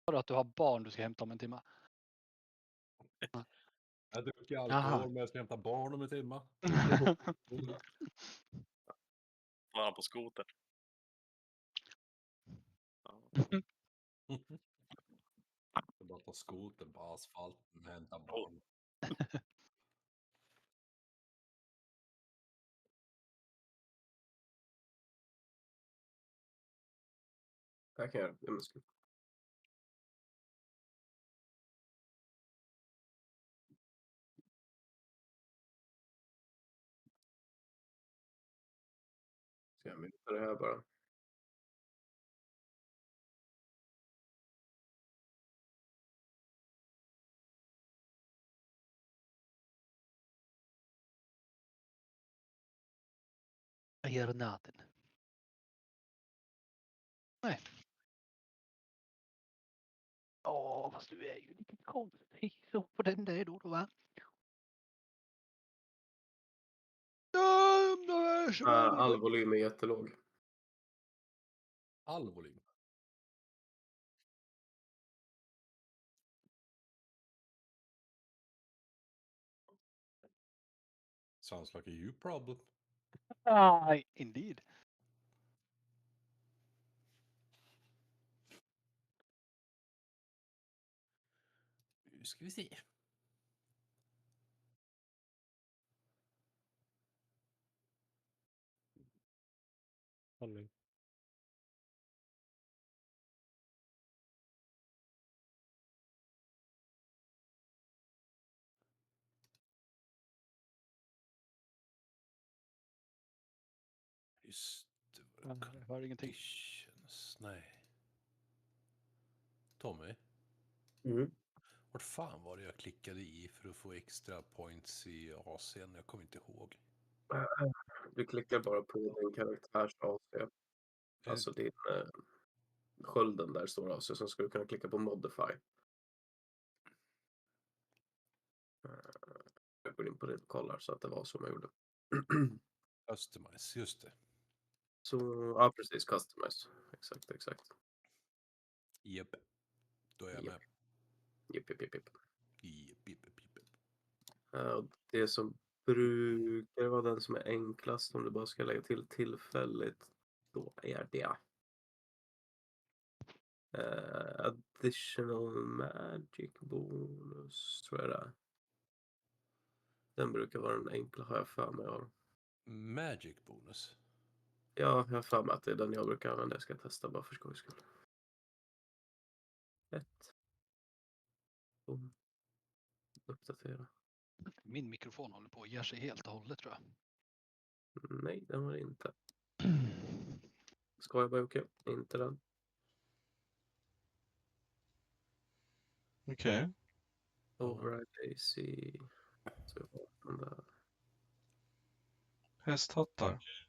Bara att du har barn du ska hämta om en timme. Jag dricker Jaha. alkohol men jag ska hämta barn om en timme. Var han på skoter? Ja. Jag bara tar skotern på asfalten och hämtar barn. Jag kan göra det. Men ska... Ska jag muta det här bara? Vad gör natten? Nej. Fast du är ju lite konstig så på den där då va? All volym är jättelåg. All volym. Sounds like a you problem. Indeed. Nu ska vi se. Hallå. Just det. Jag hör ingenting. Conditions. Nej. Tommy, Mm. vart fan var det jag klickade i för att få extra points i AC'n? Jag kommer inte ihåg. Du klickar bara på din karaktärs AC. Alltså din skölden där står AC. Sen ska du kunna klicka på modify. Jag går in på det och kollar så att det var som jag gjorde. Customize, just det. Så, ja precis, customize. Exakt. Japp. Då är jag med. Japp. Japp. Det som brukar vara den som är enklast om du bara ska lägga till tillfälligt, då är det additional magic bonus, tror jag det är. Den brukar vara den enkla, har jag för mig av. Magic bonus? Ja, jag har för mig att det är den jag brukar använda. Jag ska testa bara för skojs skull. 1. Boom. Uppdatera. Min mikrofon håller på att ge sig helt och hållet tror jag. Nej, den var det inte. Ska jag bara okej? Inte den. Okej. Override AC. Så jag har den där. Hästhattar.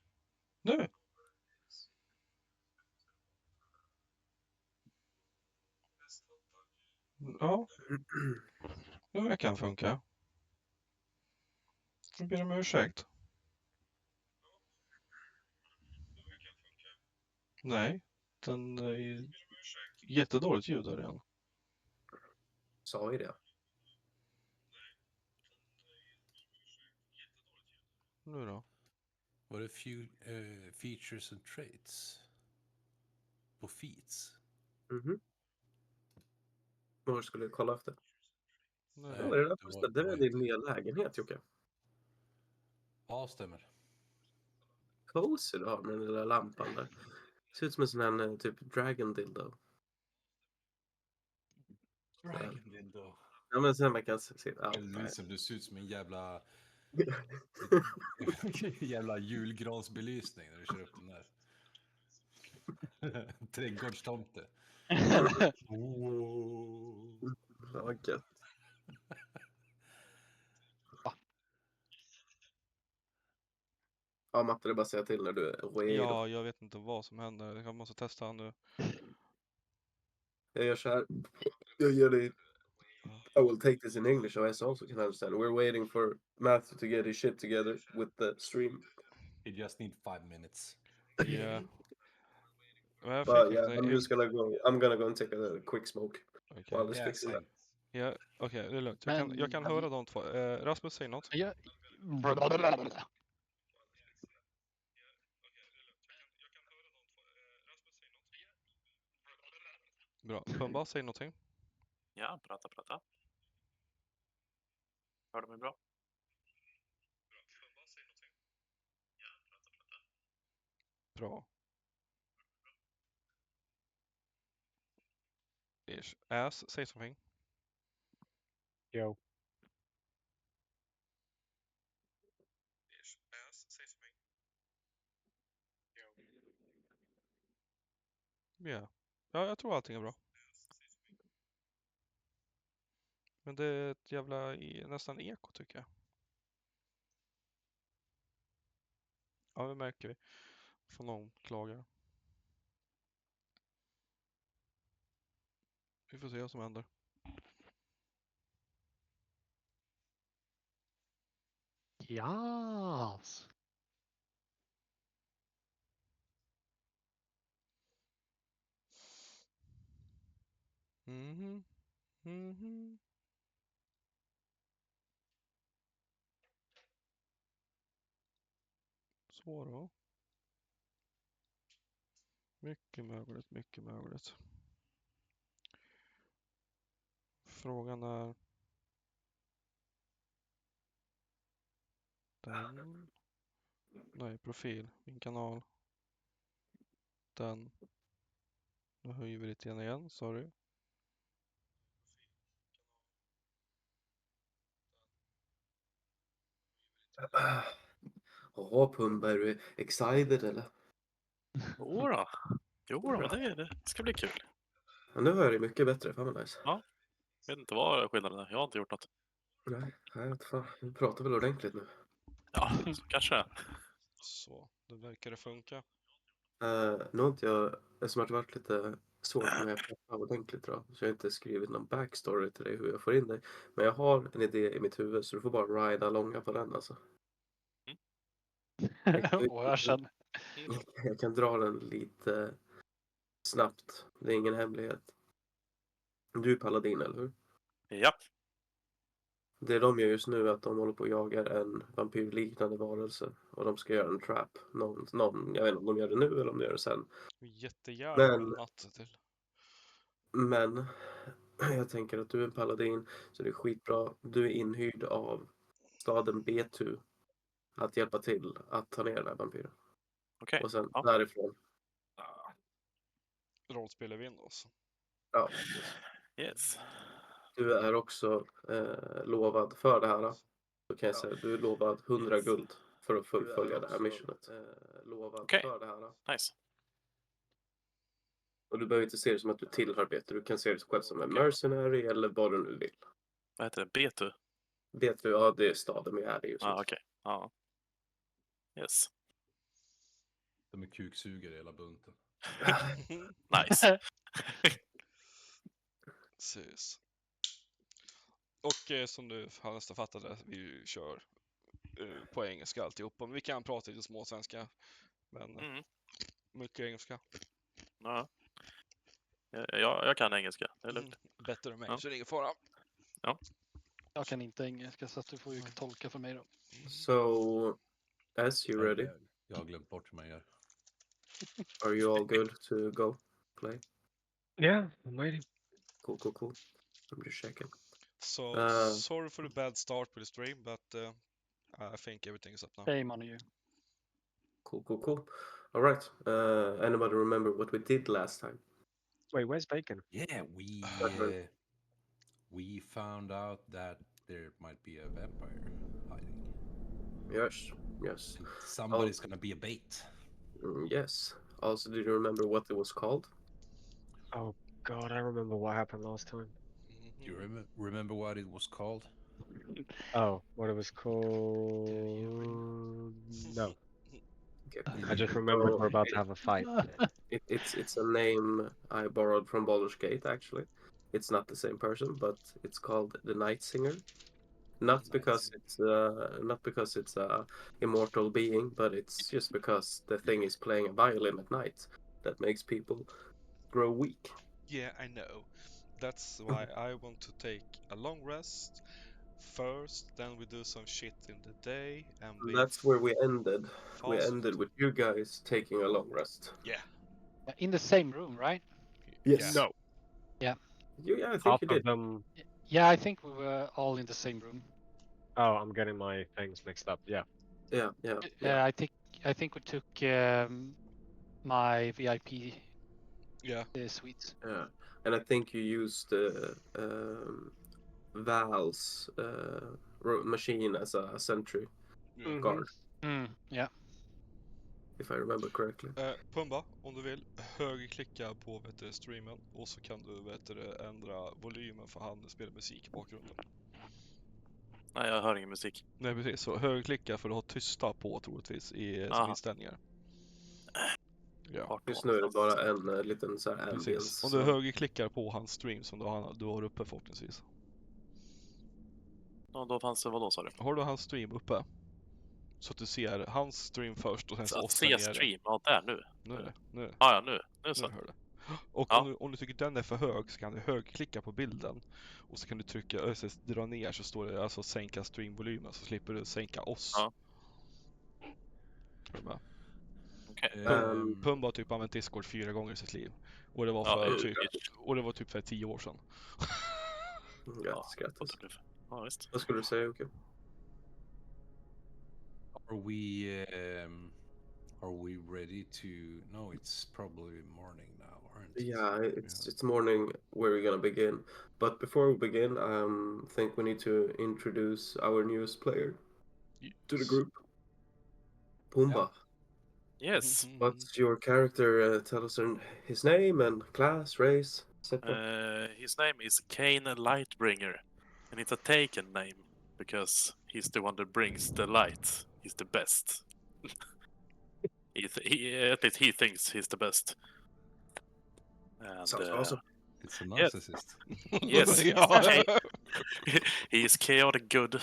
Nu! Ja, nu verkar den funka. Jag ber om ursäkt. Nej, den är jättedåligt ljud där igen. Sa ju det. Nu då? Var det features and traits? På feats? Vad skulle du kolla efter? Nu Nej. Ja, då? det är det är din nya lägenhet, Jocke. Ja, stämmer. Cozy du har med den lilla lampan där. Ser ut som en sån här typ dragon dildo. Dragon dildo. Ja, men sen man kan se. Ja, Du ser ut som en jävla jävla julgransbelysning när du kör upp den där. Trädgårdstomte. vad gött. Ja, Matte, det är bara att säga till när du är redo. Ja, jag vet inte vad som händer. Jag måste testa nu. Jag gör så här. Jag ger dig... I will take this in English so I also can understand. We're waiting for Matthew to get his shit together with the stream. You just need 5 minutes. Yeah. Men jag But fick yeah, inte- I'm gonna go and take a quick smoke Okej. while it's Yeah, fixing that. same. Ja, okej, det är lugnt. Jag kan Men- höra de två. Rasmus, säg något. Jag... Bra. Pumba, säg någonting. Ja, prata. Hör du mig bra? Bra. Ish. Ass, säg någonting. Yo. Ja. Ja, jag tror allting är bra. Men det är ett jävla nästan eko tycker jag. Ja, det märker vi. Får någon klagar. Vi får se vad som händer. Yes. Mhm. Mhm. Så då. Mycket möjligt, mycket möjligt. Frågan är... Den. Nej, profil. Min kanal. Den. Nu höjer vi lite grann igen, sorry. Jaha, Pumba, är du excited eller? Jo då, det ska bli kul. Ja, nu hör jag dig mycket bättre, fan vad nice. Vet inte vad skillnaden är. Jag har inte gjort något. Nej, jag vet fan. Vi pratar väl ordentligt nu. Ja, så kanske. Så, då verkar det funka. Nu har inte jag, eftersom det har varit lite svårt för mig att prata ordentligt då, så jag har inte skrivit någon backstory till dig hur jag får in dig. Men jag har en idé i mitt huvud så du får bara rida långa på den alltså. Och jag känner... Jag kan dra den lite snabbt. Det är ingen hemlighet. Du är paladin, eller hur? Ja. Det de gör just nu är att de håller på och jagar en vampyrliknande varelse. Och de ska göra en trap. Jag vet inte om de gör det nu eller om de gör det sen. Jättegärna Men- en natt till. Men jag tänker att du är en paladin så det är skitbra. Du är inhyrd av staden B2 att hjälpa till att ta ner den här vampyren. Okej. Och sen Ja. därifrån. Rollspel Windows. Ja. Yes. Du är också lovad för det här. Så kan jag säga du är lovad 100 guld för att fullfölja det här missionet. Okej. För det här. Nice. Och du behöver inte se det som att du tillhör bete. Du kan se det själv som en mercenary eller vad du nu vill. Vad heter det? Betu? Bete, ja det är staden vi är i just nu. Okej. Ja. Yes. De är kuksugare hela bunten. Nice. Precis. Och som du har nästan fattade, vi kör på engelska alltihopa. Men vi kan prata lite småsvenska. Men mycket engelska. Ja. Jag kan engelska. Det är lugnt. Bättre än mig, Ja. så det är ingen fara. Jag kan inte engelska så att du får ju tolka för mig då. So, as you ready, Jag har glömt bort hur man gör. are you all good to go play? Yeah, I'm waiting. Cool. I'm just checking. So, sorry for the bad start with the stream, but I think everything is up now. Shame on you. Cool. All right. Anybody remember what we did last time? Wait, where's Bacon? Yeah, we found out that there might be a vampire hiding. Yes. Somebody's gonna be a bait. Yes. Also, did you remember what it was called? Oh God, I remember what happened last time. Do you remember what it was called? Oh, what it was called? No, I just remembered we're about to have a fight. It's a name I borrowed from Baldur's Gate. Actually, it's not the same person, but it's called the Night Singer. Not because it's a immortal being, but it's just because the thing is playing a violin at night, that makes people grow weak. Yeah, I know. That's why I want to take a long rest first, then we do some shit in the day, and we That's where we ended. We fast. ended with you guys taking a long rest. Yeah. In the same room, right? Yes. No. Yeah, I think Half you of did. them. Yeah, I think we were all in the same room. Oh, I'm getting my things mixed up. Yeah. Yeah. I think we took my VIP Yeah. suites. Yeah. And I think you used Val's machine as a sentry Yeah. guard, Yeah. if I remember correctly. Pumba, om du vill, högerklicka på streamen och så kan du ändra volymen för han spelar musik i bakgrunden. Nej, jag hör ingen musik. Nej precis, så högerklicka för att ha tysta på troligtvis som inställningar. Ja. Just nu är det bara en liten så här Precis. ambience. Om du högerklickar på hans stream som du har uppe förhoppningsvis. Ja, då fanns det, vadå sa du? Har du hans stream uppe? Så att du ser hans stream först och sen så Att oss se där nere. stream, ja där nu. Nu. Ja, nu så. Hör det. Och Ja. om du tycker den är för hög så kan du högerklicka på bilden och så kan du trycka dra ner så står det alltså sänka streamvolymen så slipper du sänka oss. Ja. Är du med? Okej. Pumba har typ använt Discord 4 gånger i sitt liv. Och det var för typ för 10 år sedan. Grattis. Ja, visst. Vad skulle du säga, Jocke? Are we ready to? No, it's probably morning now, aren't it? Yeah, it's morning where we're gonna begin. But before we begin, I think we need to introduce our newest player to the group. Pumba. Yes. What's your character? Tell us his name and class, race, etc. His name is Kane Lightbringer, and it's a taken name because he's the one that brings the light. He's the best. At least he thinks he's the best. And, Sounds awesome. It's a narcissist. Yes. Ja. He is chaotic good,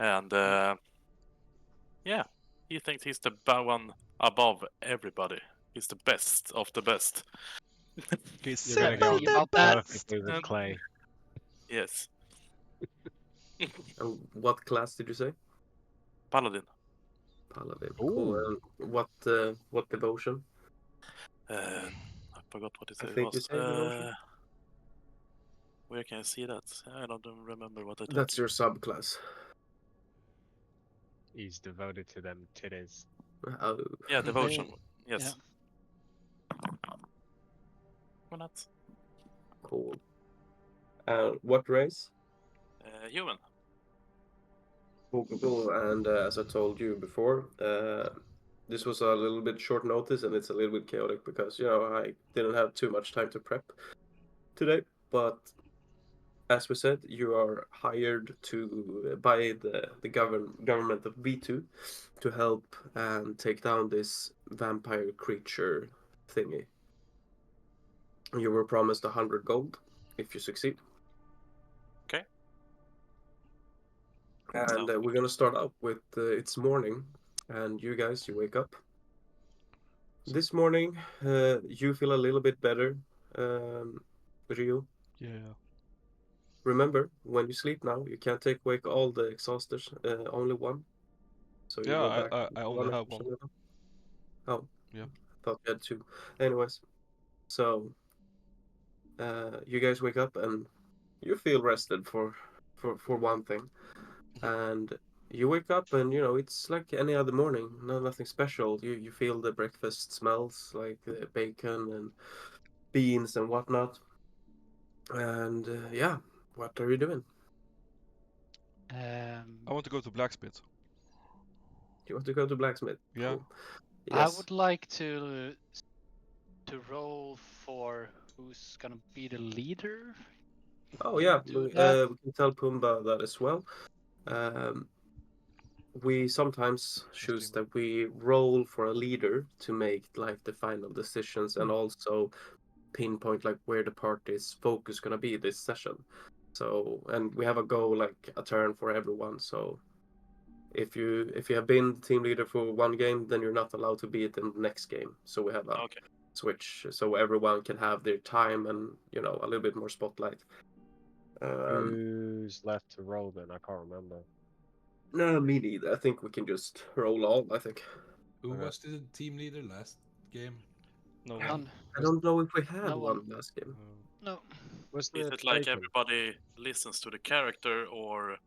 and yeah, he thinks he's the one above everybody. He's the best of the best. He's You're gonna Say go about that. perfectly with Clay. Yes. And what class did you say? Paladin. Paladin. Ooh. Cool. And what devotion? I forgot what it I was. think you said devotion. Where can I see that? I don't remember what I took. That's your subclass. He's devoted to them titties. Oh. Yeah, devotion. Yes. Yeah. Why not? Cool. What race? Human. Cool. And as I told you before, this was a little bit short notice and it's a little bit chaotic because, I didn't have too much time to prep today. But as we said, you are hired by the government of V2 to help and take down this vampire creature thingy. You were promised 100 gold if you succeed. Okay. And we're gonna start out with it's morning, and you wake up. This morning, you feel a little bit better, Rio. Yeah. Remember, when you sleep now, you can't take away all the exhausters, only one. So you go back. I only have one. Oh, yeah. Thought you had two. Anyways, so you guys wake up and you feel rested for one thing, and you wake up and it's like any other morning. Nothing special. You feel the breakfast smells like bacon and beans and whatnot, and what are you doing? I want to go to blacksmith. You want to go to blacksmith? Yeah. Cool. I Yes. would like to roll for who's gonna be the leader. Oh yeah, Do we that. can tell Pumba that as well. We sometimes choose that we roll for a leader to make like the final decisions and also pinpoint like where the party's focus gonna be this session. So, and we have a goal like a turn for everyone. So if you have been team leader for one game, then you're not allowed to be it in the next game. So we have a Okay. switch so everyone can have their time and a little bit more spotlight. Who's left to roll then? I can't remember. No, me neither. I think we can just roll all. I think. Who Okay. was the team leader last game? No Yeah. one. I don't know if we had No one one. last game. No. Wasn't Is it it like Bacon? everybody listens to the character, or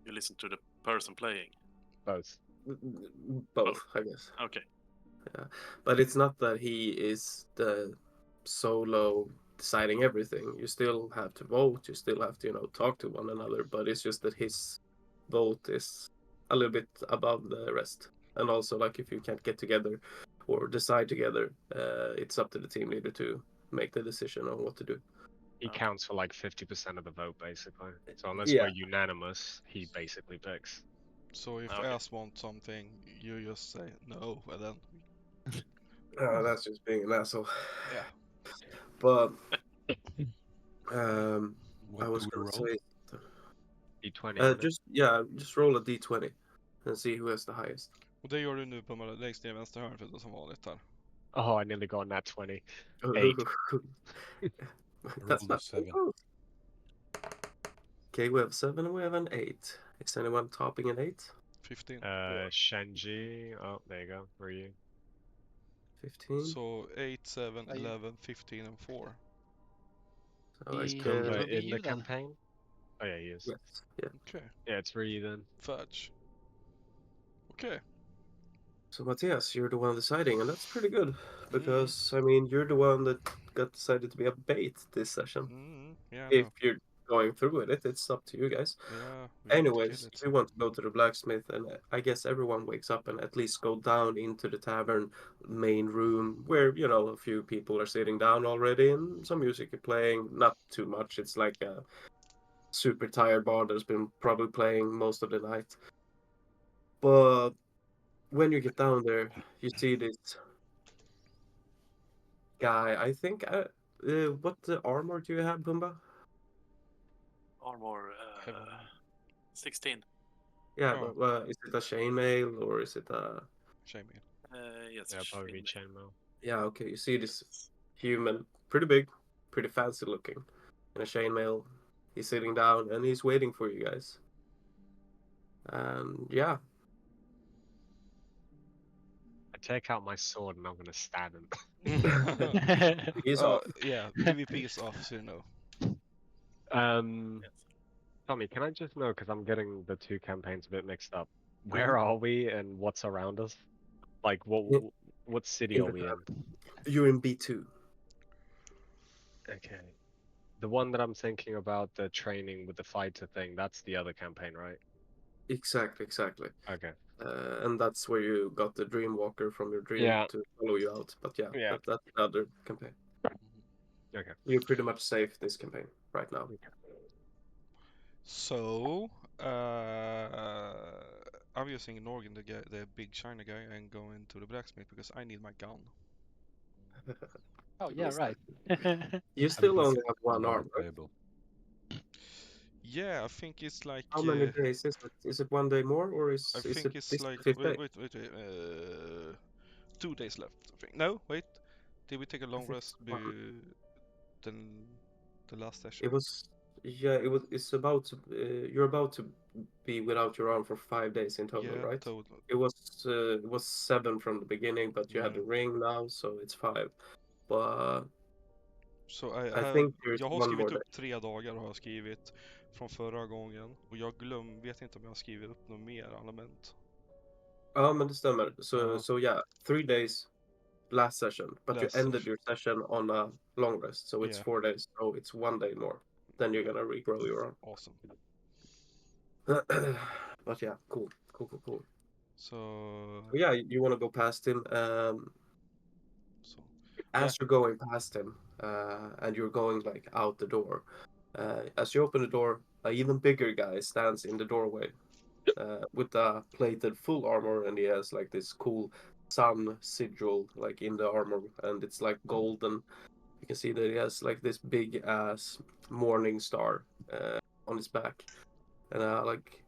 you listen to the person playing? Both. Both, I guess. Okay. But it's not that he is the solo deciding everything. You still have to vote. You still have to, talk to one another. But it's just that his vote is a little bit above the rest. And also, like, if you can't get together or decide together, it's up to the team leader to make the decision on what to do. He counts for like 50% of the vote, basically. So unless Yeah. we're unanimous, he basically picks. So if Okay. Ass wants something, you just say no, and then That's just being an asshole. yeah. But What I was do we gonna roll? say, D20. isn't it? just roll a d20 and see who has the highest. Och det gör du nu på längst ner i vänster hörn som vanligt här. Oh, I nearly got that 20. That's Roll not so 7. close. Okay, we have 7 and we have an 8. Is anyone topping an 8? 15. Shenji. Oh, there you go. Where are you? 15. So 8, 7, Are you- 11, 15 and 4. So I He- can... It'll But be in you the then. campaign? Oh yeah, he is. Yes, yeah. Okay. Yeah, it's Ryu then. Fudge. Okay. So Matthias, you're the one deciding, and that's pretty good. Because, I mean, you're the one that got decided to be a bait this session. Yeah, I If know. you're going through with it, it's up to you guys. Yeah, we need to Anyways, kill it. if you want to go to the blacksmith, and I guess everyone wakes up and at least go down into the tavern main room where, a few people are sitting down already and some music is playing. Not too much. It's like a super tired bar that's been probably playing most of the night. But when you get down there, you see this guy. I think, what armor do you have, Pumba? Armor Heavy. 16. Yeah, Oh. but is it a chainmail or is it a... Shame me. Yes. Yeah, probably be chainmail. chainmail. Yeah, okay. You see this human, pretty big, pretty fancy looking, in a chainmail. He's sitting down and he's waiting for you guys. And yeah, I take out my sword and I'm gonna stab him. he's off. Yeah, PvP is off, so you know. Yes. Tommy, can I just know, because I'm getting the two campaigns a bit mixed up. Where are we and what's around us? Like, what city are we in? You're in B2. Okay. The one that I'm thinking about, the training with the fighter thing, that's the other campaign, right? Exactly. Okay. And that's where you got the Dreamwalker from your dream Yeah. to follow you out. But yeah, Yeah. that's the other campaign. Okay. You're pretty much safe this campaign right now. So, I'm using Norgan, the big China guy, and going to the blacksmith because I need my gun. Oh yeah, Missed right. You still this only have one Very arm, right? playable. Yeah, I think it's like. How many days is it? Is it 1 day more or is I it think it's this like. fifth day? Wait. 2 days left, I think. No, wait. Did we take a long think rest it's one. than the last session? It was, yeah, it was. It's about to. You're about to be without your arm for 5 days in total, Yeah, right? total. It was 7 from the beginning, but you had the ring now, so it's 5. But Så I think there's jag har one skrivit more upp 3 dagar har jag skrivit från förra gången och jag vet inte om jag har skrivit upp något mer element. Ja, men det stämmer. Ja. So yeah, 3 days last session, but Last you ended session. your session on a long rest, so it's Yeah. 4 days. So it's 1 day more. Then you're gonna regrow your arm. Awesome. But yeah, cool. So But yeah, you want to go past him. so As you're going past him, and you're going like out the door, as you open the door, an even bigger guy stands in the doorway, with a plated full armor, and he has like this cool sun sigil like in the armor, and it's like golden. You can see that he has like this big ass morning star on his back, and like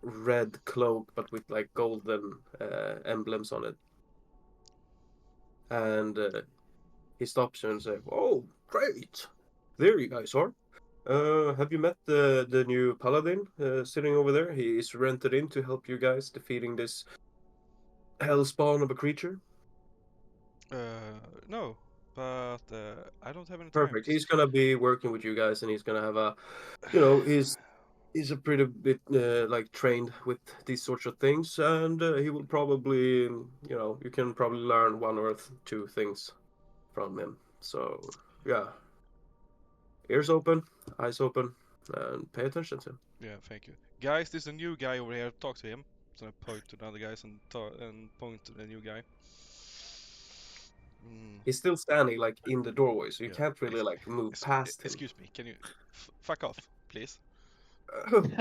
red cloak, but with like golden emblems on it. And he stops you and says, "Oh, great! There you guys are. Have you met the new paladin sitting over there? He is rented in to help you guys defeating this hellspawn of a creature." No, but I don't have any time. Perfect. He's gonna be working with you guys, and he's gonna have a, you know, he's a pretty bit like trained with these sorts of things, and he will probably, you can probably learn one or two things from him. So yeah, ears open, eyes open, and pay attention to him. Yeah, thank you. Guys, there's a new guy over here. Talk to him. So I point to the other guys and point to the new guy. He's still standing like in the doorway, so you Yeah. can't really like move past him. Excuse me, can you fuck off, please?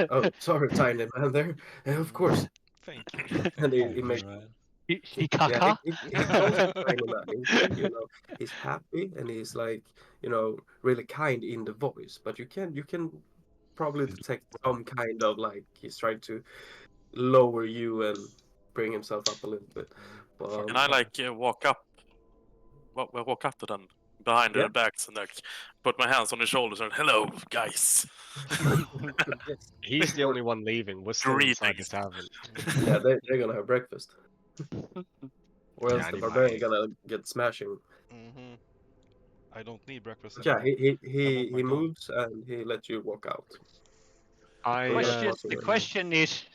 Oh, sorry, tiny man there. Of course. Thank you. And Oh, he makes man. He yeah, caca. he calls him tiny man. He's happy and he's like, really kind in the voice, but you can probably detect some kind of like he's trying to lower you and bring himself up a little bit. But And I like walk up to them behind Yeah. their backs and like put my hands on their shoulders and hello guys. yes. He's the only one leaving. We're still inside the Greetings. tavern. Yeah, they're gonna have breakfast. Or else Yeah, the I need barbarian my- gonna get smashing. I don't need breakfast But yeah, anymore. he my gun. moves and he lets you walk out. I The question is,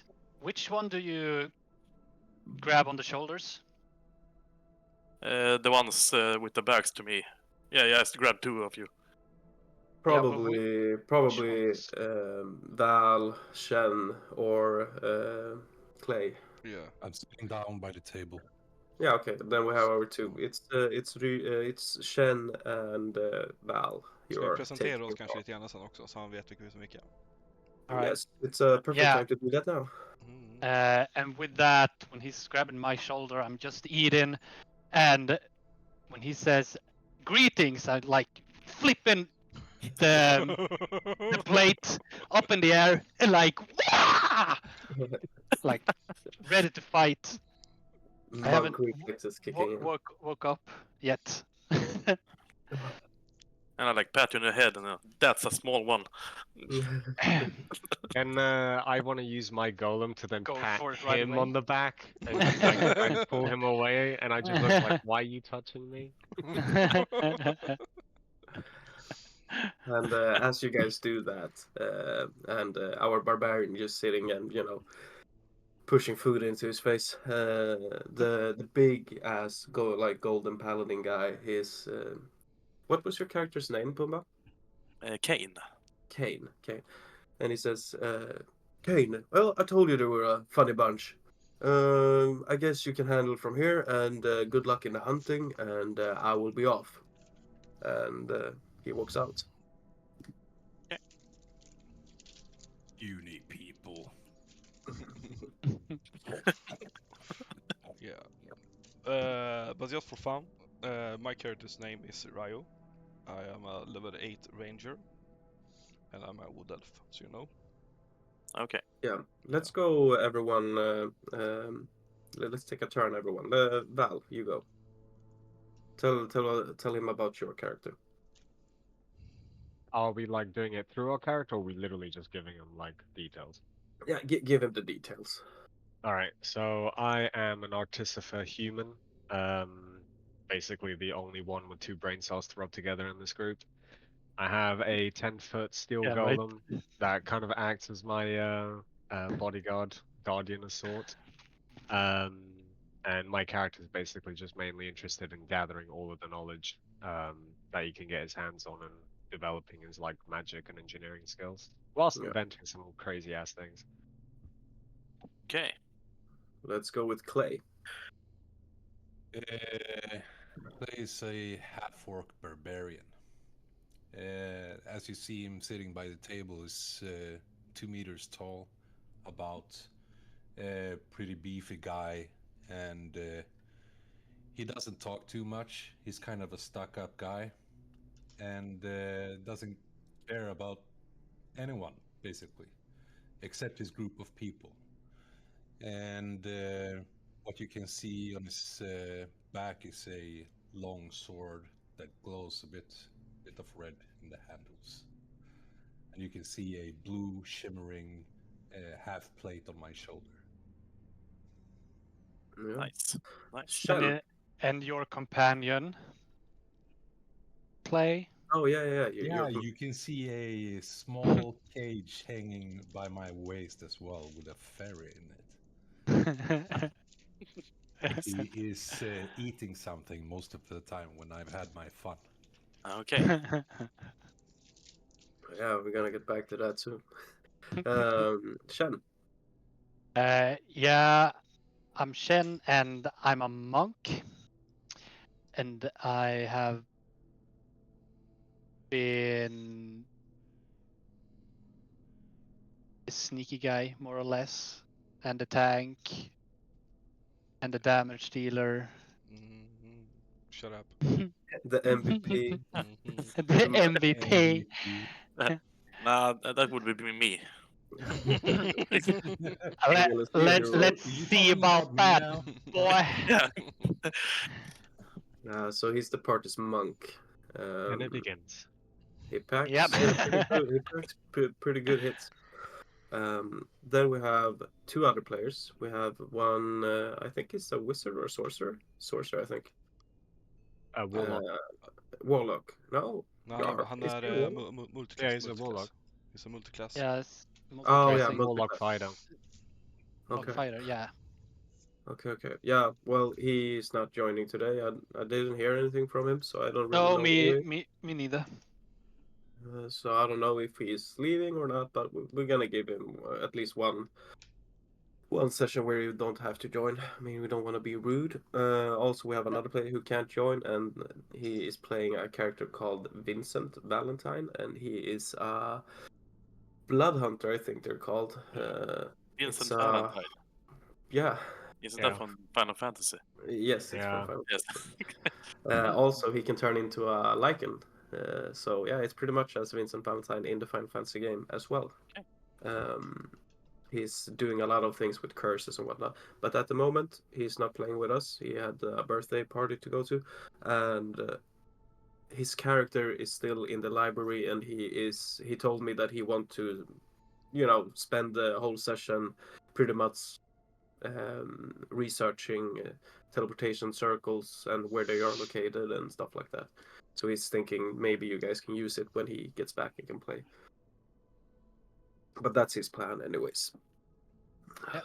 which one do you grab on the shoulders? The ones with the backs to me. Yeah, I have to grab two of you. Probably ones? Val, Shen, or Clay. Yeah. I'm sitting down by the table. Yeah, okay. Then we have our two. It's Shen and Val. Ska vi You're presentera oss taking kanske off. lite grann sen också, så han vet vilka vi är som vilka? All right. Yes, it's a perfect Yeah. time to do that now. And with that, when he's grabbing my shoulder, I'm just eating. And when he says greetings, I like flipping the plate up in the air and like, "Wah!" like ready to fight. I haven't Reflexes kicking in. woke up yet. And I like pat you in the head and that's a small one. And I want to use my golem to then Go pat for it right him away. on the back and just, like, try to pull him away. And I just look like, why are you touching me? And as you guys do that, and our barbarian just sitting and pushing food into his face, the big ass golden paladin guy is what was your character's name, Pumba? Kane. Kane. And he says, Kane, well, I told you they were a funny bunch. I guess you can handle from here, and good luck in the hunting, and I will be off. And he walks out. Uni people. Yeah. But just for fun, my character's name is Ryo. I am a level 8 ranger. And I'm a wood elf, so you know. Okay. Yeah, let's go, everyone. Let's take a turn, everyone. Val, you go. Tell him about your character. Are we like doing it through our character, or are we literally just giving him like details? Yeah, give him the details. All right, so I am an Artificer human. Basically the only one with 2 brain cells to rub together in this group. I have a 10-foot steel Yeah, right. golem that kind of acts as my bodyguard, guardian of sort. And my character is basically just mainly interested in gathering all of the knowledge that he can get his hands on and developing his like magic and engineering skills, whilst inventing some crazy ass things. Okay. Let's go with Clay. Clay is a half-orc barbarian. As you see him sitting by the table, is 2 meters tall, about a pretty beefy guy, and he doesn't talk too much. He's kind of a stuck-up guy, and doesn't care about anyone, basically, except his group of people. And what you can see on his back is a long sword that glows a bit of red in the handles. And you can see a blue shimmering half plate on my shoulder. Yeah. Nice. Nice. Shen. And your companion play. Oh yeah. Yeah, you can see a small cage hanging by my waist as well with a fairy in it. He is eating something most of the time when I've had my fun. Okay. Yeah, we're gonna get back to that soon. Shen. Yeah, I'm Shen and I'm a monk. And I have been a sneaky guy, more or less, and the tank, and the damage dealer. Mhm. Shut up. The MVP. Mhm. The MVP. Nah, that would be me. Let's You see talking about about me that, now? boy. Yeah. So he's the party's monk. And it begins. He packs Yep. pretty good. He packs pretty good hits. Then we have two other players. We have one. I think it's a wizard or a sorcerer. Sorcerer, I think. Warlock. Warlock. No. Nej, Jarl. han Is är he a warlock? multiclass. Yeah, he's a warlock. He's a multiclass. Yes. Oh He's yeah, a Multi-classing warlock multi-class. fighter. monk Okay. fighter. Yeah. Okay. Yeah. Well, he's not joining today. I didn't hear anything from him, so I don't really No, know. me neither. So I don't know if he's leaving or not, but we're gonna give him at least one session where you don't have to join. I mean, we don't want to be rude. Also, we have another player who can't join, and he is playing a character called Vincent Valentine, and he is a blood hunter, I think they're called. Vincent it's Valentine. Yeah. Isn't Yeah. that from Final Fantasy? Yes, it's Yeah. from Final Yes. Also, he can turn into a lichen. So yeah, it's pretty much as Vincent Valentine in the Final Fantasy game as well. Okay. He's doing a lot of things with curses and whatnot. But at the moment, he's not playing with us. He had a birthday party to go to, and his character is still in the library. And he told me that he want to, spend the whole session pretty much researching teleportation circles and where they are located and stuff like that. So he's thinking maybe you guys can use it when he gets back and can play. But that's his plan, anyways. Yeah.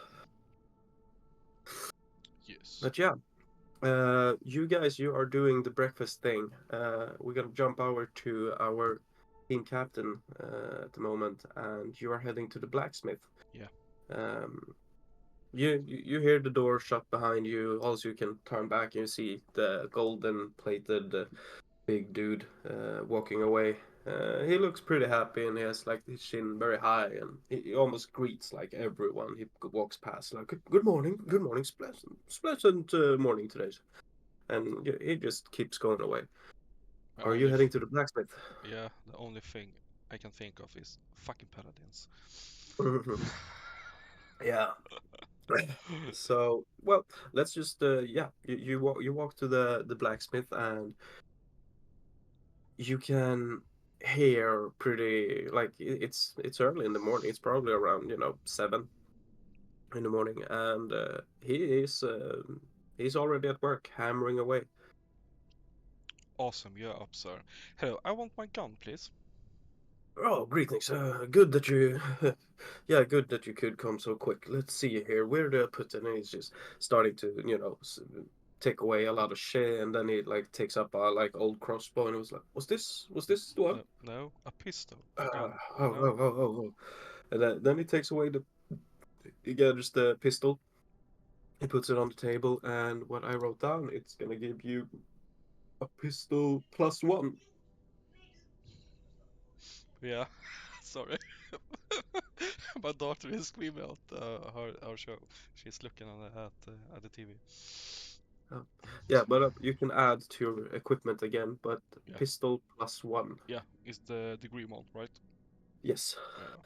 Yes. But yeah, you guys, you are doing the breakfast thing. We're gonna jump over to our team captain at the moment, and you are heading to the blacksmith. Yeah. You hear the door shut behind you. Also, you can turn back and you see the golden plated big dude walking away. He looks pretty happy and he has like his chin very high and he almost greets like everyone he walks past. Like, good morning, pleasant morning today. And he just keeps going away. The Are you only heading to the blacksmith? Yeah, the only thing I can think of is fucking paladins. Yeah. So, well, let's just you walk to the blacksmith and you can hear pretty like it's early in the morning. It's probably around 7 in the morning, and he's already at work hammering away. Awesome, you're up, sir. Hello, I want my gun, please. Oh, greetings. Good that you, yeah, good that you could come so quick. Let's see here. Where do I put it? And he's just starting to, take away a lot of shit, and then he like takes up a like old crossbow, and it was like, was this the one? No, a pistol. A gun. Oh, No. oh. And then he takes away he gathers the pistol. He puts it on the table, and what I wrote down, it's gonna give you a pistol +1. Yeah, sorry. My daughter is screaming out our show. She's looking at the TV. Yeah, but you can add to your equipment again, but Yeah. pistol +1. Yeah, it's the degree one, right? Yes. Yeah.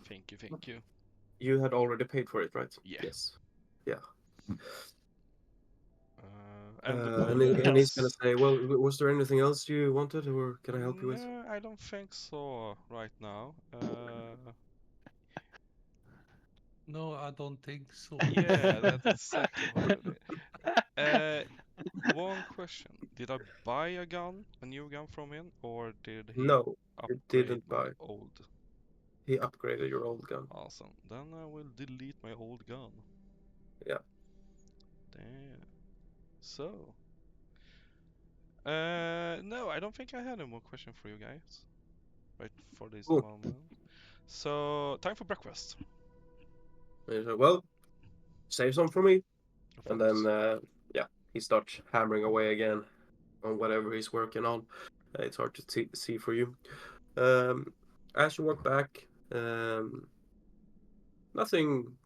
Thank you. You had already paid for it, right? Yeah. Yes. Yeah. And he's gonna say, "Well, was there anything else you wanted, or can I help you with?" No, I don't think so right now. No, I don't think so. Yeah, that's exactly what it is. One question: did I buy a new gun from him, or did he No, you upgrade didn't my buy. old? He upgraded your old gun. Awesome. Then I will delete my old gun. Yeah. Damn. So. No, I don't think I had any more question for you guys. Right for this Cool. moment. So, time for breakfast. And he said, "Well, save some for me." Of And course. then, yeah, he starts hammering away again on whatever he's working on. It's hard to see for you. As you walk back, nothing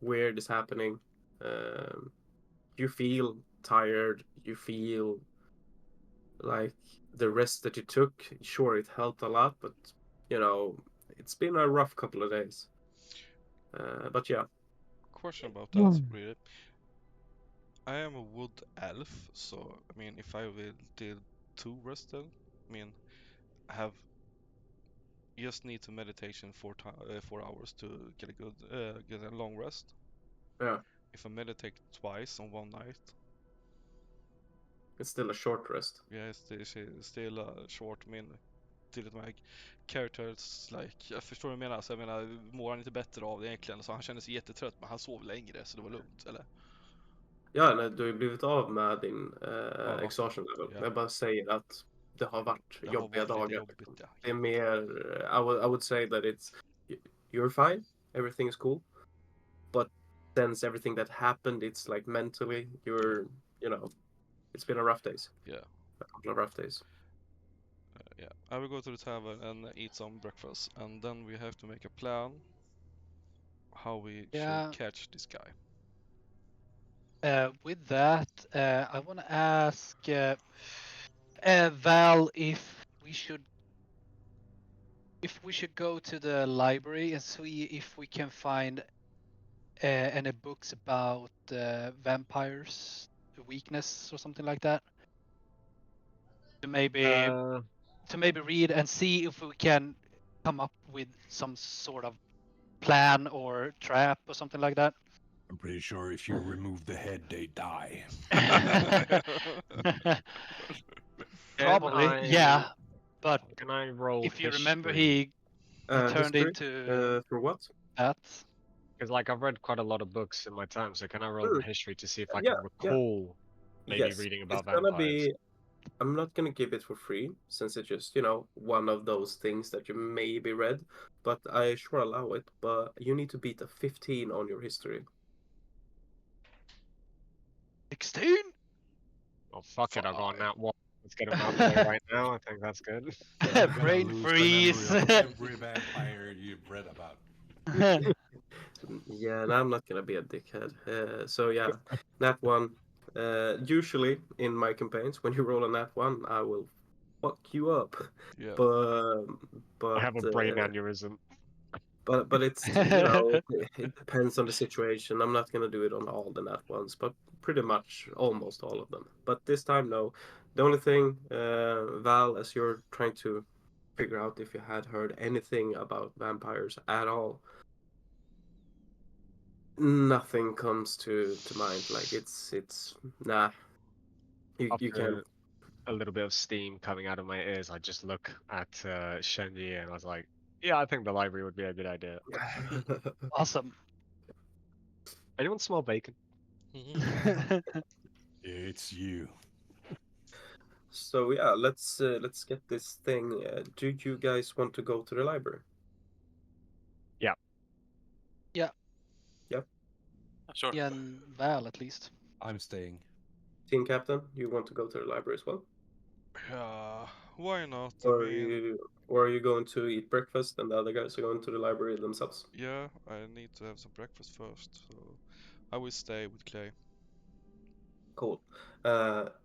weird is happening. You feel tired. You feel like the rest that you took, sure, it helped a lot, but you know, it's been a rough couple of days. But yeah, Question about that, really. I am a wood elf, so I mean, if I will do 2 rest then, I mean, I have just need to meditation 4 hours to get a good get a long rest. yeah, If I meditate twice on one night, it's still a short rest. yeah, it's still short. I mean, till my characters like, jag förstår vad du menar, så jag menar, mår han inte bättre av det egentligen, så han känner sig jättetrött, men han sov längre, så det var lugnt, eller? Ja, nej, du har ju blivit av med din Ja, exhaustion level. ja. Jag bara säger att det har varit Det har jobbiga varit lite dagar. jobbigt, ja. Det är mer, I would say that you're fine, everything is cool, but since everything that happened, it's like mentally, you know, it's been a rough days. Yeah. A couple of rough days. Yeah, I will go to the tavern and eat some breakfast, and then we have to make a plan how we Yeah. should catch this guy. With that, I want to ask Val if we should go to the library and see if we can find any books about vampires, weakness or something like that. To maybe read and see if we can come up with some sort of plan or trap or something like that. I'm pretty sure if you remove the head, they die. Probably, yeah. But Can I roll if you history? remember, he turned History? into For what? that. Because like I've read quite a lot of books in my time, so can I roll history to see if I Yeah, can recall maybe Yes, reading about it's gonna vampires? be. I'm not gonna give it for free since it's just, one of those things that you maybe read, but I sure allow it. But you need to beat a 15 on your history. 16? Oh fuck it, I'll go on that one. Let's get him out of the way right now. I think that's good. You're gonna Brain lose freeze. the memory of every vampire you've read about. Yeah, and I'm not gonna be a dickhead. So yeah, nat one. Usually in my campaigns, when you roll a nat one, I will fuck you up. Yeah. But I have a brain aneurysm. But it's it depends on the situation. I'm not gonna do it on all the nat ones, but pretty much almost all of them. But this time, no. The only thing, Val, as you're trying to figure out if you had heard anything about vampires at all, nothing comes to mind. Like it's nah. You can't. After a little bit of steam coming out of my ears, I just look at Shenji and I was like, yeah, I think the library would be a good idea. Awesome. Anyone smell bacon? It's you. So yeah, let's get this thing. Do you guys want to go to the library? Yeah. Yeah. Yep. Sure. Yeah, and Val at least. I'm staying. Team captain, you want to go to the library as well? Why not? Or I mean, are you going to eat breakfast and the other guys are going to the library themselves? yeah, I need to have some breakfast first, so I will stay with Clay. Cool.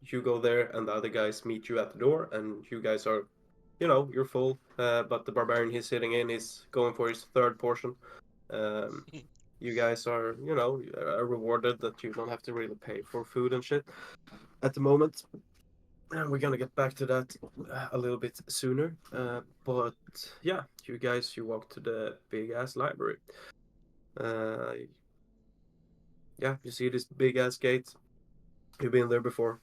You go there and the other guys meet you at the door and you guys are, you're full. But the barbarian he's sitting in is going for his third portion. You guys are, rewarded that you don't have to really pay for food and shit. at the moment. And we're gonna get back to that a little bit sooner. But yeah, you guys, you walk to the big ass library. Yeah, you see this big ass gate. You've been there before.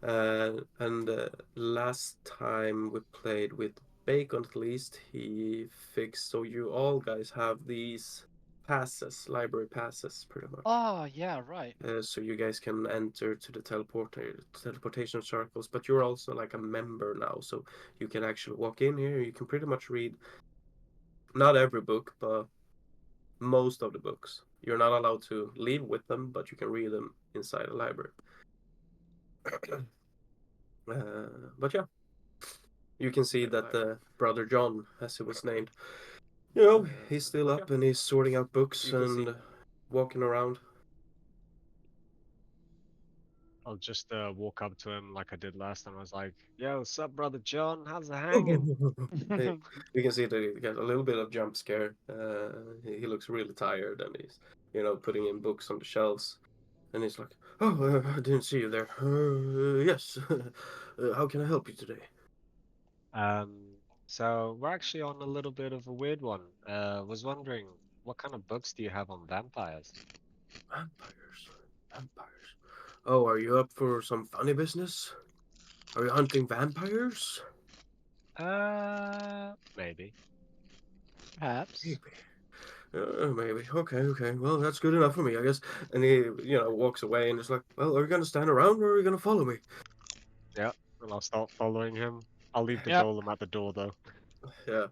And last time we played with Bacon, at least he fixed so you all guys have these passes, library passes, pretty much. Oh, yeah, right. So you guys can enter to the teleportation circles, but you're also like a member now, so you can actually walk in here. You can pretty much read not every book, but most of the books. You're not allowed to leave with them, but you can read them inside the library. But yeah, you can see that Brother John, as he was named, you know, he's still up and he's sorting out books and walking around. I'll just walk up to him like I did last time. I was like, "Yo, what's up, brother John? How's it hanging?" Hey, you can see that he got a little bit of jump scare. He looks really tired and he's, you know, putting in books on the shelves. And he's like, "Oh, I didn't see you there. Yes. How can I help you today?" So we're actually on a little bit of a weird one. Was wondering, what kind of books do you have on vampires? Vampires. Oh, are you up for some funny business? Are you hunting vampires? Maybe. Perhaps. Maybe. Okay. Well, that's good enough for me, I guess. And he, you know, walks away and is like, "Well, are you gonna stand around or are you gonna follow me?" Yeah, and I'll start following him. I'll leave the Yep. golem at the door though. Yeah.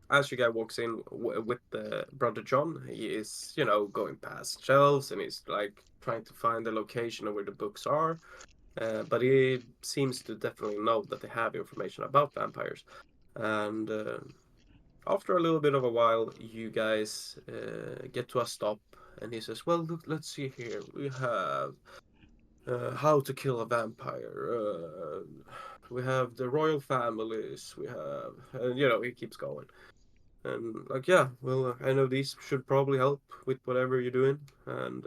As your guy walks in with the brother John, he is, you know, going past shelves and he's like trying to find the location of where the books are. But he seems to definitely know that they have information about vampires. And after a little bit of a while, you guys get to a stop, and he says, "Well, look, let's see here. We have How to Kill a Vampire. We have the royal families. We have, and you know, he keeps going." And like, yeah, well, I know these should probably help with whatever you're doing, and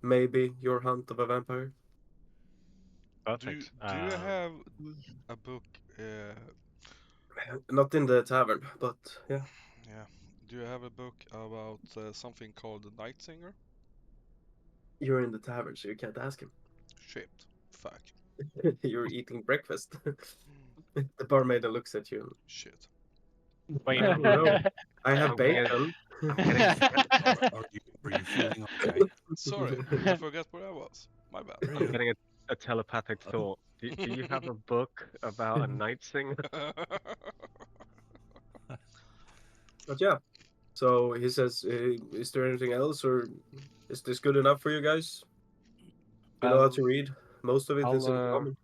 maybe your hunt of a vampire. Perfect. Do you have a book? Not in the tavern, but yeah. Yeah. Do you have a book about something called the Night Singer? You're in the tavern, so you can't ask him. Shit. Fuck. You're eating breakfast. The barmaid looks at you. Shit. Wait, I don't know. I have I'm getting- bacon. Are you feeling okay? Sorry, I forgot where I was. My bad. I'm getting a telepathic thought. Do you have a book about a night singer? But yeah. So he says, "Is there anything else, or is this good enough for you guys? You know how to read. Most of it is in common."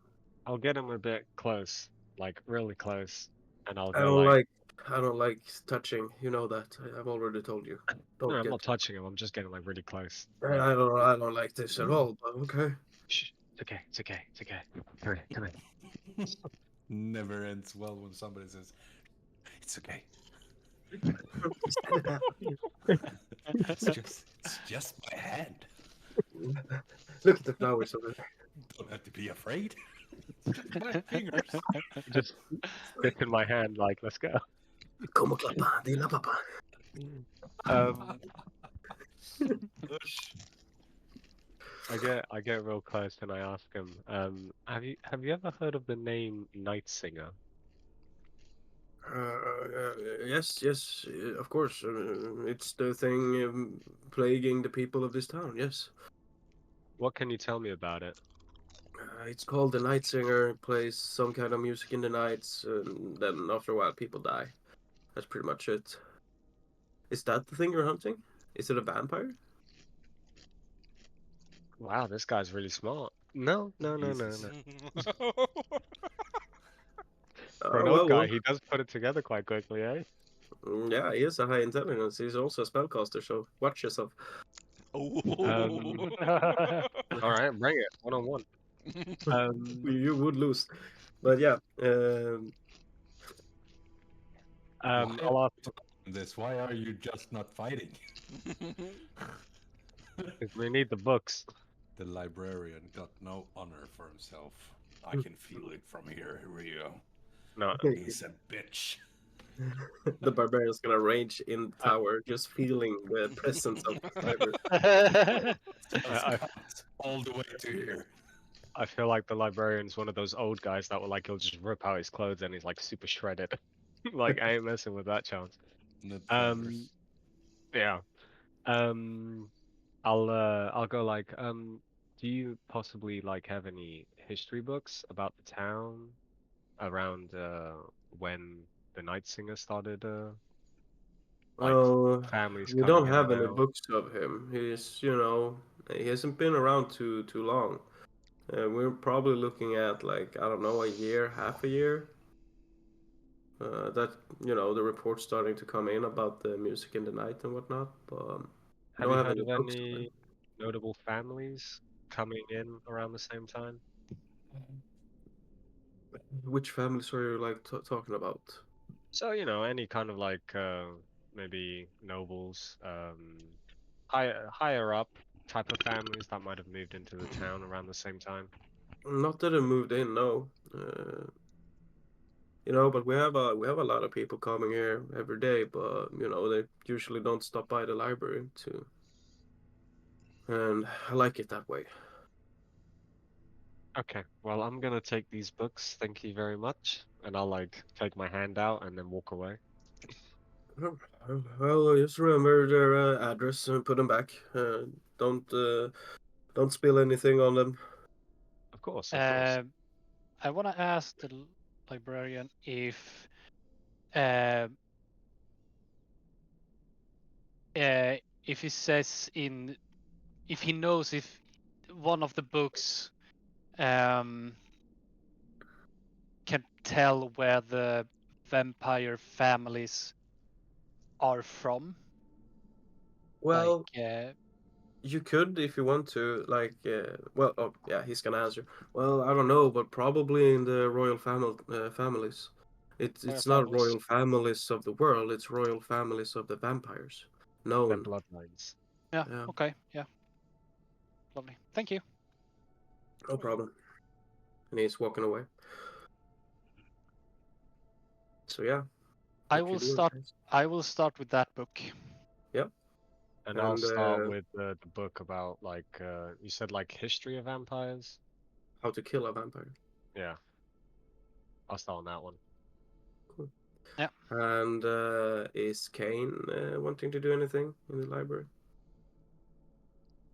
I'll get him a bit close, like really close, and I'll I go don't like, I don't like touching. You know that. I've already told you. no, Don't I'm get. not touching him. I'm just getting like really close. I don't like this at all. But okay. Shh, it's okay. Come here. Never ends well when somebody says, "It's okay. It's just my hand. Look at the flowers over there. Don't have to be afraid. Just my fingers." Just stick in my hand, like, let's go. Como clapa, di la papa. I get real close and I ask him, have you ever heard of the name Night Singer? Yes, of course. It's the thing plaguing the people of this town. Yes. What can you tell me about it? It's called the Night Singer. It plays some kind of music in the nights, and then after a while, people die. That's pretty much it. Is that the thing you're hunting? Is it a vampire? Wow, this guy's really smart. No. Jesus. For an old guy, he does put it together quite quickly, eh? Yeah, he is a high intelligence. He's also a spellcaster, so watch yourself. Alright, bring it, 1-on-1. You would lose. But yeah. I'll ask, Why are you just not fighting? if we need the books. The librarian got no honor for himself. I can feel it from here, Rio. No, He's a bitch. The barbarian's gonna rage in the tower, just feeling the presence of the library. I All the way to here. I feel like the librarian's one of those old guys that will like he'll just rip out his clothes and he's like super shredded. Like I ain't messing with that chance. Ned Um, Flanders. yeah. I'll go like do you possibly like have any history books about the town around when the Night Singer started like Well, families we coming don't in and have any out? books of him. He hasn't been around too long. We're probably looking at like, I don't know, a year, half a year. That the reports starting to come in about the music in the night and whatnot, but we Have don't you have heard any of books of him. any notable families coming in around the same time? Which families are you like talking about? So, any kind of like maybe nobles, higher up type of families that might have moved into the town around the same time. Not that I moved in, no. But we have a lot of people coming here every day, but they usually don't stop by the library too. And I like it that way. Okay, well, I'm gonna take these books. Thank you very much. And I'll like take my hand out and then walk away. Well, just remember their address and put them back. Don't don't spill anything on them. Of course, of course. I want to ask the librarian uh, if he says if he knows if one of the books can tell where the vampire families are from. Well, Like, you could if you want to. Like, well, oh yeah, he's gonna answer. Well, I don't know, but probably in the royal families. It's royal it's not families. royal families of the world. It's royal families of the vampires. Their Known. bloodlines. Yeah. Yeah, Okay. Yeah. Lovely. Thank you. no problem. And he's walking away. So yeah, I what will you doing, start. guys? I will start with that book. Yep. And I'll And start with the book about like you said like history of vampires. how to kill a vampire. Yeah, I'll start on that one. Cool. Yeah. And is Kane wanting to do anything in the library?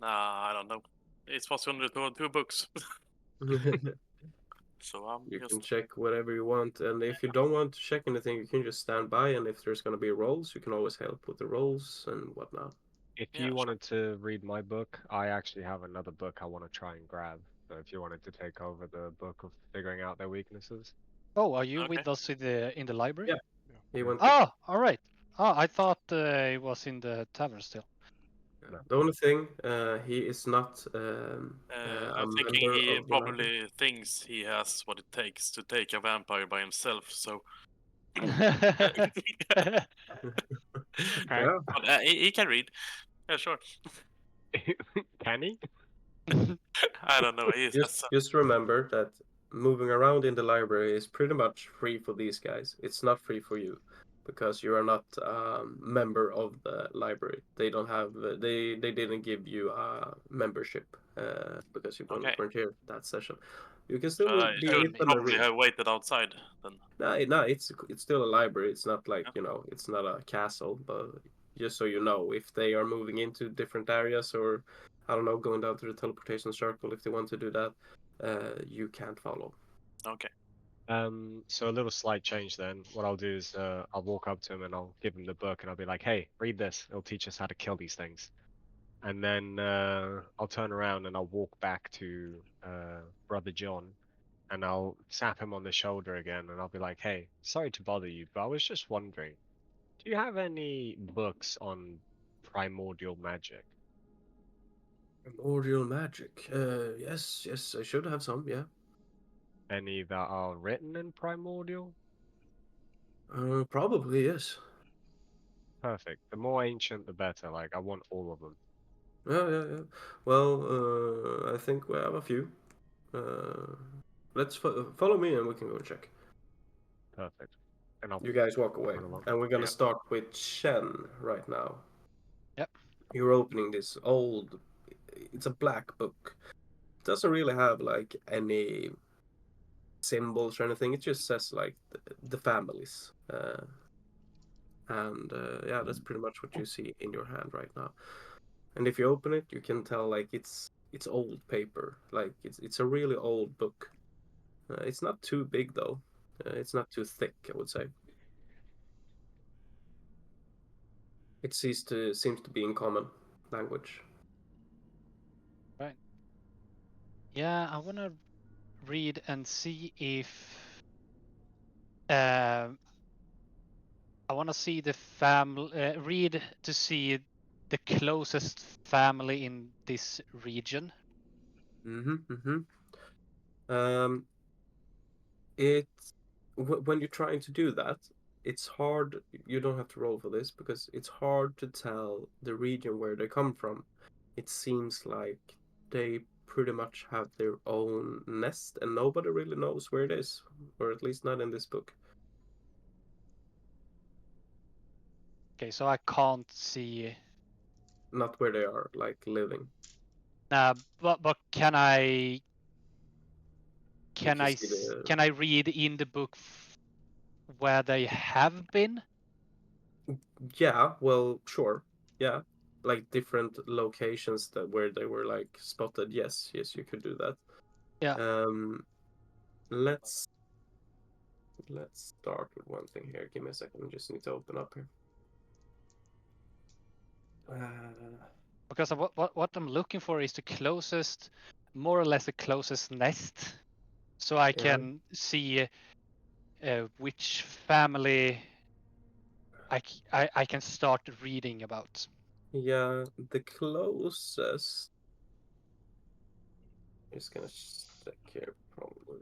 Nah, I don't know. It's what's under the two books. You So I'm can just check whatever you want, and if you don't want to check anything, you can just stand by. And if there's gonna be rolls, you can always help with the rolls and whatnot. If Yeah, you sure. wanted to read my book, I actually have another book I want to try and grab. So if you wanted to take over the book of figuring out their weaknesses. Oh, are you Okay. with us in the library? Yeah. He went. Oh, all right. Oh, I thought it was in the tavern still. No. The only thing, he is not a I'm thinking member he of the library. probably thinks he has what it takes to take a vampire by himself. So Okay. Yeah. but, he can read. Yeah, sure. Can he? I don't know. He has Just remember that moving around in the library is pretty much free for these guys. It's not free for you because you are not a member of the library. They don't have they didn't give you a membership because you okay. weren't here that session. You can So still I be should with them and probably read. have waited outside then. No, it's still a library. It's not like Yeah. it's not a castle. But just so you know, if they are moving into different areas or I don't know, going down to the teleportation circle, if they want to do that, you can't follow. Okay. So a little slight change then. What I'll do is I'll walk up to him and I'll give him the book and I'll be like, "Hey, read this. It'll teach us how to kill these things." And then I'll turn around and I'll walk back to Brother John and I'll tap him on the shoulder again and I'll be like, "Hey, sorry to bother you, but I was just wondering, do you have any books on primordial magic? Primordial magic. Yes, I should have some. Yeah. Any that are written in primordial?" Probably yes. Perfect. The more ancient, the better. Like, I want all of them. Yeah. Well, I think we have a few. Let's follow me and we can go check. Perfect. And I'll You guys walk away, run along. and we're gonna Yeah. start with Shen right now. Yep. You're opening this old. It's a black book. It doesn't really have like any symbols or anything. It just says like the families. And yeah, that's pretty much what you see in your hand right now. And if you open it, you can tell like it's old paper. Like it's a really old book. It's not too big though. It's not too thick, I would say. It seems to be in common language. Right. Yeah, I wanna read and see if I wanna see the family. Read to see the closest family in this region. Um, it's when you're trying to do that, it's hard. You don't have to roll for this because it's hard to tell the region where they come from. It seems like they pretty much have their own nest and nobody really knows where it is, or at least not in this book. Okay, so I can't see. Not where they are like living. But can I You can see the can I read in the book where they have been? yeah, well, sure. Yeah. Like different locations that where they were like spotted. Yes, you could do that. Yeah. Let's start with one thing here. Give me a second. I just need to open up here. Because what I'm looking for is the closest, more or less the closest nest, so I can see which family I can start reading about. Yeah, the closest. Just gonna check here, probably.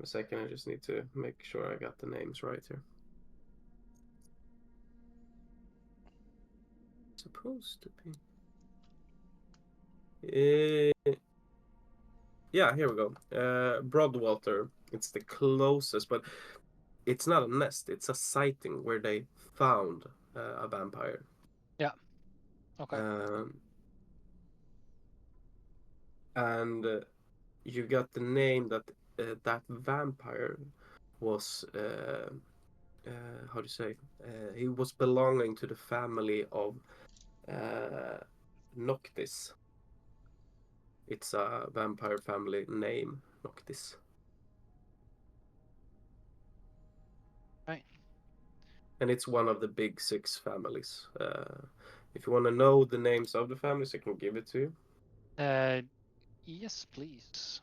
A second, I just need to make sure I got the names right here. Supposed to be. Yeah, here we go. Broadwater. It's the closest, but it's not a nest. It's a sighting where they found a vampire. Yeah. Okay. And you got the name that that vampire was. How do you say? He was belonging to the family of Noctis. It's a vampire family name, Noctis. Right. And it's one of the big six families. If you want to know the names of the families, I can give it to you. Yes, please.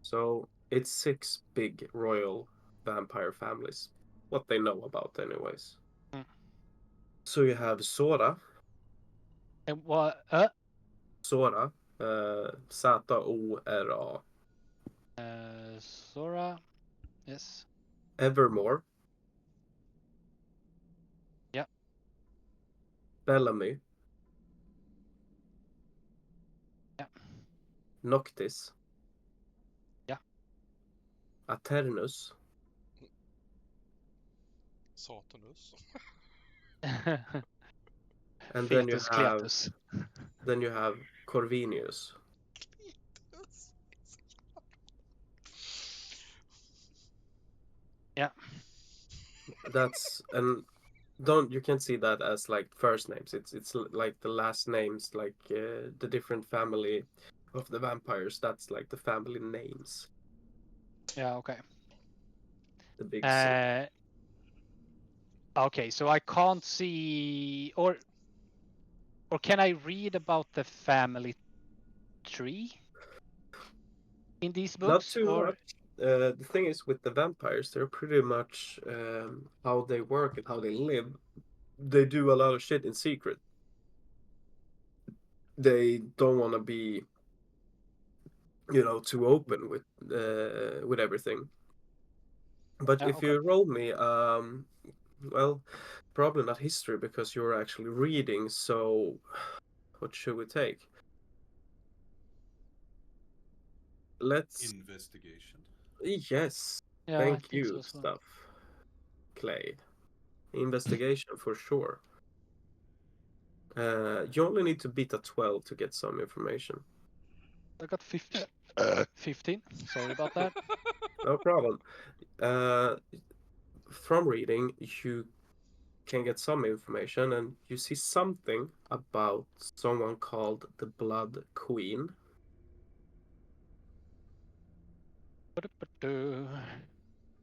So it's six big royal vampire families. What they know about, anyways. Mm. So you have Sora. And what? Sora. Zora. Sora. Yes. Evermore. Yeah. Bellamy. Yeah. Noctis. Yeah. Aternus. Satanus. And then you Fetus have Cletus. Corvinius. Yeah. That's and don't you can see that as like first names. It's like the last names, like the different family of the vampires. That's like the family names. Yeah. Okay. The big six. Okay, so I can't see, or can I read about the family tree in these Not books? too Or much. The thing is with the vampires, they're pretty much how they work and how they live. They do a lot of shit in secret. They don't want to be too open with everything. But Yeah, if okay. you roll me, well, probably not history because you're actually reading. So, what should we take? Let's. Investigation. Yes, Yeah, I thank think so you, as well. stuff, Clay. Investigation for sure. You only need to beat a 12 to get some information. I got 15. 15. Sorry about that. No problem. From reading, you can get some information, and you see something about someone called the Blood Queen.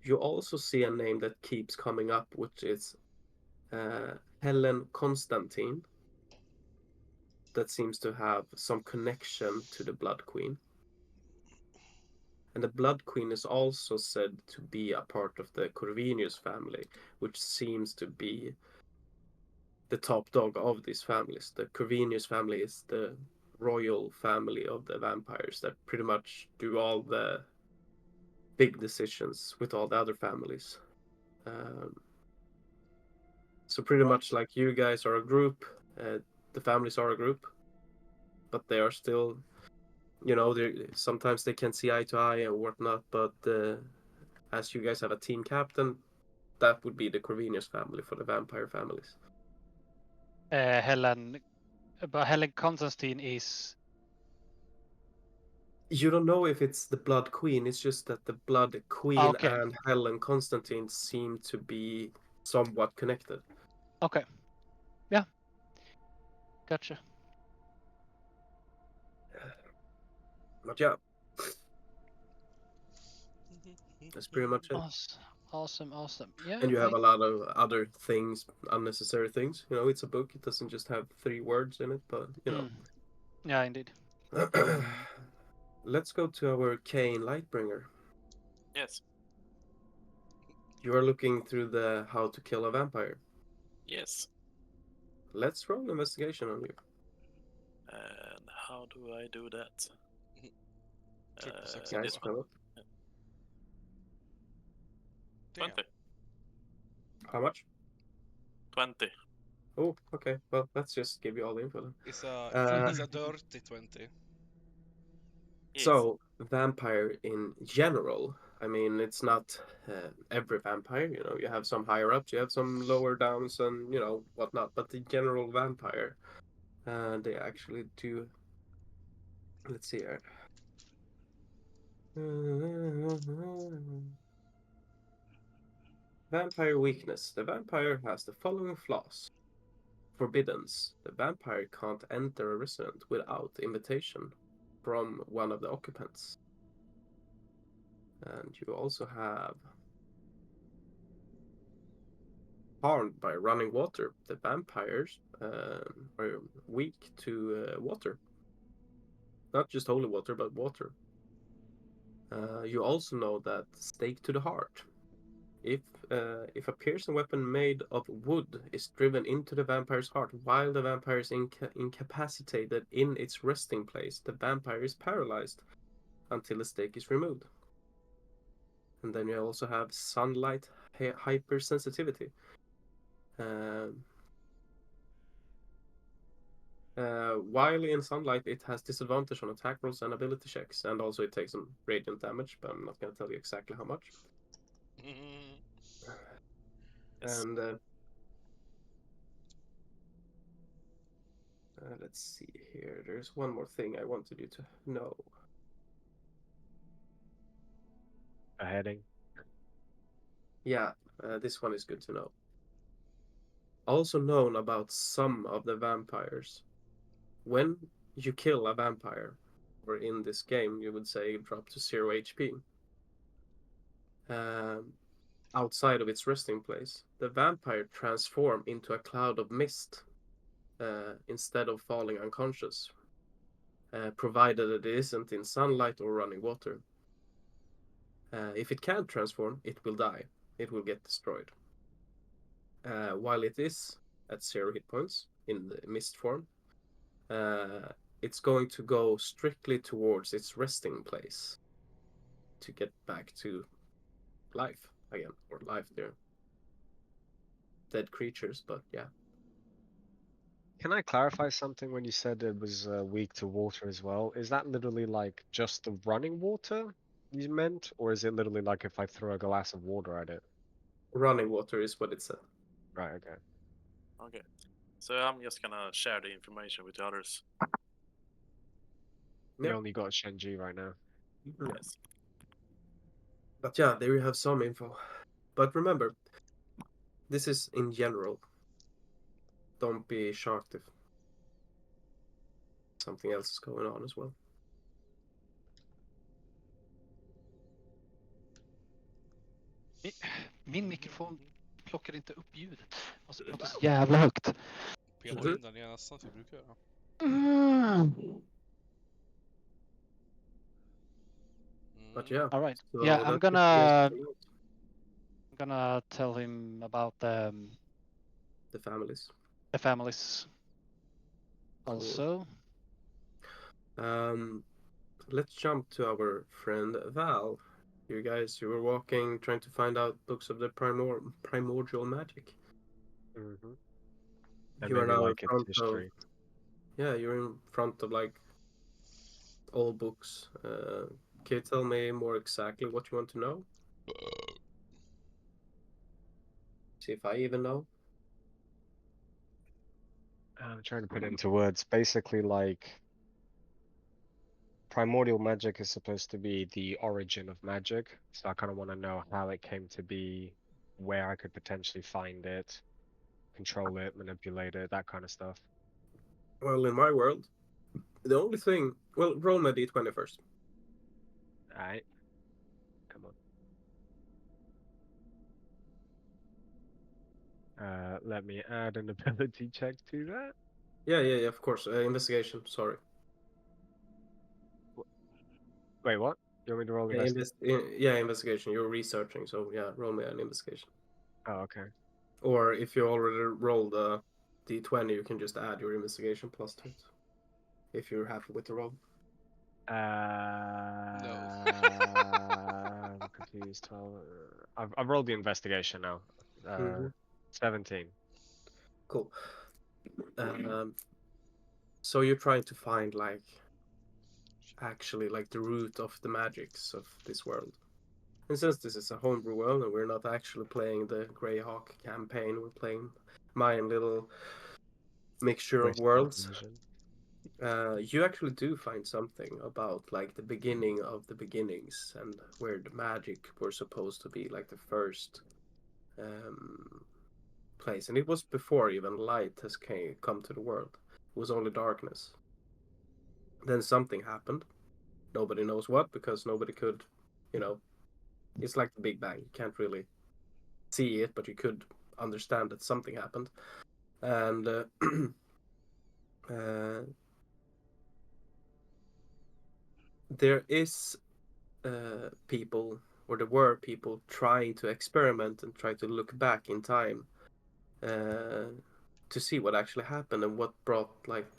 You also see a name that keeps coming up, which is Helen Constantine. That seems to have some connection to the Blood Queen. And the Blood Queen is also said to be a part of the Corvinus family, which seems to be the top dog of these families. The Corvinus family is the royal family of the vampires that pretty much do all the big decisions with all the other families. So pretty much like you guys are a group, the families are a group, but they are still, sometimes they can see eye to eye and whatnot. But as you guys have a team captain, that would be the Corvinus family for the vampire families. Helen Constantine is. You don't know if it's the Blood Queen. It's just that the Blood Queen Okay. and Helen Constantine seem to be somewhat connected. Okay. Yeah. Gotcha. But yeah, that's pretty much it. Awesome. Yeah. And you have a lot of other things, unnecessary things. It's a book. It doesn't just have 3 words in it, but Yeah, indeed. Let's go to our Kane Lightbringer. Yes. You are looking through the How to Kill a Vampire. Yes. Let's roll investigation on you. And how do I do that? Triple success. Guys, This one. Philip. Damn. 20. How much? 20. Oh, okay. Well, let's just give you all the info then. It's a dirty 20. Yes. So, vampire in general, I mean, it's not every vampire. You have some higher ups, you have some lower downs, and whatnot. But the general vampire, they actually do. Let's see here. Vampire weakness. The vampire has the following flaws. Forbiddance. The vampire can't enter a resident without invitation from one of the occupants. And you also have harmed by running water. The vampires are weak to water. Not just holy water, but water. You also know that stake to the heart. If a piercing weapon made of wood is driven into the vampire's heart while the vampire is incapacitated in its resting place, the vampire is paralyzed until the stake is removed. And then you also have sunlight hypersensitivity. While in sunlight, it has disadvantage on attack rolls and ability checks, and also it takes some radiant damage, but I'm not going to tell you exactly how much. Yes. And let's see here. There's one more thing I wanted you to know. A heading. Yeah, this one is good to know. Also known about some of the vampires. When you kill a vampire, or in this game, you would say drop to 0 HP. Outside of its resting place, the vampire transforms into a cloud of mist instead of falling unconscious, provided it isn't in sunlight or running water. If it can't transform, it will die. It will get destroyed. While it is at 0 hit points in the mist form, it's going to go strictly towards its resting place to get back to life again, or life there. Dead creatures, but yeah. Can I clarify something when you said it was weak to water as well? Is that literally like just the running water you meant, or is it literally like if I throw a glass of water at it? Running water is what it said. Right, okay. Okay. So I'm just gonna share the information with the others. You Yeah. only got Shenji right now. Yeah. Yes. But yeah, there you have some info. But remember, this is in general. Don't be shocked if something else is going on as well. Min mikrofon plockar inte upp ljudet. Måste prata så jävla högt. Peta in den i näsan som vi brukar göra. But yeah. All right. So Yeah, I'm that's what you guys gonna can do. tell him about The families. the families Cool. also. Let's jump to our friend Val. You guys, you were walking, trying to find out books of the primordial magic. Mm-hmm. You are maybe now like in its front of, history. yeah, you're in front of like old books. Can you tell me more exactly what you want to know? See if I even know. I'm trying to put it into words. Basically, like primordial magic is supposed to be the origin of magic, so I kind of want to know how it came to be, where I could potentially find it, control it, manipulate it, that kind of stuff. Well, in my world, the only thing. Well, roll my d20 first. Alright. Come on. Let me add an ability check to that. Yeah, of course. Investigation. Sorry. Wait, what? You want me to roll Yeah, investigation? investigation. You're researching, so yeah, roll me an investigation. Oh, okay. Or if you already rolled a d20, you can just add your investigation plus to it. If you're happy with the roll. I'm confused. 12. I've rolled the investigation now. 17. Cool. So you're trying to find actually the root of the magics of this world. And since this is a homebrew world and we're not actually playing the Greyhawk campaign, we're playing my little mixture of worlds. You actually do find something about the beginning of the beginnings and where the magic were supposed to be the first place. And it was before even light has come to the world. It was only darkness. Then something happened. Nobody knows what, because nobody could, it's like the Big Bang. You can't really see it, but you could understand that something happened. And there is people, or there were people trying to experiment and try to look back in time to see what actually happened and what brought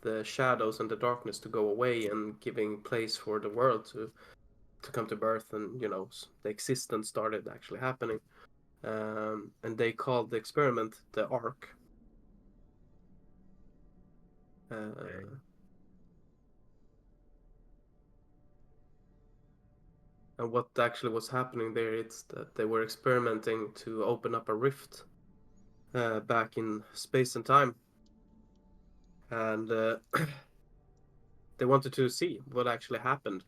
the shadows and the darkness to go away and giving place for the world to come to birth, and the existence started actually happening. And they called the experiment the Ark. And what actually was happening there, it's that they were experimenting to open up a rift back in space and time. And they wanted to see what actually happened.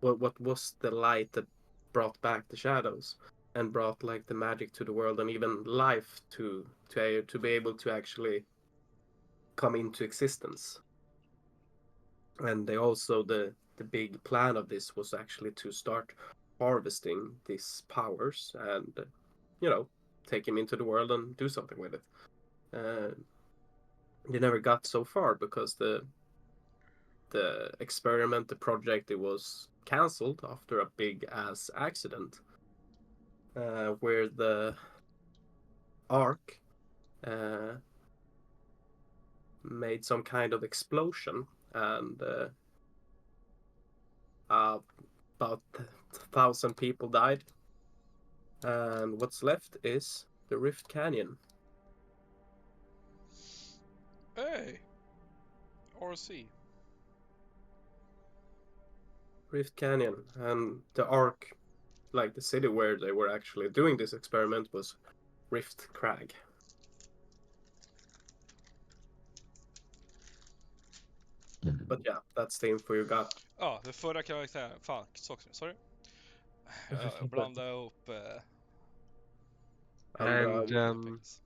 What was the light that brought back the shadows and brought the magic to the world and even life to be able to actually come into existence. And they also the big plan of this was actually to start harvesting these powers and take him into the world and do something with it. They never got so far because the experiment, the project, it was cancelled after a big ass accident where the Ark made some kind of explosion, and about 1,000 people died. And what's left is the Rift Canyon. Hey! RC. Rift Canyon, and the arc, like the city where they were actually doing this experiment, was Rift Crag. But yeah, that's the info you got. Ja, den förra karaktären. Fan, sorry. Jag blandade ihop And Philippines.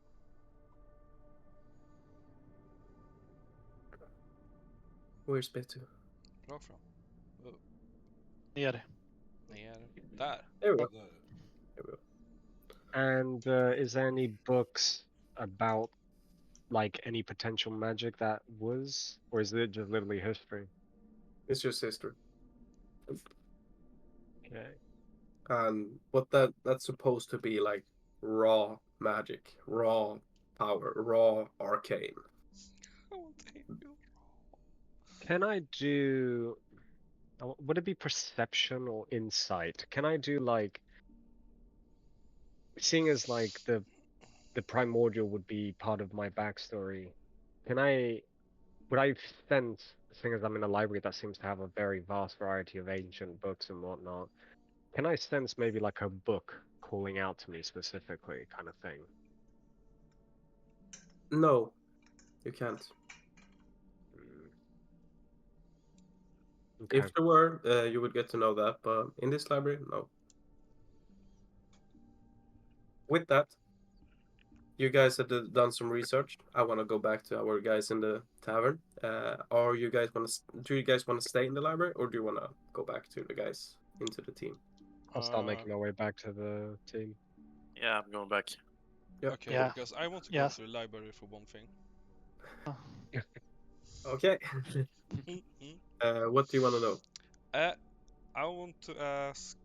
where's Betu? Rakt fram. Ner. Ner. Där. There we go. Där. There we go. And is there any books about like any potential magic that was, or is it just literally history? It's just history. Okay. And what that's supposed to be like raw magic, raw power, raw arcane. Oh, thank you. Can I do? Would it be perception or insight? Can I do like, seeing as like the primordial would be part of my backstory? Would I sense, seeing as I'm in a library that seems to have a very vast variety of ancient books and whatnot? Can I sense maybe like a book calling out to me specifically, kind of thing? No, you can't. Okay. If there were, you would get to know that, but in this library, no. With that, you guys have done some research. I want to go back to our guys in the tavern. Do you guys want to stay in the library, or do you want to go back to the guys into the team? I'll start making my way back to the team. Yeah, I'm going back. Yep. Okay, Yeah. because I want to go Yes. to the library for one thing. Okay. What do you want to know? I want to ask,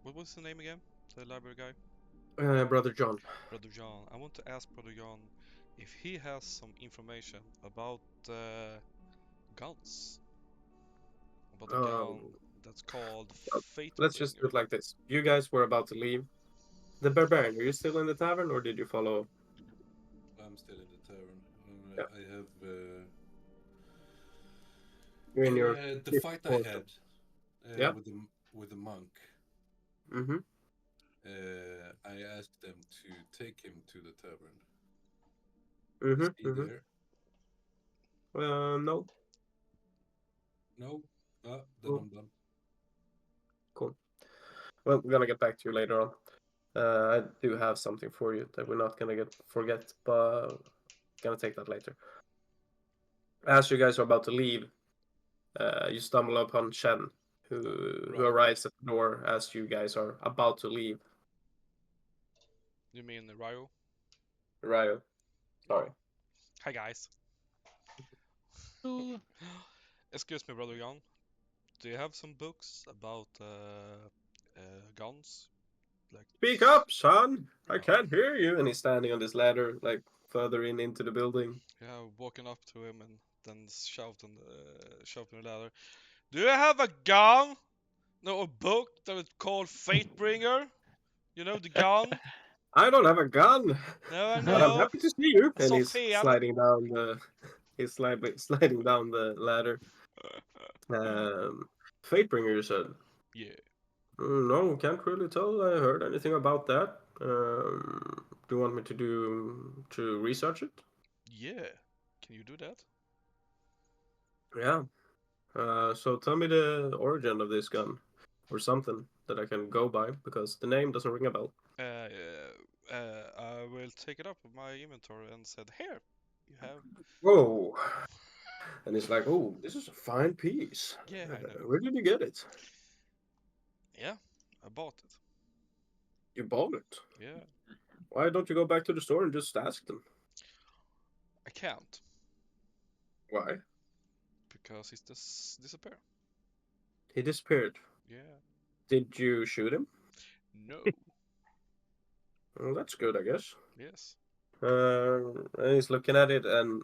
what was the name again? The library guy? Brother John. Brother John. I want to ask Brother John if he has some information about guns. About a gun that's called Fate. Let's just do it like this. You guys were about to leave. The Barbarian, are you still in the tavern, or did you follow? I'm still in the tavern. Yeah. I have You're in your the fight I quarter. had Yeah. with the monk. Mm-hmm. I asked them to take him to the tavern. Mm-hmm. Is he there? No. No. Then Oh. I'm done. Cool. Well, we're gonna get back to you later on. I do have something for you that we're not gonna forget, but gonna take that later. As you guys are about to leave, you stumble upon Shen, who Right. arrives at the door as you guys are about to leave. You mean Ryo? Ryo. Sorry. Hi guys. Ooh. Excuse me, Brother John. Do you have some books about guns? Like Speak up, son! I can't hear you. And he's standing on this ladder, like further into the building. Yeah, walking up to him and then shouting the ladder. Do you have a gun? No, a book that is called Fatebringer? You know the gun? I don't have a gun, No, I but I'm know. happy to see you. And he's Sofian. sliding down the. He's sliding down the ladder. Fatebringer, you said. Yeah. No, can't really tell. I heard anything about that. Do you want me to research it? Yeah. Can you do that? Yeah. So tell me the origin of this gun, or something that I can go by, because the name doesn't ring a bell. I will take it up with my inventory and said, here, you have. Whoa! And it's like, oh, this is a fine piece. Yeah, I know. Where did you get it? Yeah, I bought it. You bought it. Yeah. Why don't you go back to the store and just ask them? I can't. Why? Because he's disappeared. He disappeared. Yeah. Did you shoot him? No. Well, that's good, I guess. Yes. And he's looking at it, and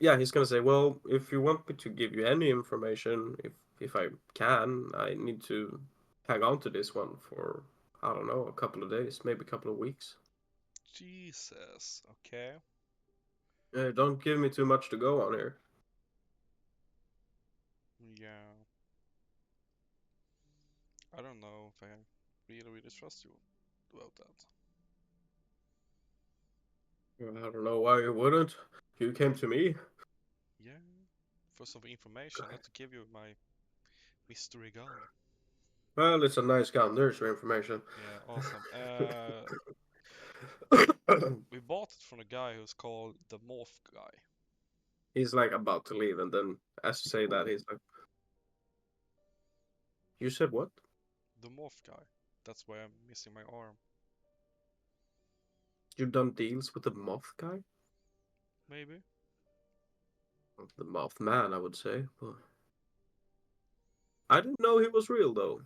yeah, he's gonna say, well, if you want me to give you any information, if I can, I need to hang on to this one for, I don't know, a couple of days, maybe a couple of weeks. Jesus. Okay. Don't give me too much to go on here. Yeah. I don't know if I really trust you about that. I don't know why you wouldn't. You came to me. Yeah. For some information, not to give you my mystery gun. Well, it's a nice gun. There's your information. Yeah, awesome. We bought it from a guy who's called the Morph guy. He's like about to leave, and then as you say that, he's like, "You said what? The Morph guy. That's why I'm missing my arm. You've done deals with the moth guy? Maybe. The moth man, I would say. But I didn't know he was real though.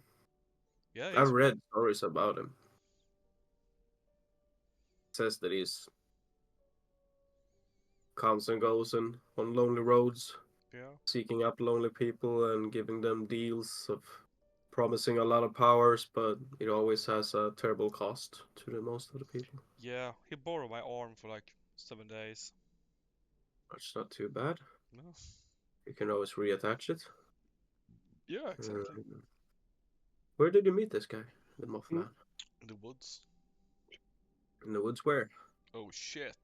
Yeah, I've he's real. read stories about him. It says that he's comes and goes and on lonely roads, Yeah. seeking up lonely people and giving them deals of promising a lot of powers, but it always has a terrible cost to the most of the people. Yeah, he borrowed my arm for like 7 days. That's not too bad. No. You can always reattach it. Yeah, exactly. Where did you meet this guy, the Mothman? In the woods. In the woods where? Oh shit.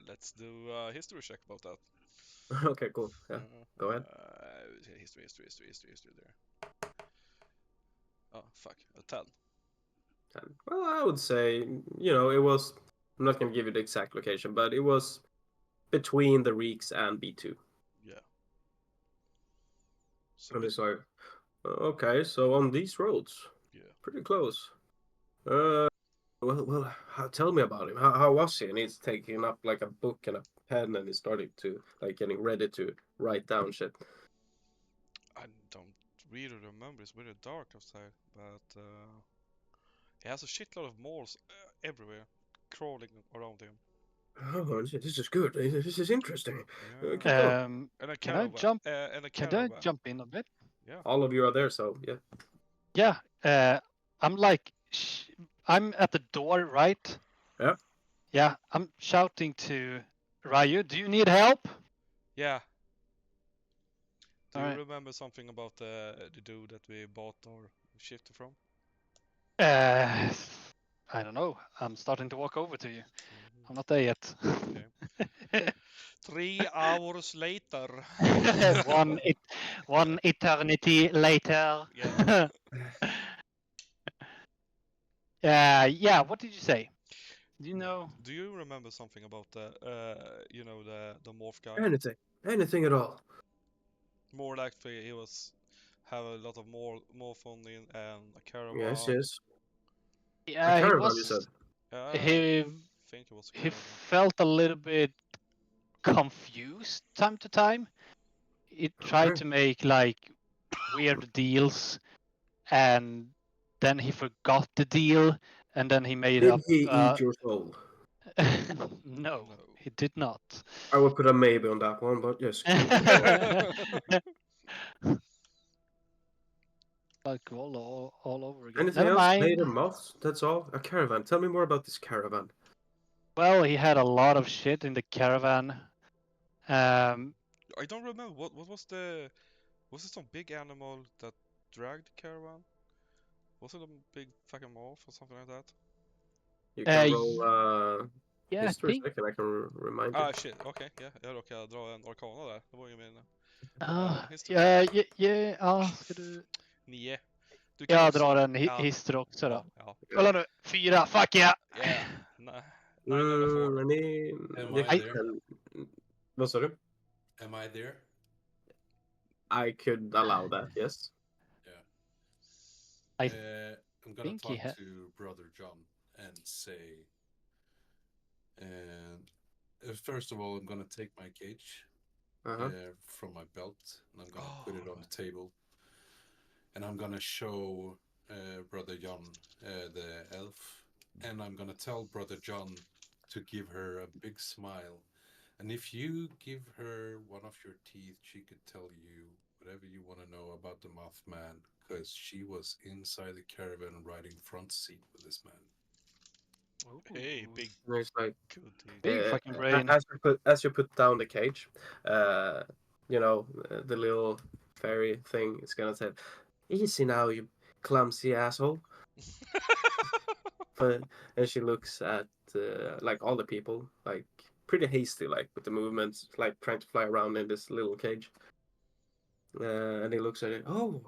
Let's do a history check about that. Okay, cool. Yeah, go ahead. History there. Oh, fuck. A 10. 10. Well, I would say, it was. I'm not going to give you the exact location, but it was between the Reeks and B2. Yeah. So And it's like, okay, so on these roads, yeah. pretty close. Well, tell me about him. How was he? And he's taking up like a book and a pen, and he's starting to like getting ready to write down shit. I don't really remember. It's really dark outside, but he has a shitload of moles everywhere, crawling around him. Oh, this is good. This is interesting. Yeah. Keep going. And a Can I caravan. jump? And a Can I caravan. jump in a bit? Yeah. All of you are there, so yeah. Yeah. I'm like, I'm at the door, right? Yeah. Yeah. I'm shouting to Ryu. Do you need help? Yeah. Do you Alright. remember something about the dude that we bought our shit from? I don't know. I'm starting to walk over to you. Mhm. I'm not there yet. Okay. 3 hours later. one eternity later. Yeah. Yeah. What did you say? Do you know? Do you remember something about the the morph guy? Anything at all. More likely he was have a lot of more fun in and a caravan. Yes. Yeah, A he caravan, you was. said. He I think it was a he caravan. felt a little bit confused time to time. He tried Okay. to make like weird deals, and then he forgot the deal, and then he made Did up. he eat your soul? No, he did not. I would put a maybe on that one, but yes. Like all over again. Anything Never else? Made mind. of moths? That's all? A caravan. Tell me more about this caravan. Well, he had a lot of shit in the caravan. I don't remember what was the was it some big animal that dragged the caravan? Was it a big fucking moth or something like that? You can roll yeah, I history think. check and I can remind you. Ah shit, okej. Ja, jag råkade dra en arkana där. Det var ju min history. Ska du... 9. Du kan Jag också... drar en Ja. hister också då. Ja. Kolla nu, 4, fuck yeah! Yeah. 9 eller 4. Am I there? Vad sa du? Am I there? I could allow that, yes. Yeah. I I'm gonna think he talk had... to Brother John and say, first of all, I'm gonna take my cage from my belt and I'm gonna put it on the table, and I'm gonna show Brother John the elf, and I'm gonna tell Brother John to give her a big smile And if you give her one of your teeth, she could tell you whatever you want to know about the Mothman, because she was inside the caravan riding front seat with this man. Hey, Ooh, big And it's like, good teeth. big fucking brain. as you put down the cage, the little fairy thing is gonna say, "Easy now, you clumsy asshole." And she looks at like all the people, like pretty hasty, like with the movements, like trying to fly around in this little cage. And he looks at it. Oh,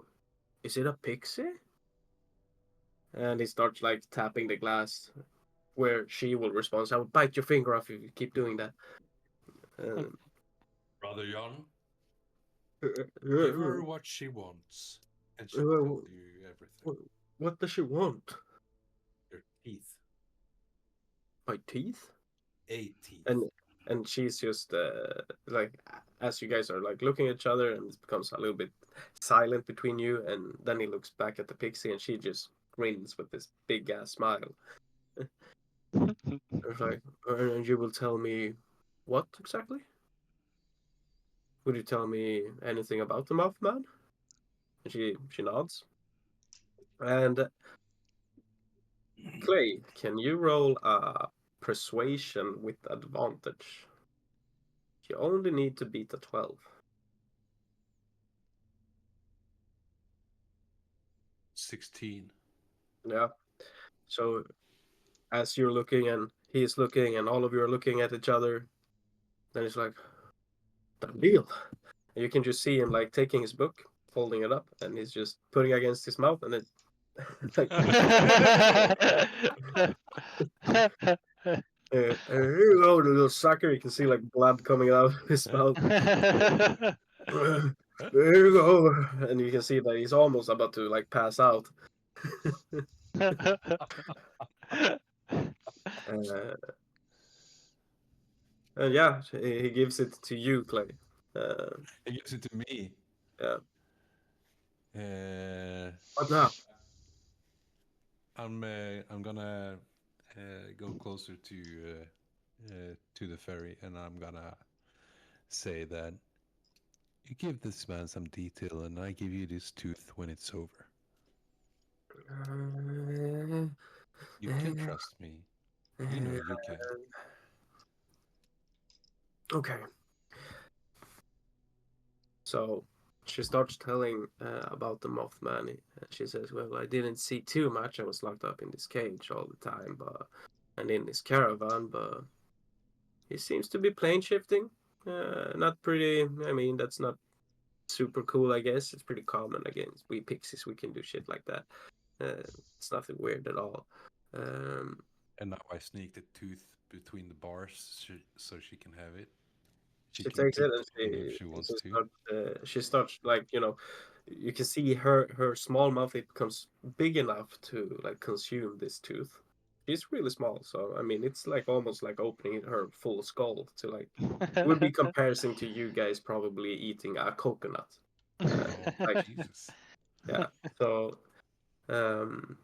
is it a pixie? And he starts like tapping the glass, where she will respond, "I will bite your finger off if you keep doing that." Brother John, Uh, give her what she wants, and she'll tell you everything. What does she want? Your teeth. My teeth? A teeth. And she's just like, as you guys are like looking at each other, and it becomes a little bit silent between you, and then he looks back at the pixie, and she just grins with this big ass smile. It's like, and you will tell me what exactly? Would you tell me anything about the Mothman? And she nods. And Clay, can you roll a persuasion with advantage? You only need to beat a 12. 16. Yeah. So as you're looking and he's looking and all of you are looking at each other, then it's like, done deal. And you can just see him like taking his book, folding it up, and he's just putting it against his mouth, and then like, here you go, the little sucker. You can see like blood coming out of his mouth. There you go. And you can see that he's almost about to like pass out. And yeah, he gives it to you, Clay. He gives it to me. Yeah. What What now? I'm gonna go closer to the ferry, and I'm gonna say that you give this man some detail, and I give you this tooth when it's over. You can trust me. You know you can. Okay. So she starts telling about the Mothman. She says, "Well, I didn't see too much. I was locked up in this cage all the time, and in this caravan. But he seems to be plane shifting. Not pretty. I mean, that's not super cool. I guess it's pretty common. Again, we pixies, we can do shit like that. It's nothing weird at all." And now I sneak the tooth between the bars so she can have it. She can takes it keep and talking if she wants to. she starts like, you can see her small mouth, it becomes big enough to like consume this tooth. She's really small, so I mean it's like almost like opening her full skull to like, it would be comparison to you guys probably eating a coconut. Oh, Jesus. Yeah. So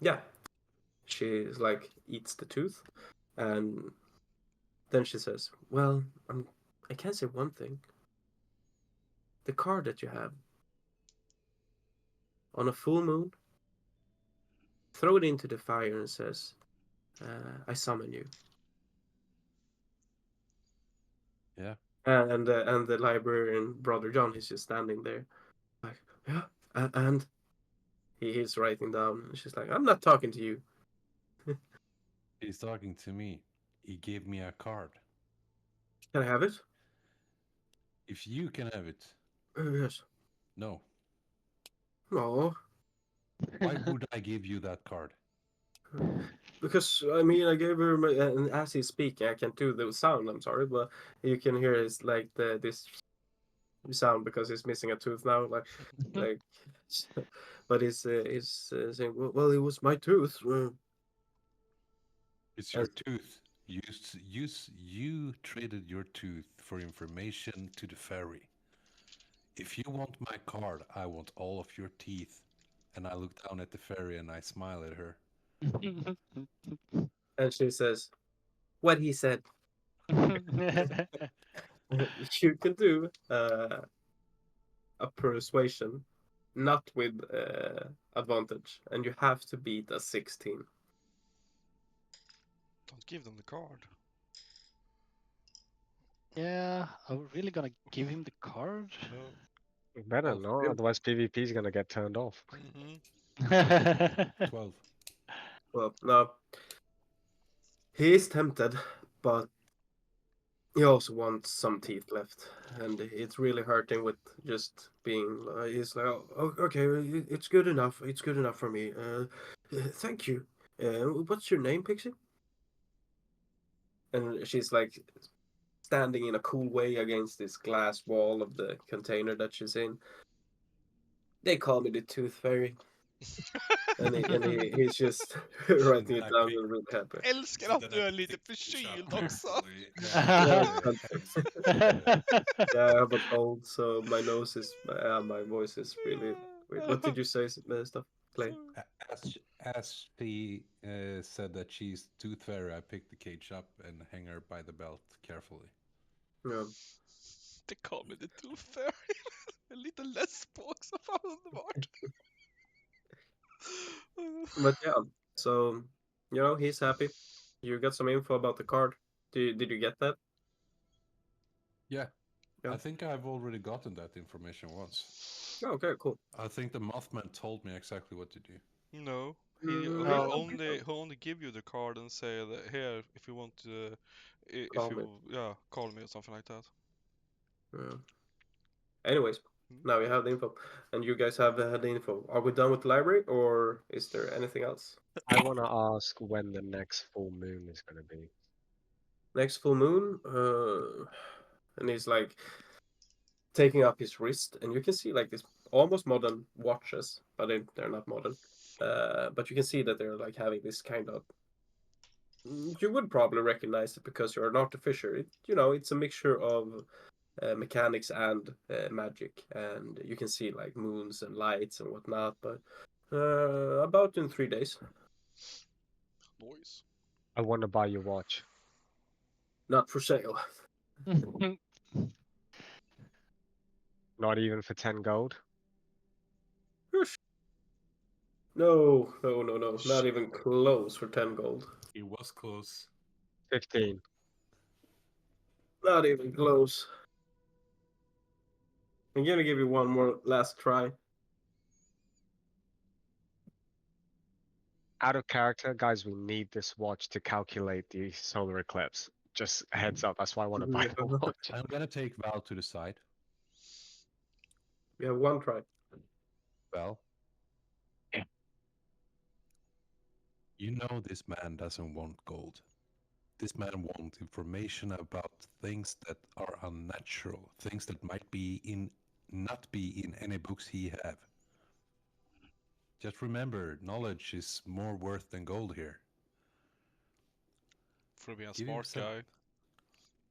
yeah, she like eats the tooth, and then she says, "Well, I can say one thing. The card that you have, on a full moon, throw it into the fire and says, I summon you." Yeah. And the librarian, Brother John, he's just standing there, like, yeah, and he's writing down. And she's like, "I'm not talking to you." He's talking to me. He gave me a card. "Can I have it?" If you can have it. Yes." No. No. Why would I give you that card? Because I mean, I gave her and as he's speaking, I can't do the sound. I'm sorry, but you can hear it's like this sound because he's missing a tooth now, like, but he's saying, "Well, it was my tooth." It's your tooth. You traded your tooth for information to the ferry. If you want my card, I want all of your teeth. And I look down at the ferry and I smile at her. And she says, "What he said." You can do a persuasion, not with advantage, and you have to beat a 16. Don't give them the card. Yeah, are we really gonna give him the card? No. Better Oh, not, yeah. otherwise PvP is gonna get turned off. Mm-hmm. 12. Well, no. He is tempted, but he also wants some teeth left, and it's really hurting with just being. He's like, oh, okay, it's good enough. It's good enough for me. Thank you. What's your name, Pixie? And she's like standing in a cool way against this glass wall of the container that she's in. They call me the Tooth Fairy, he's just writing it down Blackpink. and really happy. Älskar att du är lite förkyld också. Yeah, I have a cold, so my nose is, my voice is really weird. What did you say, stuff? Play. As she said that she's Tooth Fairy, I picked the cage up and hang her by the belt carefully. Yeah. Det kommer the Tooth Fairy. En liten läsp också, fan underbart. But yeah, so he's happy. You got some info about the card. Did you get that? Yeah. Yeah. I think I've already gotten that information once. Oh, okay, cool. I think the Mothman told me exactly what to do. No, Mm, he only give you the card and say that here, if you want to, Call me. call me or something like that. Yeah. Anyways, now we have the info, and you guys have had the info. Are we done with the library, or is there anything else? I want to ask when the next full moon is going to be. Next full moon, and he's like taking up his wrist, and you can see like this almost modern watches, but they're not modern. But you can see that they're like having this kind of. You would probably recognize it because you're an artificer. It's a mixture of mechanics and magic, and you can see like moons and lights and whatnot. But about in 3 days. Noise. I want to buy your watch. Not for sale. Not even for 10 gold? No. Not even close for 10 gold. He was close. 15. Not even close. I'm gonna give you one more last try. Out of character, guys, we need this watch to calculate the solar eclipse. Just a heads up, that's why I want to buy the watch. I'm gonna take Val to the side. You have one try. Val. You know this man doesn't want gold. This man wants information about things that are unnatural, things that might not be in any books he have. Just remember, knowledge is more worth than gold here. For being a Give him smart some- guy.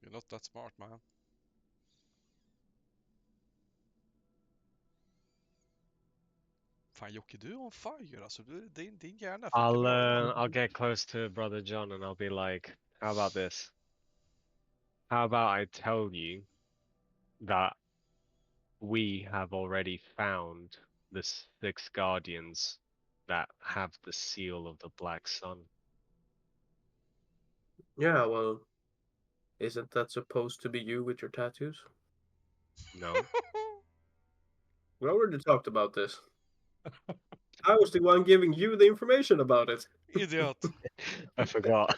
You're not that smart, man. Fan Jocke, du är on fire alltså. Din hjärna funkar bra. I'll get close to Brother John and I'll be like, how about this? How about I tell you that we have already found the 6 guardians that have the seal of the Black Sun. Yeah, well, isn't that supposed to be you with your tattoos? No? We already talked about this. I was the one giving you the information about it. Idiot. I forgot.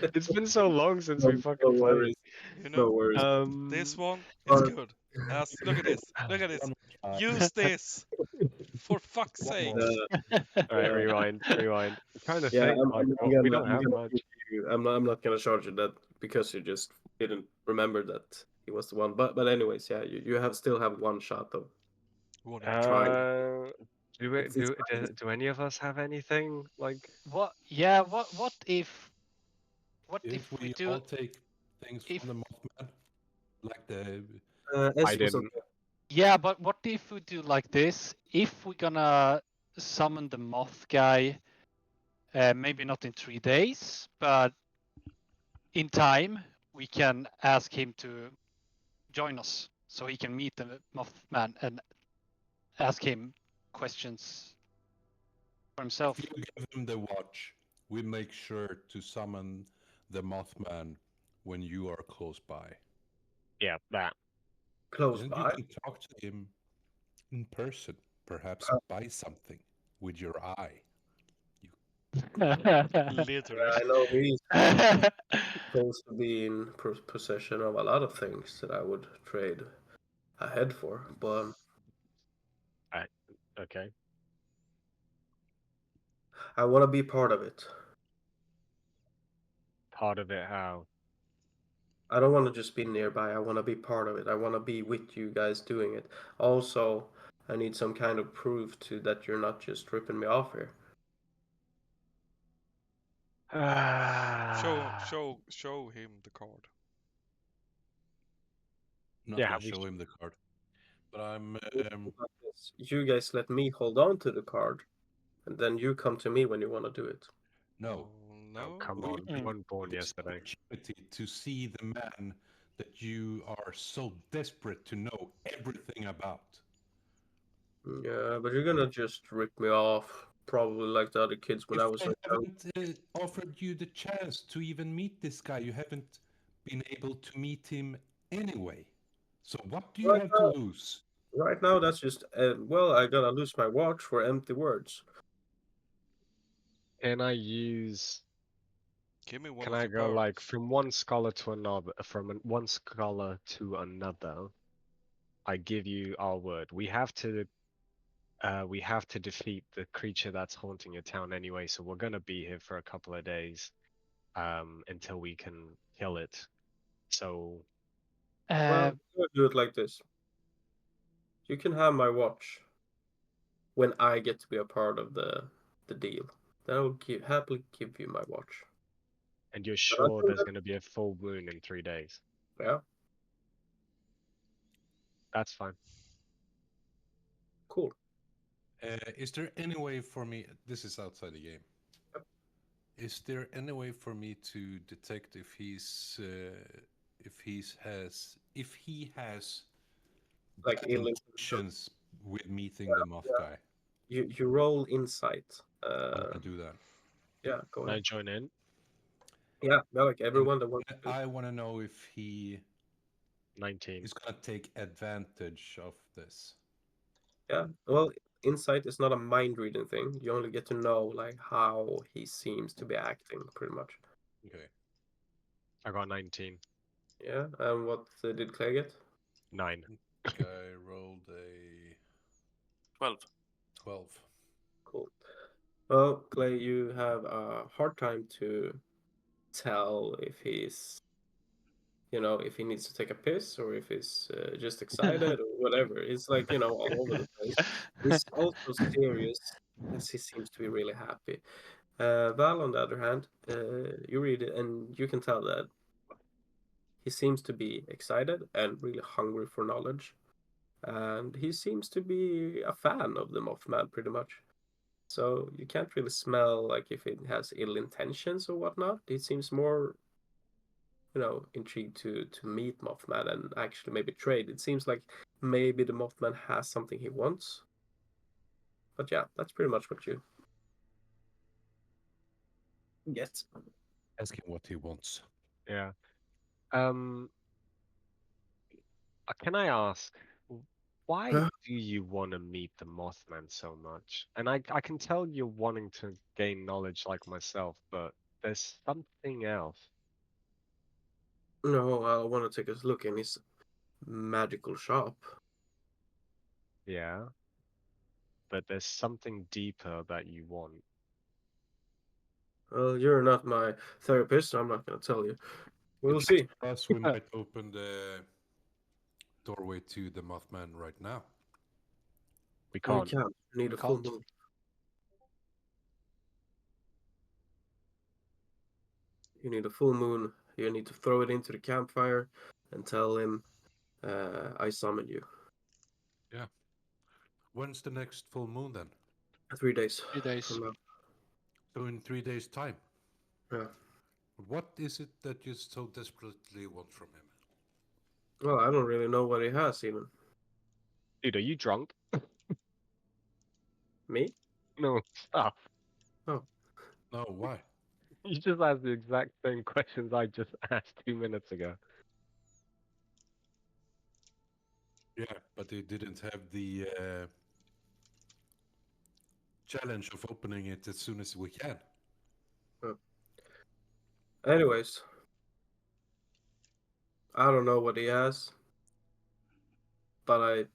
It's been so long since we No fucking played. worries. You No know, worries. this one is Alright. good. Look at this. Look at this. Use this. For fuck's One sake. more. Alright, rewind. I'm trying to Yeah, think. We don't have gonna much. give you, I'm not gonna charge you that because you just didn't remember that he was the one. But anyways, yeah, you still have one shot though. Do any of us have anything like? What? Yeah. What if? What If if we we do? all take things if- from the Mothman, like the I didn't. Yeah, but what if we do like this? If we're gonna summon the moth guy, maybe not in 3 days, but in time, we can ask him to join us so he can meet the Mothman and ask him questions for himself. If you give him the watch, we make sure to summon the Mothman when you are close by. Yeah, that. Close Then by. you can talk to him in person, perhaps buy something with your eye. Literally. I know he's supposed to be in possession of a lot of things that I would trade a head for, but Okay. I want to be part of it. Part of it, how? I don't want to just be nearby. I want to be part of it. I want to be with you guys doing it. Also, I need some kind of proof to that you're not just ripping me off here. Show him the card. Not Yeah, gonna we show him the card, but I'm. You guys let me hold on to the card, and then you come to me when you want to do it. No, Oh, No. come we- on. You weren't born this yesterday. opportunity to see the man that you are so desperate to know everything about. Yeah, but you're gonna just rip me off, probably like the other kids when I was If young. I haven't offered you the chance to even meet this guy, you haven't been able to meet him anyway. So what do you Right have now- to lose? Right now, that's just well, I gotta lose my watch for empty words. Can I use? Give me one Can of I your go like birds. from one scholar to another? One scholar to another. I give you our word. We have to defeat the creature that's haunting your town anyway. So we're gonna be here for a couple of days, until we can kill it. So Well, we'll do it like this. You can have my watch when I get to be a part of the deal. Then I will happily give you my watch. and you're But sure until there's then, gonna be a full moon in 3 days? yeah, That's fine. cool. Is there any way for me? This is outside the game. Is there any way for me to detect if he has Like bad ill intentions with meeting the moth guy? you roll insight. I'm gonna do that. Yeah, go Can I ahead. join in? Yeah, like everyone that wants to. I want to know if he 19. is gonna take advantage of this. Yeah, well, insight is not a mind reading thing. You only get to know like how he seems to be acting, pretty much. Okay. I got 19. Yeah, and what did Clay get? 9. Guy rolled a 12. 12. Cool. Well, Clay, you have a hard time to tell if he's, if he needs to take a piss or if he's just excited or whatever. It's like, all over the place. He's also serious as he seems to be really happy. Val, on the other hand, you read it and you can tell that he seems to be excited and really hungry for knowledge. And he seems to be a fan of the Mothman, pretty much. So you can't really smell like if it has ill intentions or whatnot. It seems more, intrigued to meet Mothman and actually maybe trade. It seems like maybe the Mothman has something he wants. But yeah, that's pretty much what you get. Ask him what he wants. Yeah. Um, can I ask, why Huh? do you want to meet the Mothman so much? And I can tell you're wanting to gain knowledge like myself, but there's something else. No, I want to take a look in his magical shop. Yeah. But there's something deeper that you want. Well, you're not my therapist, so I'm not going to tell you. We'll see. Plus, we might open the doorway to the Mothman right now. We No, you can't. can't. You need We a full can't. moon. You need a full moon. You need to throw it into the campfire and tell him, I summon you. When's the next full moon then? 3 days 3 days. from now. So in 3 days' time. Yeah. What is it that you so desperately want from him? Well, I don't really know what he has even. Dude, are you drunk? Me? No, stop. No, why? You just asked the exact same questions I just asked 2 minutes ago. Yeah, but they didn't have the challenge of opening it as soon as we can. Anyways, I don't know what he has, but I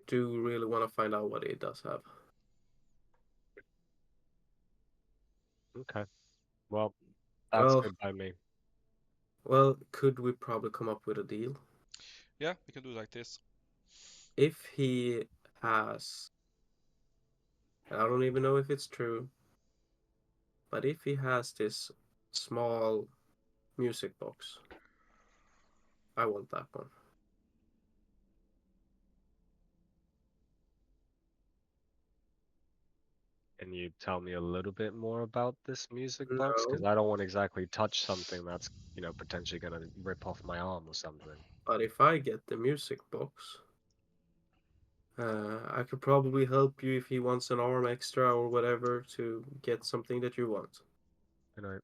do really want to find out what he does have. Okay. Well, that's Well, good by me. well, could we probably come up with a deal? Yeah, we can do like this. If he has, and I don't even know if it's true, but if he has this small music box, I want that one. Can you tell me a little bit more about this music box? No, Because I don't want to exactly touch something that's, potentially going to rip off my arm or something. but if I get the music box, I could probably help you if he wants an arm extra or whatever to get something that you want. You know,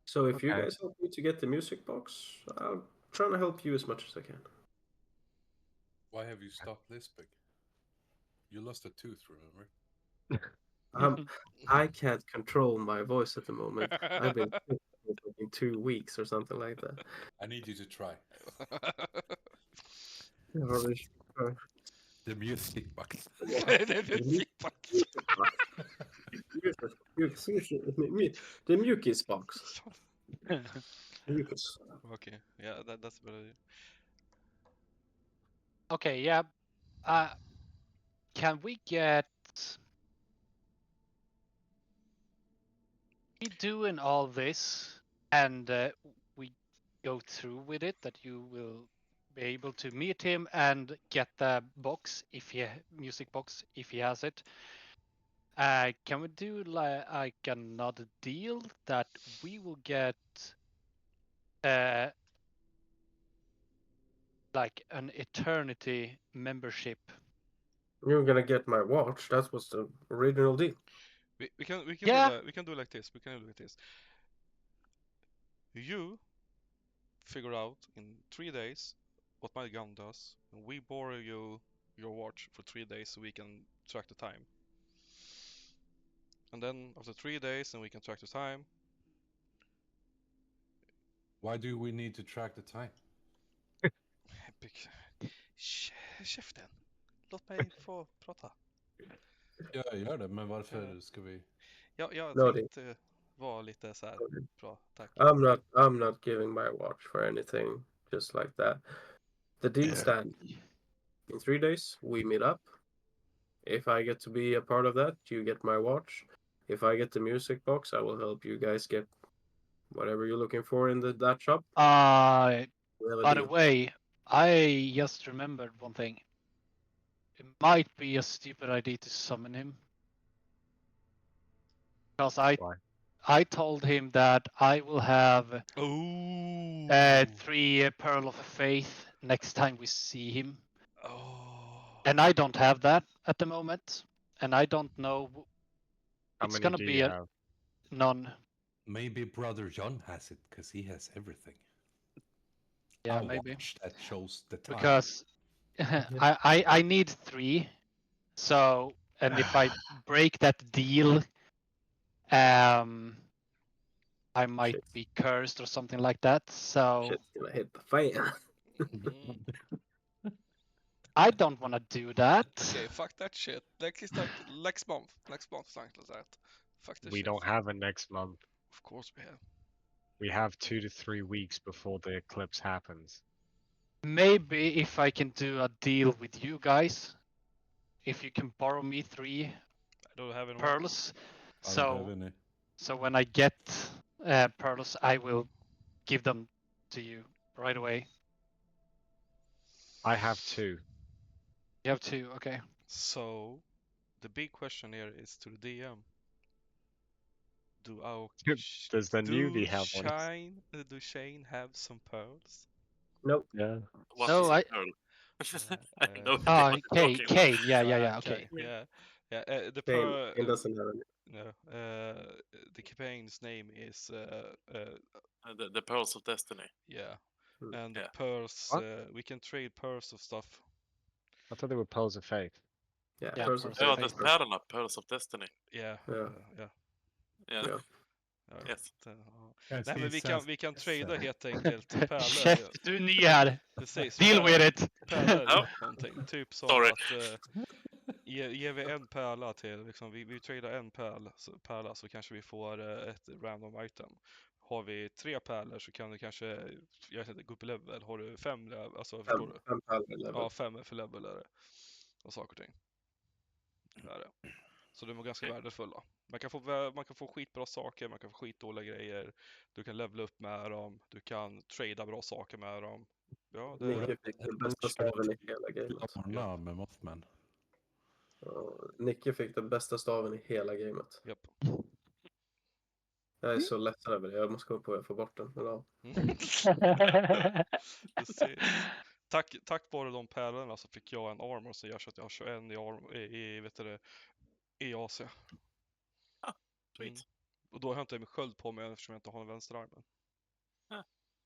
So if you okay. guys help me to get the music box, I'm trying to help you as much as I can. Why have you stopped lisping? You lost a tooth, remember? I can't control my voice at the moment. I've been sick for fucking 2 weeks or something like that. I need you to try. The music box. The mucus box. Mucus. Okay, yeah, that's a better idea. Okay, yeah. Can we get we doing all this and we go through with it? That you will be able to meet him and get the box if he music box if he has it. Can we do like another deal that we will get uh, like an eternity membership? You're gonna get my watch. That was the original deal. We can Yeah. do we can do like this. We can do like this. You figure out in 3 days what my gun does, and we borrow you your watch for 3 days so we can track the time. And then after 3 days, and we can track the time. Why do we need to track the time? Käften! Låt mig få prata. Ja, gör det, men varför ska vi... Jag No, tänkte vara lite så här. Bra, tack. I'm not giving my watch for anything just like that. The deal stands. In 3 days, we meet up. If I get to be a part of that, you get my watch. If I get the music box, I will help you guys get whatever you're looking for in that shop. We have a By the deal. way, I just remembered one thing. It might be a stupid idea to summon him. Because Why? I told him that I will have Ooh. 3 Pearl of Faith next time we see him. Oh. And I don't have that at the moment. And I don't know. How It's many gonna do be you have? none. Maybe Brother John has it, because he has everything. Yeah, A maybe. watch that shows the time. Because I need 3. So, and if I break that deal, I might Shit's- be cursed or something like that. So Shit's gonna hit the fan. I don't want to do that. Okay, fuck that shit. Next month. Next month, something like that. Fuck this We shit. don't have a next month. Of course we have. We have 2 to 3 weeks before the eclipse happens. Maybe if I can do a deal with you guys, if you can borrow me 3 I don't have any. pearls. I don't have any. So when I get pearls, I will give them to you right away. I have 2. You have 2, okay. So, the big question here is to the DM. Do our Does the do newbie have one? Do Shane have some pearls? Nope. Yeah. What No, is a I- pearl? Yeah, I have no idea Ah, what you're talking about. Kane. Yeah, Ah, okay. Yeah. The Kane doesn't have any. no. The campaign's name is The pearls of destiny. yeah. Hmm. And the Yeah. pearls. What? We can trade pearls of stuff. I thought they were pearls of faith. Yeah, Yeah, Pearls of Pearls of Ja, Faith. Faith. det är pärlorna, pearls of destiny. Yeah. Ja. Yeah. Yeah. Ja. Ja, Yes. ja. Guys, Nej, men vi kan trada helt enkelt pärlor. Käft, du är ny här. Precis. Deal with it. Pärlor Ja. någonting. Typ som Sorry. att ger vi en pärla till, liksom, vi tradar en pärla så kanske vi får ett random item. Har vi 3 pärlor så kan du kanske, jag vet inte, gå upp i level. Har du 5 level, alltså förstår du? Fem pärlor level. Ja, 5 för level är det. Och saker och ting. Det är det. Så de är ganska värdefulla. Man kan få skitbra saker, man kan få skitdåliga grejer. Du kan levela upp med dem, du kan trada bra saker med dem. Ja, det Nicke fick den bästa staven i hela gamet. Klarna med Mothman. Ja, Nicke fick den bästa staven i hela gamet. Japp. Jag är så ledsen över det. Jag måste komma på hur jag får bort den. Men ja. Precis. Tack vare de pärlorna så fick jag en armor som gör så att jag har 21 i AC. Sweet. Och då har jag inte min sköld på mig eftersom jag inte har en vänsterarmen.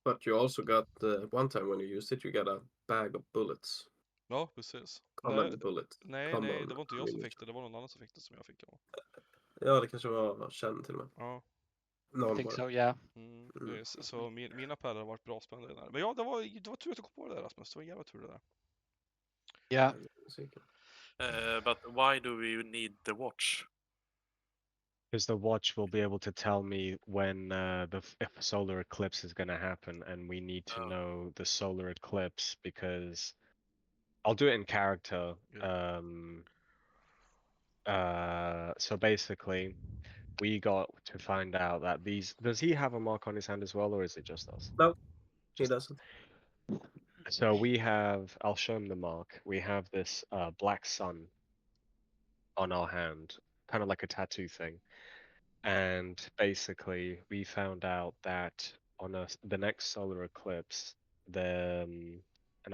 But you also got one time when you used it, you got a bag of bullets. Ja, precis. Common bullet. Nej, Common det var inte jag som ammunition. fick det. Det var någon annan som fick det som jag fick. Ja. Ja, det kanske var känd till och med. Ja. I Någon think bara. so, yeah. Precis. Så mina pärlor har varit bra spända där. Men ja, det var tur att du kom på det där, Rasmus. Det var en jävla tur det där. Yeah. But why do we need the watch? Because the watch will be able to tell me when if a solar eclipse is going to happen, and we need to Oh. know the solar eclipse because I'll do it in character. So basically, we got to find out that these. Does he have a mark on his hand as well, or is it just us? No, he Just us. doesn't. So we have. I'll show him the mark. We have this black sun on our hand, kind of like a tattoo thing. And basically, we found out that on the next solar eclipse, and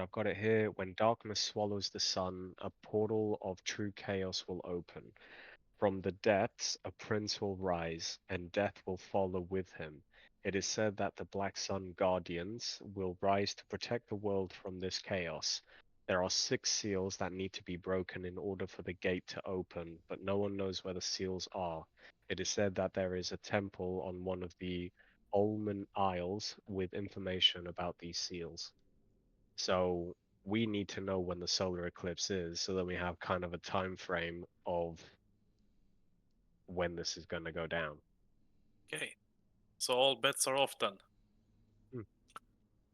I've got it here, when darkness swallows the sun, a portal of true chaos will open. From the depths, a prince will rise, and death will follow with him. It is said that the Black Sun Guardians will rise to protect the world from this chaos. There are 6 seals that need to be broken in order for the gate to open, but no one knows where the seals are. It is said that there is a temple on one of the Olman Isles with information about these seals. So we need to know when the solar eclipse is, so that we have kind of a time frame of when this is going to go down. Okay. So all bets are off then.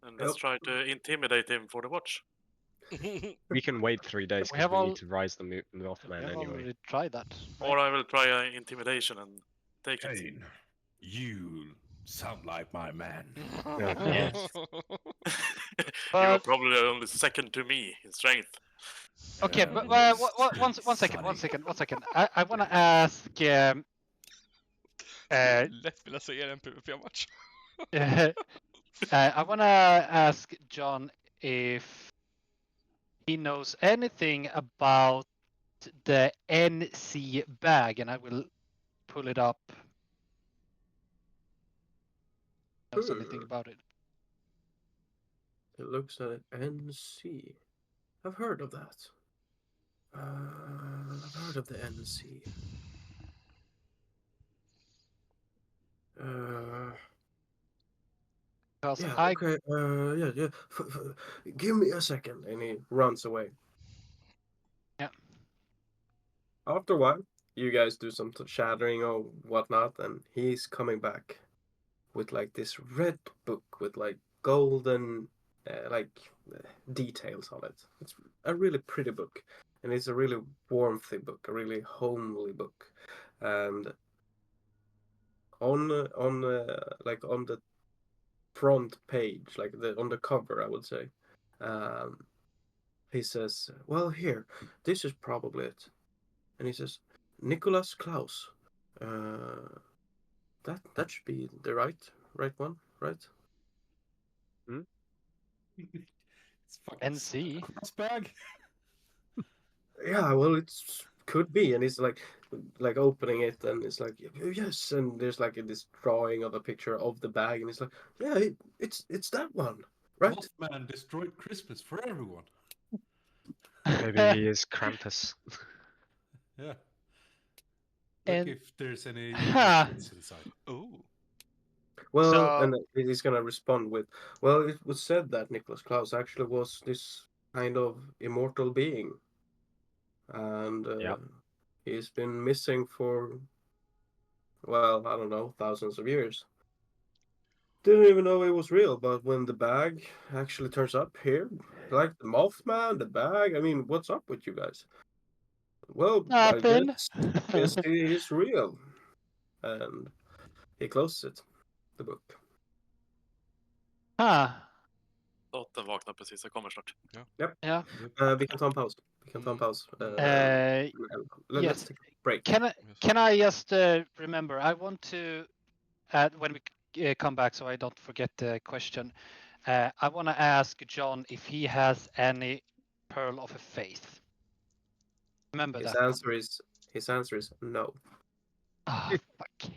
And let's try to intimidate him for the watch. We can wait 3 days We because have we all- need to rise the Mothman I've anyway. already tried that. Or I will try intimidation and take it. Kane, you sound like my man. Yes. You But- are probably only second to me in strength. Okay, but one second. I want to ask. Lätt vilja säga en PvP-match. I want to ask John if he knows anything about the NC bag, and I will pull it up. Knows anything about it? It looks at it. NC. I've heard of that. I've heard of the NC. Because Yeah, I okay. Yeah. Give me a second. And he runs away. Yeah. After a while, you guys do some shattering or whatnot, and he's coming back with like this red book with like golden details on it. It's a really pretty book, and it's a really warmthy book, a really homely book, and on the front page, like on the cover, I would say, he says, "Well, here, this is probably it," and he says, "Nicholas Klaus, That should be the right one, right? It's fucking NC. cross bag. Yeah, well, it could be, and it's like opening it, and it's like yes, and there's like this drawing of a picture of the bag, and it's like yeah, it's that one, right? Mothman destroyed Christmas for everyone. Maybe he is Krampus. Yeah. Look And- if there's any Ha! evil kids inside. Ooh. Well, So- and he's gonna respond with, well, it was said that Nicholas Klaus actually was this kind of immortal being, and Yep. he's been missing for, well, I don't know, thousands of years. Didn't even know it was real, but when the bag actually turns up here, like the Mothman, the bag, I mean, what's up with you guys? Well, Nothing. I guess he is real. And he closes it, the book. Dottern vaknar precis, jag kommer snart. Yeah. Vi kan ta en paus. Yes. Let's take a break. Can I just remember? I want to when we come back, so I don't forget the question. I want to ask John if he has any pearl of faith. Remember His that answer is no. one. Fuck.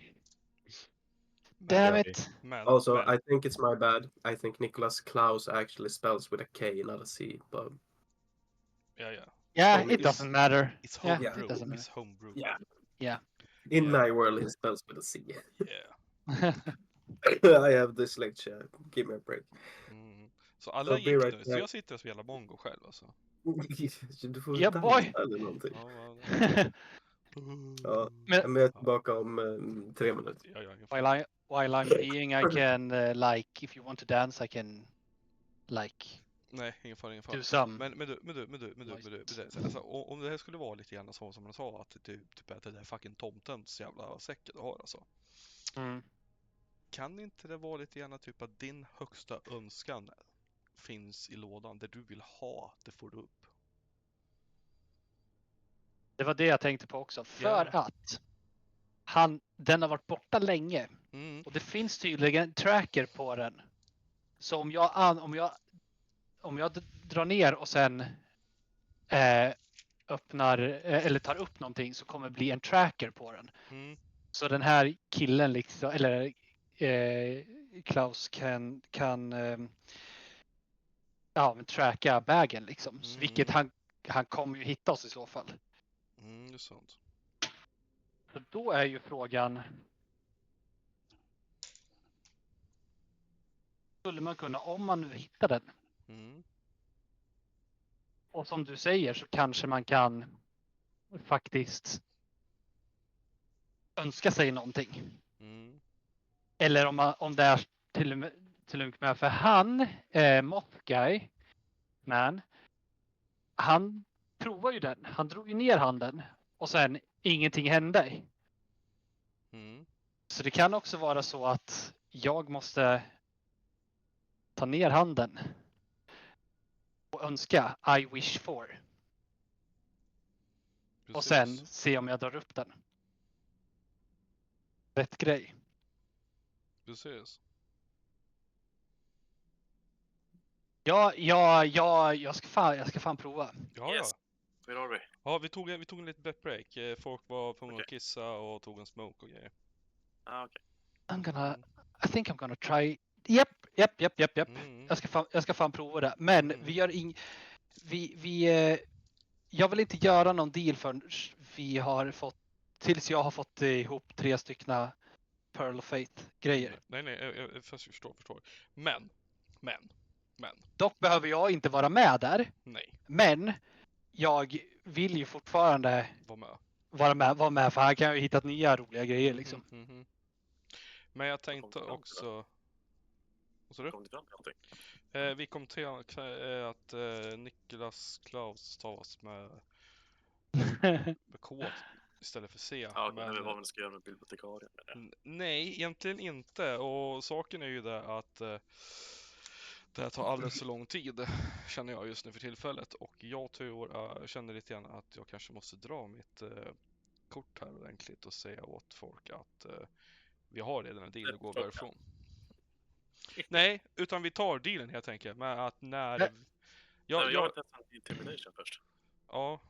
Men, Damn Dirty. it. men, Also, men. I think it's my bad. I think Nicholas Klaus actually spells with a K, not a C. But Yeah, yeah. Yeah, Oh, it doesn't matter. It's Yeah, homebrew. it doesn't It's homebrew. yeah, in Yeah. my world, he spells with a C. Yeah. matter. I have dyslexia. Give me a break. Mm. Så alla So gick be right nu, så back. jag sitter och spelar mongo själv alltså. Du får Yeah, dansa boy. eller någonting. Ja, Ja, Men- men jag är tillbaka om 3 minuter. Ja, ingen while fara. I'm peeing, I can like if you want to dance, I can like Nej, ingen fara, ingen fara. do some. Men du. Alltså, om det här skulle vara lite grann så som man sa, att typ att det där fucking tomtens jävla säck du har alltså. Mm. Kan inte det vara lite grann typ att din högsta önskan finns i lådan, där du vill ha, det får du upp? Det var det jag tänkte på också. För att den har varit borta länge. Mm. Och det finns tydligen tracker på den. Så om jag drar ner och sen öppnar eller tar upp någonting, så kommer det bli en tracker på den. Mm. Så den här killen liksom, eller Klaus kan tracka bagen liksom. Mm. Vilket han kommer ju hitta oss i så fall. Mm, det är sant. Så då är ju frågan. Skulle man kunna, om man nu hittar den. Mm. Och som du säger, så kanske man kan faktiskt önska sig någonting. Mm. Eller om det är till och med för han, Moth Guy, man, han provar ju den. Han drog ju ner handen och sen ingenting hände. Mm. Så det kan också vara så att jag måste ta ner handen och önska I wish for. Och sen Precis. se om jag drar upp den. Rätt grej. Precis. Ja, jag ska fan prova. Ja, Yes. Where are we? Ja, vi tog en liten break. Folk var tvungna att kissa och tog en smoke och grejer. Okej. I think I'm gonna try. Japp. Mm. Jag ska fan prova det. Men Mm. vi gör jag vill inte göra någon deal förrän tills jag har fått ihop 3 stycken Pearl of Faith grejer. Nej, jag förstår. Men. Dock behöver jag inte vara med där. Nej, Men jag vill ju fortfarande var med. vara med, för här kan jag ju hitta nya roliga grejer liksom. Mhm. Men jag tänkte Vad kom du fram till också... Vad sa du? Kom du fram till någonting? Vi kom till att Nicholas Klaus stavas med K istället för C. Ja, okej, men, nu var väl ska göra med bibliotekarien. nej, egentligen inte. Och saken är ju det att det här tar alldeles för lång tid, känner jag just nu för tillfället. Och jag känner lite grann att jag kanske måste dra mitt kort här ordentligt och säga åt folk att Vi har redan en deal att gå Klockan. därifrån. Nej, utan vi tar dealen helt enkelt med att när... Nej. Jag har testat intimidation först. Ja,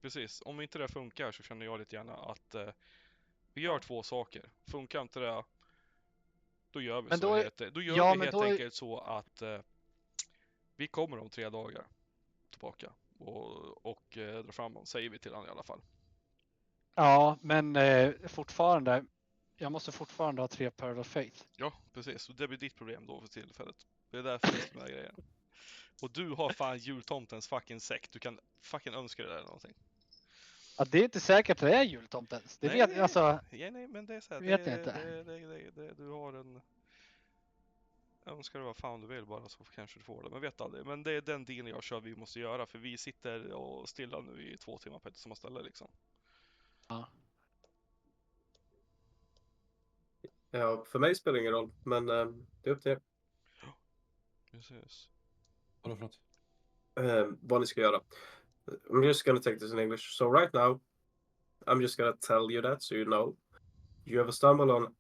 precis. Om inte det funkar så känner jag lite gärna att vi gör 2 saker. Funkar inte det, då gör vi Men så då- då gör ja, vi men helt då- enkelt så att vi kommer om 3 dagar tillbaka och drar fram dem, säger vi till honom i alla fall. Ja, men fortfarande. Jag måste fortfarande ha 3 Pearl of Faith. Ja, precis. Och det blir ditt problem då för tillfället. Det är därför det är med grejer. Och du har fan jultomtens fucking säck. Du kan fucking önska dig det eller någonting. Ja, det är inte säkert att det är jultomtens. Det vet alltså. Ja, nej, men det är så här, Vet jag inte. du har en... Önskar du vad fan du vill bara så kanske du får det. Men vet aldrig. Men det är den dealen jag kör vi måste göra. För vi sitter och stilla nu i 2 timmar på ett samma ställe liksom. Ja. Ja, för mig spelar det ingen roll, men det är upp till er. Precis. Vadå för något? Vad ni ska göra. I'm just gonna take this in English. So right now, I'm just gonna tell you that so you know. You have stumbled on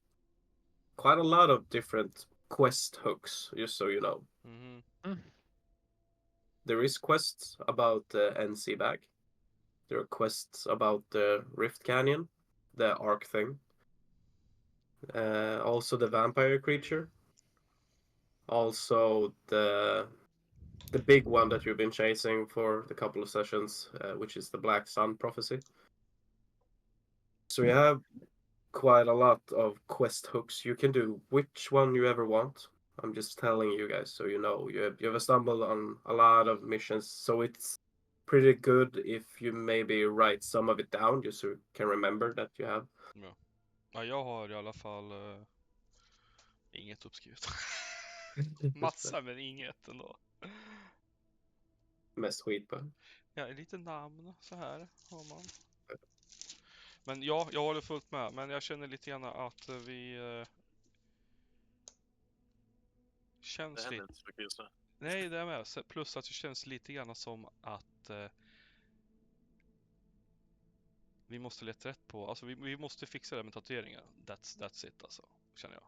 quite a lot of different quest hooks, just so you know. Mhm. There is quests about the NC bag. There are quests about the Rift Canyon, the Ark thing. Also the vampire creature. Also the big one that you've been chasing for a couple of sessions, which is the Black Sun prophecy. So you have quite a lot of quest hooks. You can do which one you ever want. I'm just telling you guys so you know. You have stumbled on a lot of missions, so it's pretty good if you maybe write some of it down just so you can remember that you have. Ja, jag har i alla fall inget uppskrivet. Massa men inget ändå. Mest skit på. Ja, lite namn så här har man. Men ja, jag håller fullt med. Men jag känner lite grann att vi Det känns händer lite... inte så mycket just nu. Nej, det är med. Plus att det känns lite grann som att vi måste leta rätt på... Alltså vi måste fixa det med tatueringar. That's it alltså, känner jag.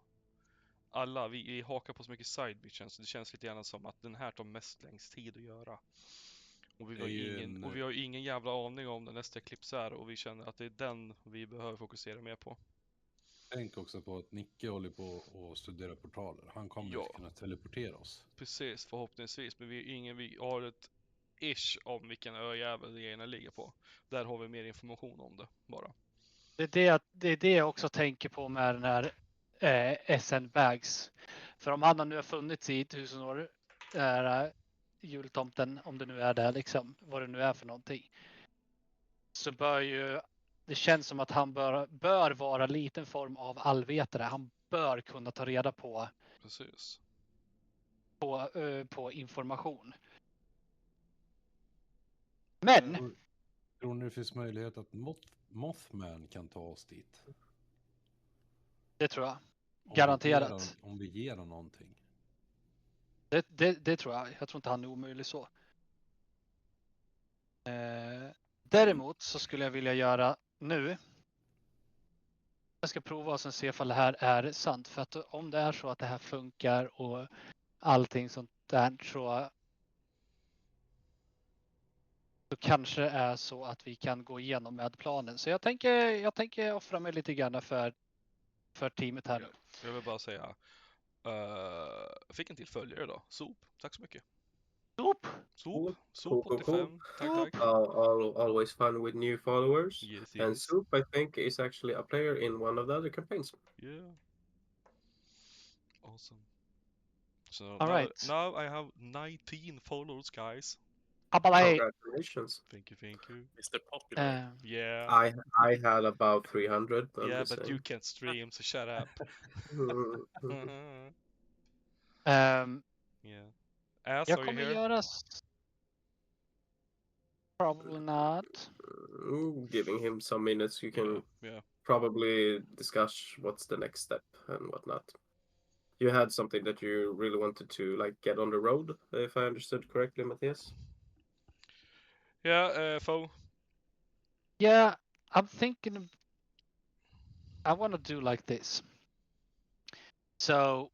Alla, vi hakar på så mycket side missions. Det känns lite grann som att den här tar mest längst tid att göra. Och vi har ju ingen jävla aning om när nästa Eclipse är. Och vi känner att det är den vi behöver fokusera mer på. Tänk också på att Nicke håller på att studera portaler. Han kommer inte kunna teleportera oss. Precis, förhoppningsvis. Men vi har ett ish om vilken öjävel det ena ligger på. Där har vi mer information om det bara. Det är det jag också tänker på med den här SN Bags. För om han nu har funnits i 1000 år, jultomten, om det nu är det liksom, vad det nu är för någonting. Så bör ju, det känns som att han bör vara liten form av allvetare. Han bör kunna ta reda på Precis. på information. Men Tror ni det finns möjlighet att Mothman kan ta oss dit? det tror jag. Om Garanterat. Om vi ger honom någonting. Det tror jag. Jag tror inte han är omöjlig så. Däremot så skulle jag vilja göra nu. Jag ska prova och sen se ifall det här är sant. För att om det är så att det här funkar och allting sånt där så kanske det är så att vi kan gå igenom med planen. Så jag tänker offra mig lite grann för teamet här nu. Jag vill bara säga. Jag fick en till följare idag. Sop. Tack så mycket. Sop Cool. 85. Tack. Always fun with new followers. Yes. And Soup, I think, is actually a player in one of the other campaigns. Yeah. Awesome. So All right. now I have 19 followers, guys. Congratulations. Thank you. Mr. Popular. Yeah. I had about 300. Yeah, but you can't stream, so shut up. Yeah. Ass, Jag are you kommer here? göra... Probably not. Giving him some minutes, you can Yeah. probably discuss what's the next step and whatnot. You had something that you really wanted to like get on the road, if I understood correctly, Matthias. Yeah, Fo. Yeah, I'm thinking I want to do like this. So,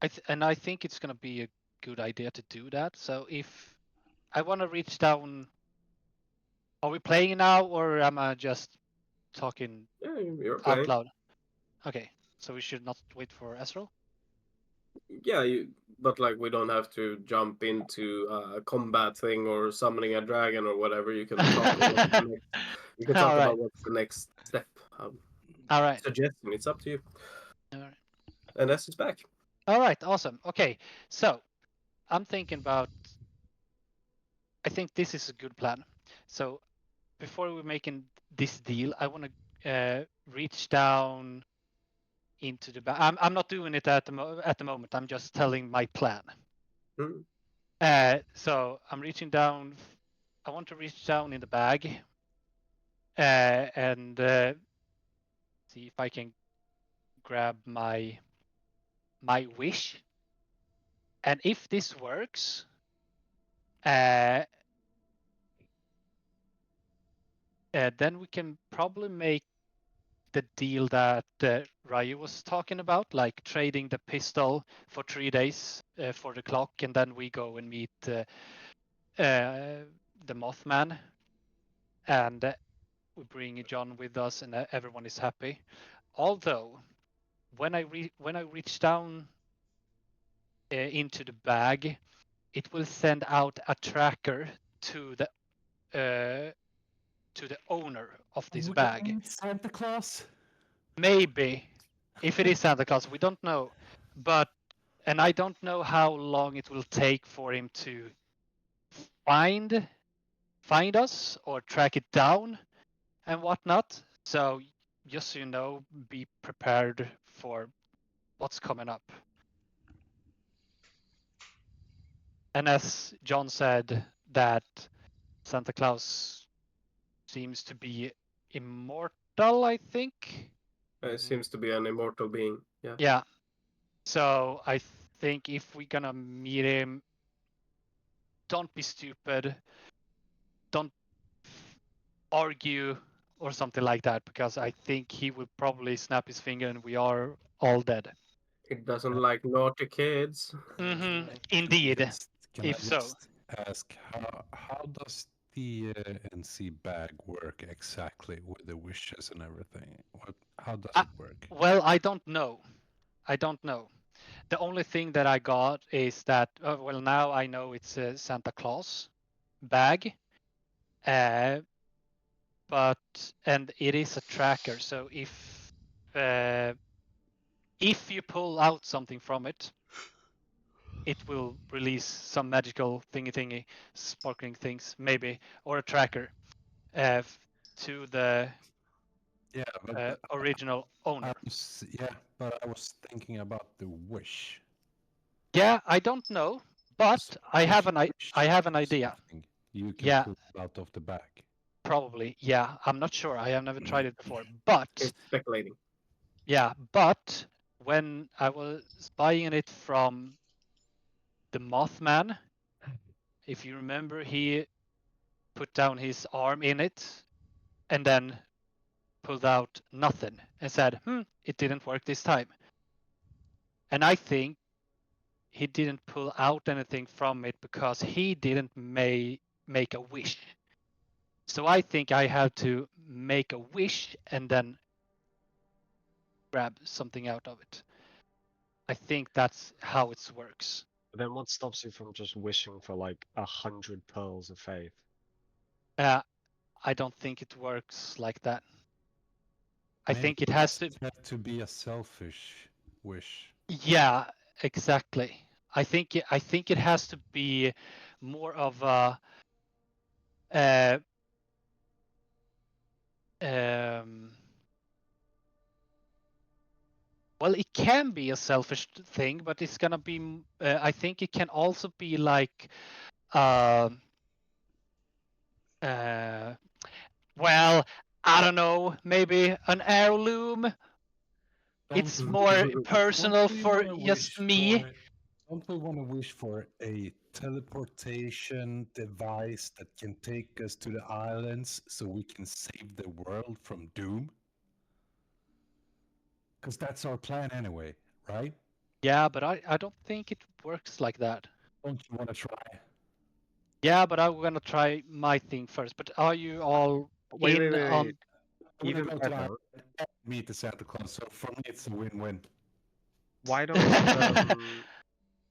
I think it's gonna be a good idea to do that. So if I want to reach down, are we playing now, or am I just talking Yeah, you're out playing. loud? Okay, so we should not wait for Ezreal. Yeah, but like we don't have to jump into a combat thing or summoning a dragon or whatever. You can talk about the next, you can talk All right. about what's the next step. All right. Suggesting it's up to you. All right. And S is back. All right. Awesome. Okay, so I'm thinking about. I think this is a good plan. So before we're making this deal, I want to reach down into the bag. I'm not doing it at the moment. I'm just telling my plan. Hmm. So I'm reaching down. I want to reach down in the bag and see if I can grab my wish. And if this works, then we can probably make the deal that Ryu was talking about, like trading the pistol for 3 days for the clock, and then we go and meet the Mothman, and we bring John with us, and everyone is happy. Although, when I reach down into the bag, it will send out a tracker to the owner of this bag. Santa Claus. Maybe, if it is Santa Claus, we don't know. And I don't know how long it will take for him to find us or track it down and whatnot. So just so you know, be prepared for what's coming up. And as John said, that Santa Claus seems to be immortal, I think. It seems to be an immortal being. Yeah. Yeah. So I think if we're gonna meet him, don't be stupid. Don't argue or something like that, because I think he will probably snap his finger and we are all dead. It doesn't like naughty kids. Mm-hmm. Indeed. Can If I so. just ask how does the NC bag work exactly with the wishes and everything? How does it work? Well, I don't know. The only thing that I got is that, well, now I know it's a Santa Claus bag, and it is a tracker. So if you pull out something from it, it will release some magical thingy, sparkling things, maybe, or a tracker to the Yeah, but original owner. but I was thinking about the wish. Yeah, I don't know, but So I if have you an wish idea. something, you can Yeah, pull it out of the bag. probably. Yeah, I'm not sure. I have never tried it before, but It's speculating. yeah, but when I was buying it from the Mothman, if you remember, he put down his arm in it and then pulled out nothing and said, it didn't work this time. And I think he didn't pull out anything from it because he didn't make a wish. So I think I have to make a wish and then grab something out of it. I think that's how it works. But then what stops you from just wishing for like 100 pearls of faith? I don't think it works like that. I Maybe think it has to. doesn't have to be a selfish wish. Yeah, exactly. I think it has to be more of a well, it can be a selfish thing, but it's gonna be. I think it can also be like, well, I don't know, maybe an heirloom. It's more personal Don't we for want to just wish me. don't we want to wish for a teleportation device that can take us to the islands so we can save the world from doom? Because that's our plan anyway, right? Yeah, but I don't think it works like that. Don't you want to try? Yeah, but I'm gonna try my thing first. But are you all Wait, in on? wait. I wanna Even go to better. Ireland and meet the Santa Claus. So for me, it's a win-win. Why don't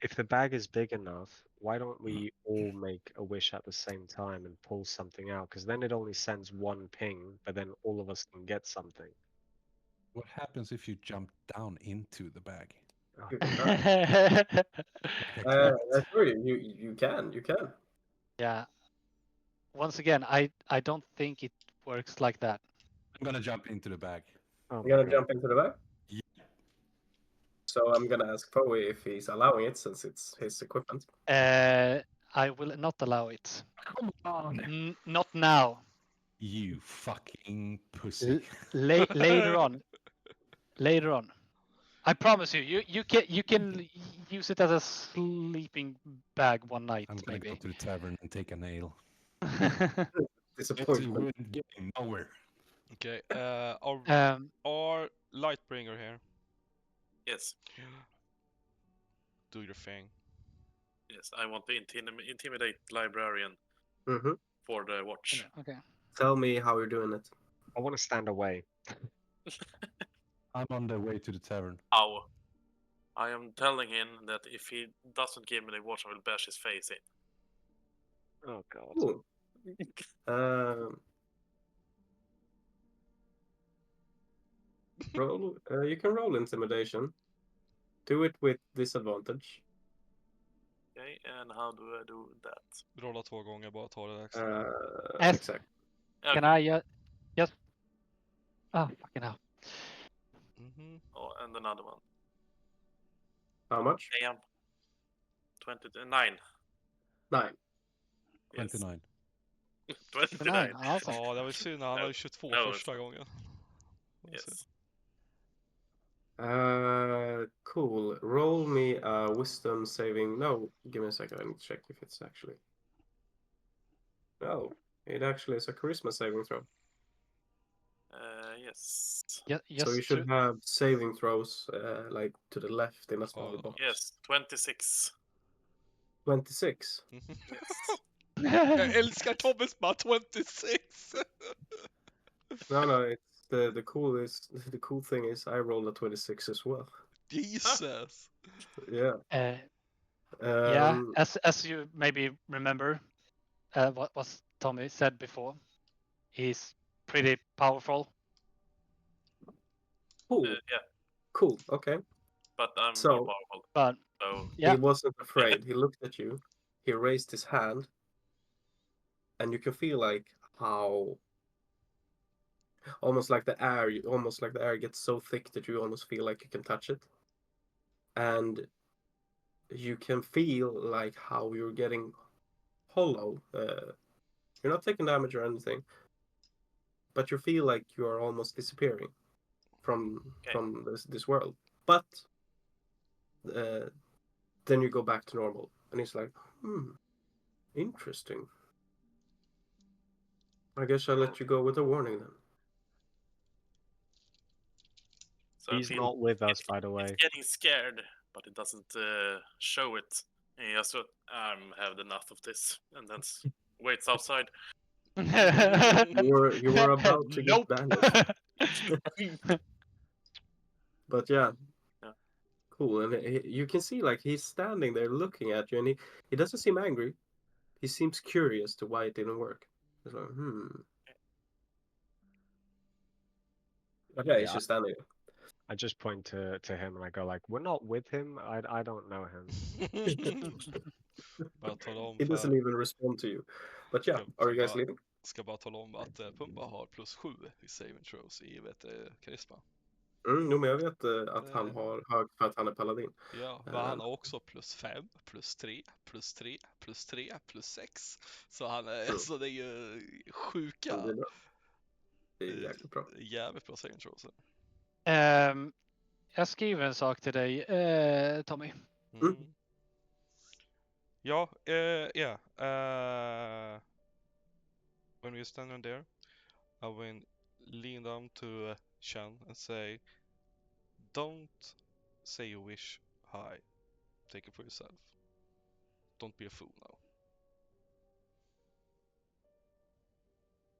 if the bag is big enough, why don't we all make a wish at the same time and pull something out? Because then it only sends one ping, but then all of us can get something. What happens if you jump down into the bag? Oh, You can try. Like a cat? I swear you can. Yeah. Once again, I don't think it works like that. I'm gonna jump into the bag. oh You're my gonna god. jump into the bag? Yeah. So I'm gonna ask Poe if he's allowing it since it's his equipment. I will not allow it. Come on, Not now. you fucking pussy. Later on. Later on. I promise you, you can use it as a sleeping bag one night, I'm gonna go maybe. to the tavern and take a nail. It's Disappointment. getting nowhere. Okay. um, Our Lightbringer here. Yes. Do your thing. Yes, I want to intimidate librarian Mm-hmm. for the watch. okay. Tell me how you're doing it. I want to stand away. I'm on the way to the tavern. How? I am telling him that if he doesn't give me the watch, I will bash his face in. Oh god. Cool. Roll. You can roll intimidation. Do it with disadvantage. Okay, and how do I do that? Rolla 2 gånger, bara ta det extra. Exact. Can I just? Oh, fucking hell. Mhm. Oh, and another one. How much? Damn. 29. 9. Yes. 29. 29. Awesome. Ja, det var ju synd. Han hade 22 No, första it's- gången. Yes. Cool. Roll me a wisdom saving. No, give me a second. I need to check if it's actually. No, it actually is a charisma saving throw. Yes. Yeah, So you should have saving throws like to the left in a small Oh. box. Yes, 26. 26. Yes. Jag älskar Tobbes bara 26! No, it's the cool thing is I rolled a 26 as well. Jesus! Yeah. Yeah, as you maybe remember, what was Tommy said before, he's pretty powerful. Cool. Yeah, Cool. Okay. but I'm So- more powerful. But So yeah, He wasn't afraid. He looked at you. He raised his hand, and you can feel like how almost like the air gets so thick that you almost feel like you can touch it, and you can feel like how you're getting hollow. You're not taking damage or anything, but you feel like you are almost disappearing from this world. But then you go back to normal, and it's like, interesting. I guess I'll let you go with a warning then. I He's feel not with us, it's- by the way. It's getting scared, but it doesn't show it. And he just had enough of this, and then waits outside. You were about to Nope. get banished. But yeah. Cool. And you can see like he's standing there looking at you, and he doesn't seem angry. He seems curious to why it didn't work. He's like, Okay, he's Yeah. just standing there. I just point to him and I go like, we're not with him. I don't know him. Bara tala om He doesn't för... even respond to you. But yeah, Ska- are you ska guys bara- leaving? Ska bara tala om att Pumba har +7 i saving throws i karisma. Jo, men jag vet att han har hög för att han är paladin. Ja, men han har också +5, +3, +3, +3, +6. Så han är, så det är ju sjuka, Det är bra. Det är jäkligt bra. jävligt bra saving throws. Jag skriver en sak till dig, Tommy. Mm. Ja, yeah. When we're standing there, I will lean down to Chen and say, don't say you wish high. Take it for yourself. Don't be a fool now.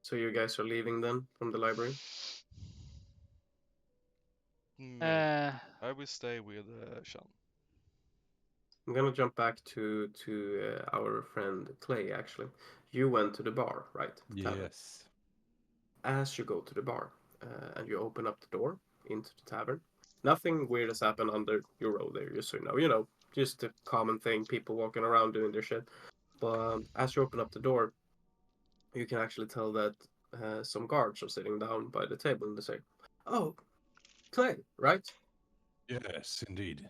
So you guys are leaving then from the library? Maybe. I will stay with Sean. I'm gonna jump back to our friend Clay. Actually, you went to the bar, right? The tavern. Yes. As you go to the bar and you open up the door into the tavern, nothing weird has happened under your row there. Just so you know, just a common thing. People walking around doing their shit. But as you open up the door, you can actually tell that some guards are sitting down by the table and they say, "Oh, Clay, right? Yes, indeed.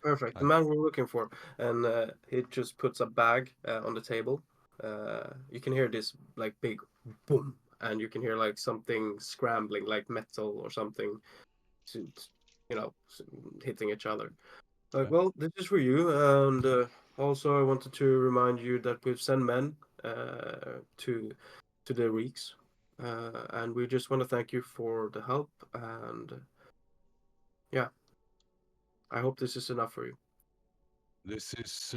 Perfect. The I- man we're looking for." And he just puts a bag on the table. You can hear this like big boom, and you can hear like something scrambling, like metal or something, you know, hitting each other. Like, Yeah. well, this is for you, and also I wanted to remind you that we've sent men to the Reeks, and we just want to thank you for the help, and yeah, I hope this is enough for you. This is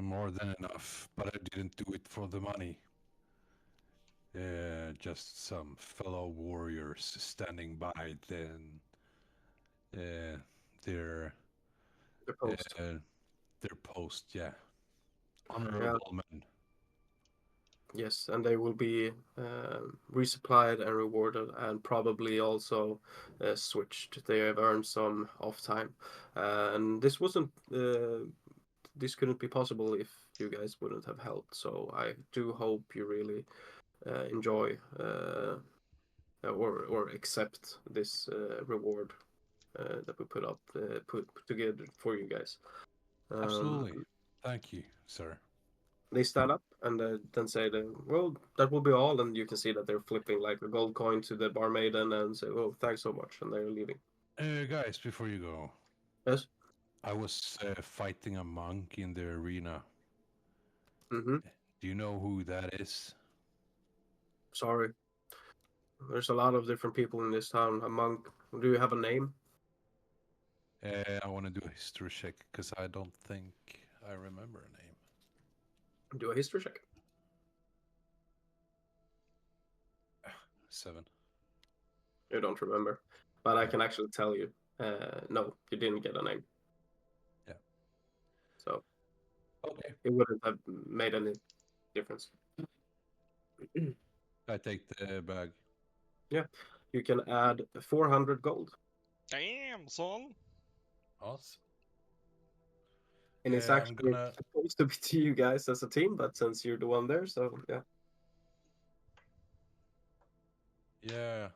more than enough, but I didn't do it for the money. Just some fellow warriors standing by then their The post. their post, yeah. Yeah, Honorable men. yes, and they will be resupplied and rewarded, and probably also switched. They have earned some off time, and this wasn't. This couldn't be possible if you guys wouldn't have helped. So I do hope you really enjoy or accept this reward that we put together for you guys. Absolutely. Thank you, sir. They stand up and then say, "Well, that will be all." And you can see that they're flipping like a gold coin to the barmaiden and say, "Oh, thanks so much," and they're leaving. Guys, before you go, Yes. I was fighting a monk in the arena. Mm-hmm. Do you know who that is? Sorry. There's a lot of different people in this town. A monk. Do you have a name? I want to do a history check because I don't think I remember a name. Do a history check. 7. You don't remember, but I can actually tell you. No, you didn't get a name. Yeah. So Okay. it wouldn't have made any difference. I take the bag. Yeah, you can add 400 gold, Damn, son. Awesome. and it's I'm actually gonna. supposed to be to you guys as a team, but since you're the one there, so yeah. Yeah.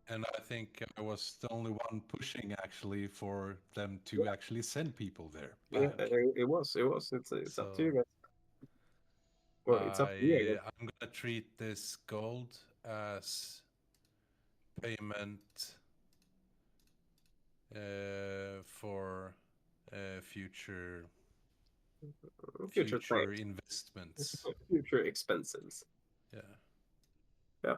And I think I was the only one pushing actually for them to actually send people there Yeah, back. it was. It's up to you So guys. Or it's up to you, I guess. I'm gonna treat this gold as payment for future Future future claims, investments. future expenses. Yeah. Yeah.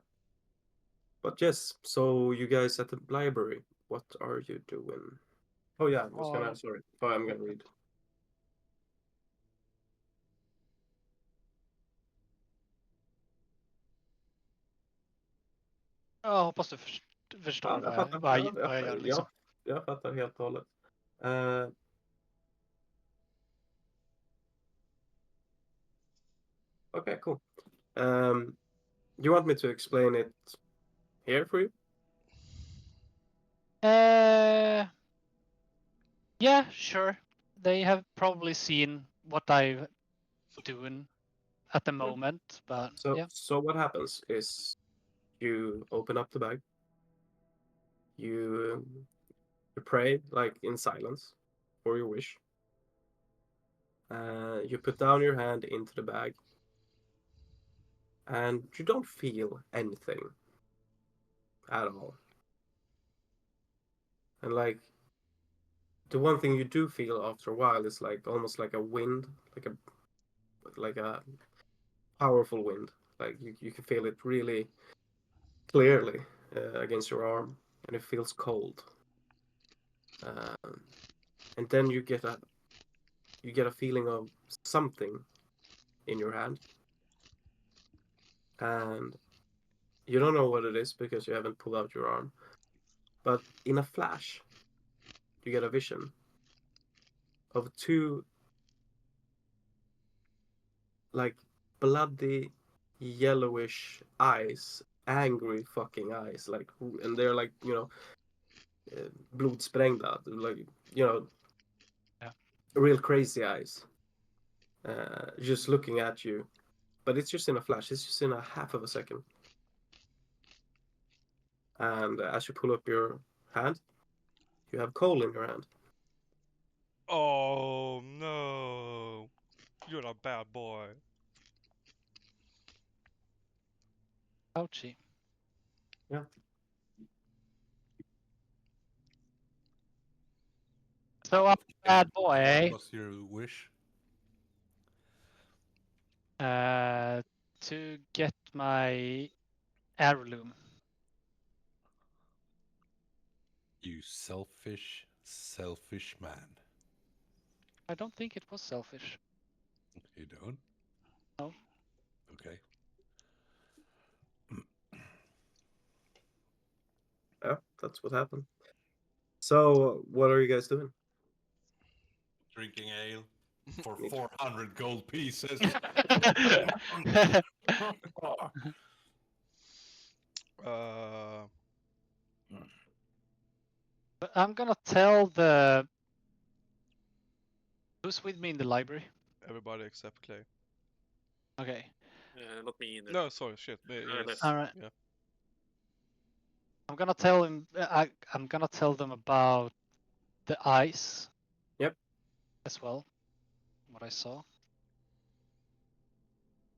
But yes, so you guys at the library, what are you doing? Oh yeah, I was gonna. Sorry. Oh, I'm gonna read. Jag hoppas du förstår Ja, jag fattar. vad jag gör liksom. Jag fattar helt och hållet. Uh, okay, cool. You want me to explain it here for you? Yeah, sure. They have probably seen what I'm doing at the moment, but yeah. So what happens is you open up the bag, you pray like in silence for your wish. You put down your hand into the bag, and you don't feel anything at all. And like the one thing you do feel after a while is like almost like a wind, like a powerful wind. Like you can feel it really clearly against your arm, and it feels cold. And then you get a feeling of something in your hand, and you don't know what it is because you haven't pulled out your arm. But in a flash, you get a vision of two like bloody yellowish eyes, angry fucking eyes, like, and they're like, blodsprängda, like, Yeah. real crazy eyes, just looking at you. But it's just in a flash. It's just in a half of a second. And as you pull up your hand, you have coal in your hand. Oh no! You're a bad boy. Ouchie. Yeah. So I'm a bad boy, What eh? was your wish? To get my heirloom. You selfish, selfish man. I don't think it was selfish. You don't? No. Okay. Yeah, that's what happened. So, what are you guys doing? Drinking ale for 400 gold pieces. But I'm gonna tell the. Who's with me in the library? Everybody except Clay. Okay. Not me either. No, sorry, shit. Yes. left. All right. Yeah. I'm gonna tell him. I'm gonna tell them about the eyes. Yep. As well. What I saw.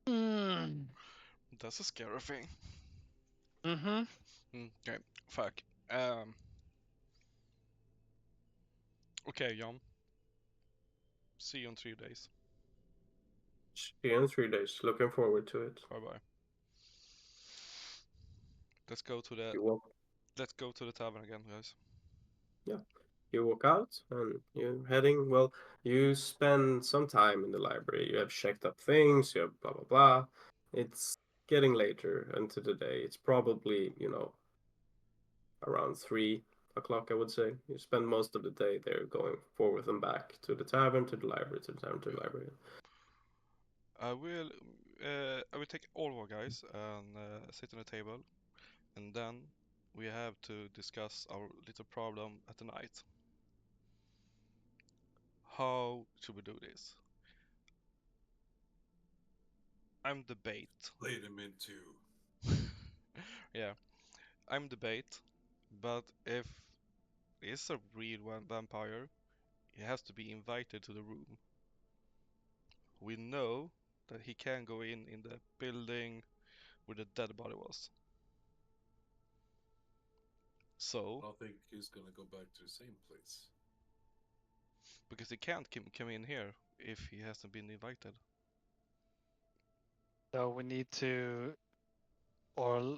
Mm. That's a scary thing. Mm-hmm. Okay, fuck. Okay, Jan. See you in 3 days. See you in 3 days. Looking forward to it. Bye bye. Let's go to the You walk. Let's go to the tavern again, guys. Yeah. You walk out and you're heading. Well, you spend some time in the library. You have checked up things. You have blah blah blah. It's getting later into the day. It's probably around 3 o'clock, I would say. You spend most of the day there, going forward and back to the tavern, to the library, to the tavern, to the library. I will take all of our guys and sit on a table, and then we have to discuss our little problem at the night. How should we do this? I'm the bait. Lead him into. Yeah, I'm the bait, but if it's a real vampire, he has to be invited to the room. We know that he can go in the building where the dead body was. So, I think he's gonna go back to the same place. because he can't come in here if he hasn't been invited. So we need to, or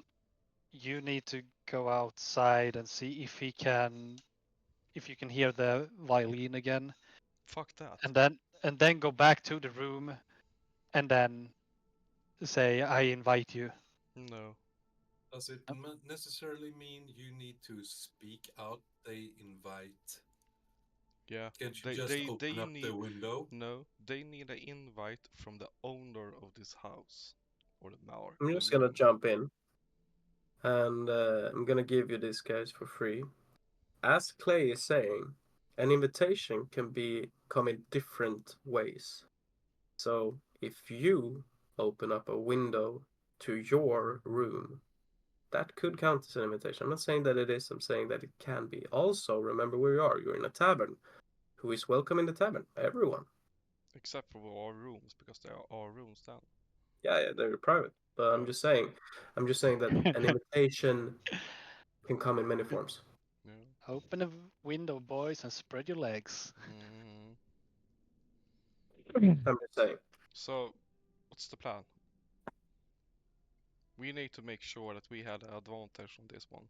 you need to go outside and see if you can hear the violin again, Fuck that. and then go back to the room, and then say I invite you. No. Does it necessarily mean you need to speak out? They invite. Yeah. Can't you just open up the window? No, they need an invite from the owner of this house. Or the mayor. I'm just gonna jump in, and I'm gonna give you this, guys, for free. As Clay is saying, an invitation can come in different ways. So if you open up a window to your room, that could count as an invitation. I'm not saying that it is, I'm saying that it can be. Also, remember where you are. You're in a tavern. Who is welcome in the tavern? Everyone. Except for our rooms, because there are our rooms then. Yeah, they're private. But I'm just saying that an invitation can come in many forms. Yeah. Open a window, boys, and spread your legs. I'm just saying. So, what's the plan? We need to make sure that we had an advantage on this one.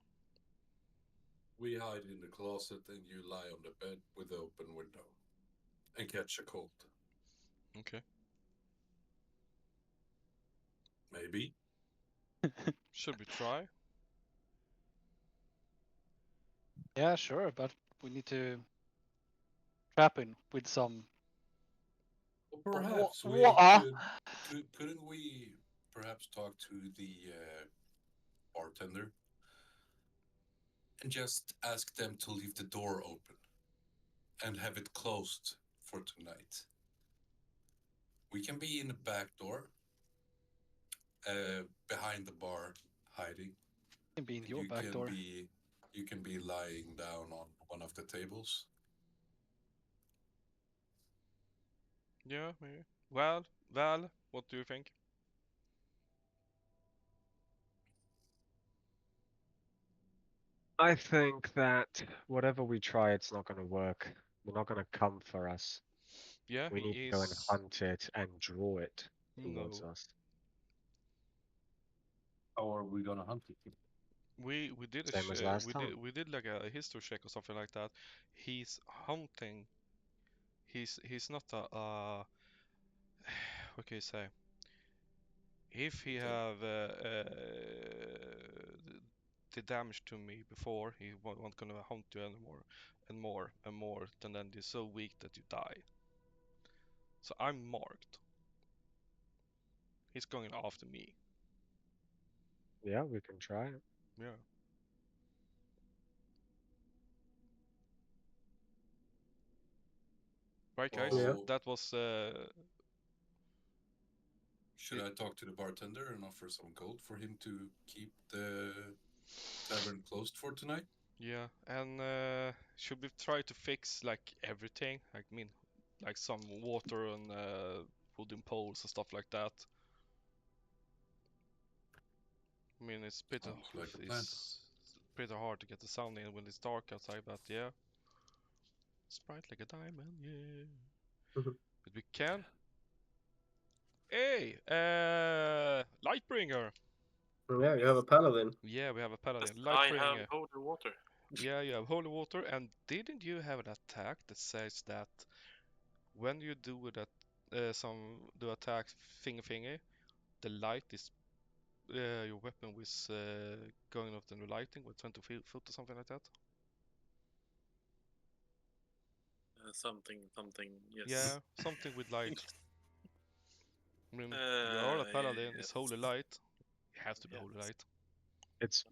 We hide in the closet and you lie on the bed with the open window and catch a cold. Okay. Maybe. Should we try? Yeah, sure, but we need to trap him with some. Or perhaps couldn't we perhaps talk to the bartender and just ask them to leave the door open and have it closed for tonight? We can be in the back door, behind the bar, hiding. Can be in And your back door. you can be lying down on one of the tables. Yeah, maybe. Well, Val, what do you think? I think that whatever we try, it's not going to work. They're not going to come for us. Yeah, We he need to go and is. hunt it and draw it towards No. us. How are we gonna hunt it? We did a Same as last we time. did like a history check or something like that. He's hunting. He's not a what can you say? If he Okay. have the damage to me before, he won't gonna hunt you anymore, and more and more, and then you're so weak that you die. So I'm marked. He's going after me. Yeah, we can try it. Yeah. Right, guys. Well, That was should I talk to the bartender and offer some gold for him to keep the tavern closed for tonight? yeah. And should we try to fix like everything? I mean, like some water and wooden poles and stuff like that. I mean, it's Sounds like a plan. pretty hard to get the sound in when it's dark outside, but yeah. It's bright like a diamond, yeah. Mhm. But we can. Hey, Lightbringer. Yeah, you have a paladin. Yeah, we have a paladin. I have Lightbringer. holy water. Yeah, you have holy water, and didn't you have an attack that says that when you do that, do attack thingy, the light is your weapon was going off the lighting with 20 foot or something like that? Something, yes. Yeah, something with light. I mean, you are a paladin, it's holy light. It has to be holy light. It's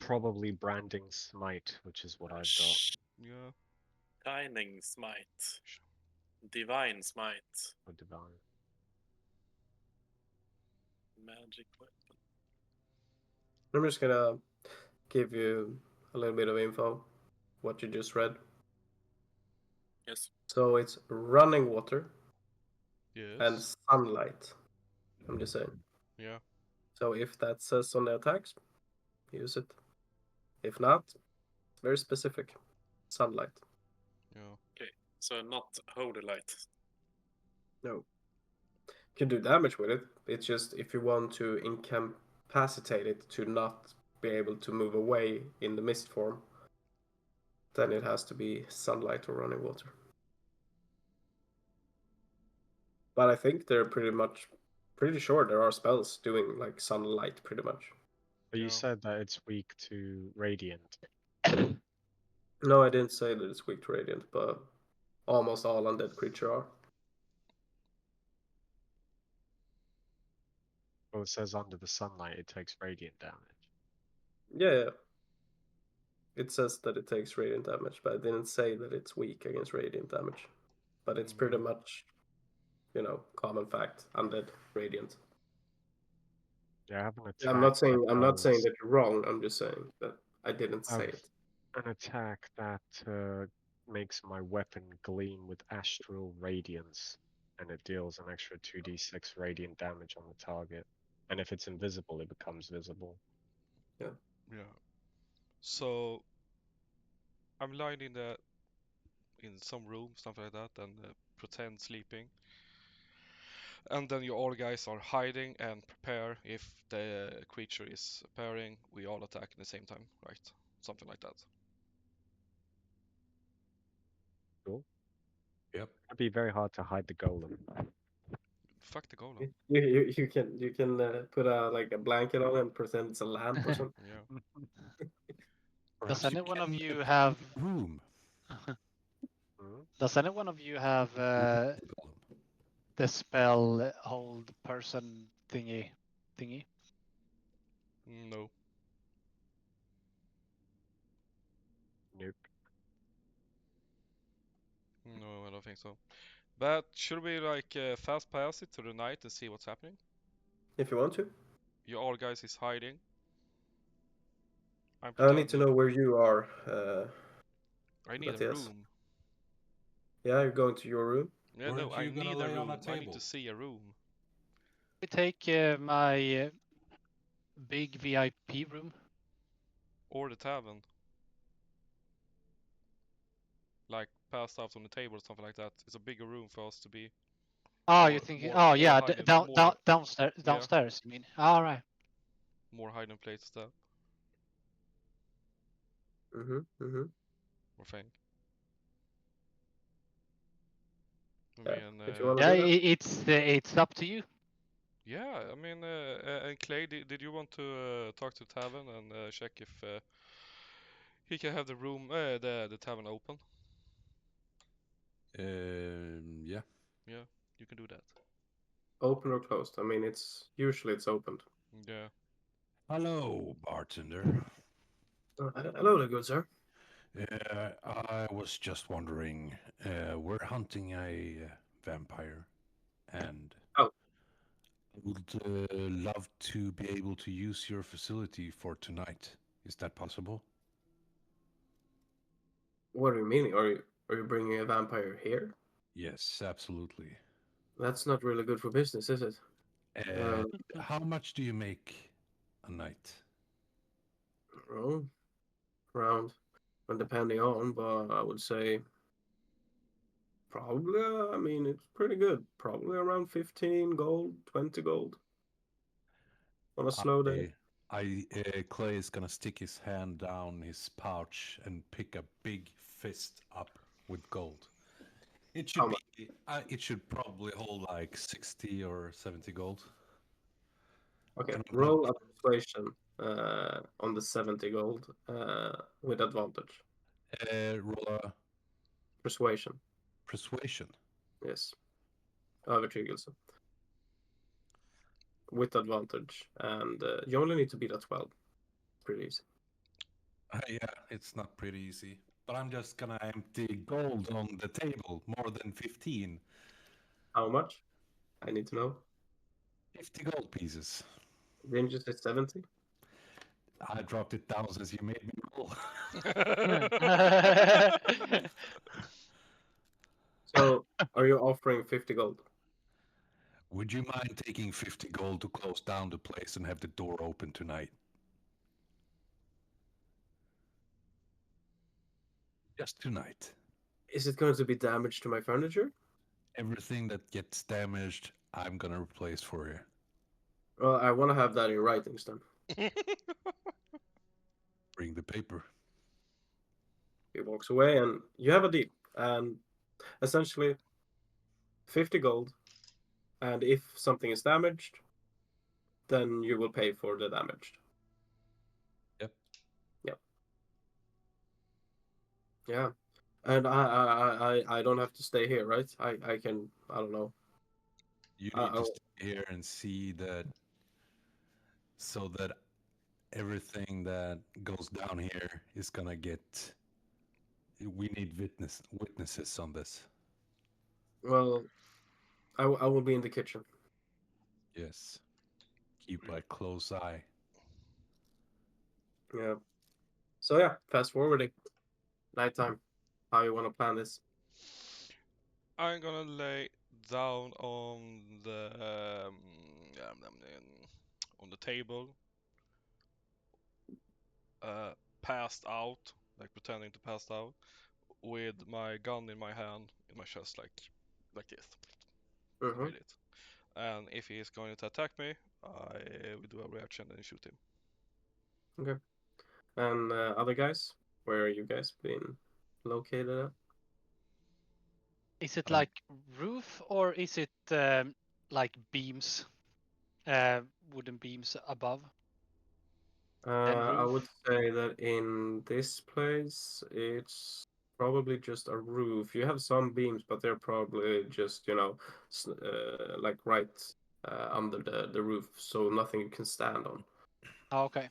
probably branding smite, which is what I've got. Yeah. Shining smite. Divine smite. For divine. Magic weapon. I'm just gonna give you a little bit of info, what you just read. Yes. So it's running water and Yes. sunlight. I'm just saying. Yeah. So if that says on the attacks, use it. If not, very specific. Sunlight. Yeah. So not holy light. No. You can do damage with it. It's just if you want to incapacitate it to not be able to move away in the mist form, then it has to be sunlight or running water. But I think they're pretty sure there are spells doing like sunlight pretty much. But you Yeah. said that it's weak to radiant. No, I didn't say that it's weak to radiant, but almost all undead creatures are. Well, it says under the sunlight it takes radiant damage. Yeah. It says that it takes radiant damage, but I didn't say that it's weak against radiant damage. But it's pretty much, common fact. Undead, radiant. Yeah, I have an attack. I'm not saying does- that you're wrong. I'm just saying that I didn't I say have it. an attack that makes my weapon gleam with astral radiance, and it deals an extra 2d6 radiant damage on the target. And if it's invisible, it becomes visible. Yeah. So I'm lying in some room, something like that, and pretend sleeping. And then you all guys are hiding and prepare if the creature is appearing. We all attack at the same time, right? Something like that. Cool. Yep. It'd be very hard to hide the golem. Fuck the golem. You can put a blanket on and pretend it's a lamp or something. Yeah. Does Perhaps you any one of can you put have? a room? Does any one of you have with the golem? the spell hold person thingy? No. Nope. No, I don't think so. But should we like fast pass it to the night and see what's happening? If you want to. Your all guys is hiding. I'm I need to know pretending. where you are. I need a Matthias. room. Yeah, you're going to your room. Yeah, Weren't no, I you gonna need a lay on a room. I need table? to see a room. We take my big VIP room. Or the tavern. Like passed out on the table or something like that. It's a bigger room for us to be. Oh, More- you're thinking? more- Oh, more yeah, hiding- down, more- downstairs. Yeah. Downstairs, you mean? All right. More hiding places there. I think. I Yeah, mean, if you wanna Yeah, do that. it's up to you. yeah, I mean, and Clay, did you want to talk to Tavern and check if he can have the room, the tavern open? Yeah. Yeah, you can do that. Open or closed? I mean, it's usually opened. Yeah. Hello, bartender. Hello there, good sir. I was just wondering, we're hunting a vampire, and Oh. I would love to be able to use your facility for tonight. Is that possible? What do you mean? Are you bringing a vampire here? Yes, absolutely. That's not really good for business, is it? Uh, how much do you make a night? Well, around, and depending on, but I would say probably. I mean, it's pretty good. Probably around 15 gold, 20 gold on a slow day. Clay is gonna stick his hand down his pouch and pick a big fist up with gold. It should How much? be. It should probably hold like 60 or 70 gold. Okay, And I'm roll gonna a persuasion on the 70 gold with advantage. roll a Persuasion, persuasion. yes. Övertygelse. With advantage, and you only need to beat a 12. Pretty easy. Yeah, it's not pretty easy. But I'm just gonna empty gold on the table, more than 15. How much? I need to know. 50 gold pieces. Didn't you say 70? I dropped it down since you made me roll. So, are you offering 50 gold? Would you mind taking 50 gold to close down the place and have the door open tonight? Just tonight. Is it going to be damage to my furniture? Everything that gets damaged, I'm gonna replace for you. Well, I want to have that in writing, then. Bring the paper. He walks away, and you have a deal. And essentially, 50 gold. And if something is damaged, then you will pay for the damaged. Yep. Yep. Yeah. And I don't have to stay here, right? I can, I don't know. You need to stay here and see that, so that everything that goes down here is gonna get. We need witnesses on this. Well, I will be in the kitchen. Yes. Keep a close eye. Yeah. So yeah, fast forwarding. Nighttime. How you want to plan this? I'm gonna lay down on the table, passed out, like pretending to pass out, with my gun in my hand, in my chest, like this. Mhm. Read it. And if he is going to attack me, I will do a reaction and shoot him. Okay. And other guys, where are you guys been located at? Is it Um, like roof or is it like beams, wooden beams above? And I roof? would say that in this place, it's probably just a roof. You have some beams, but they're probably just, like right under the roof, so nothing you can stand on. Ah, okej.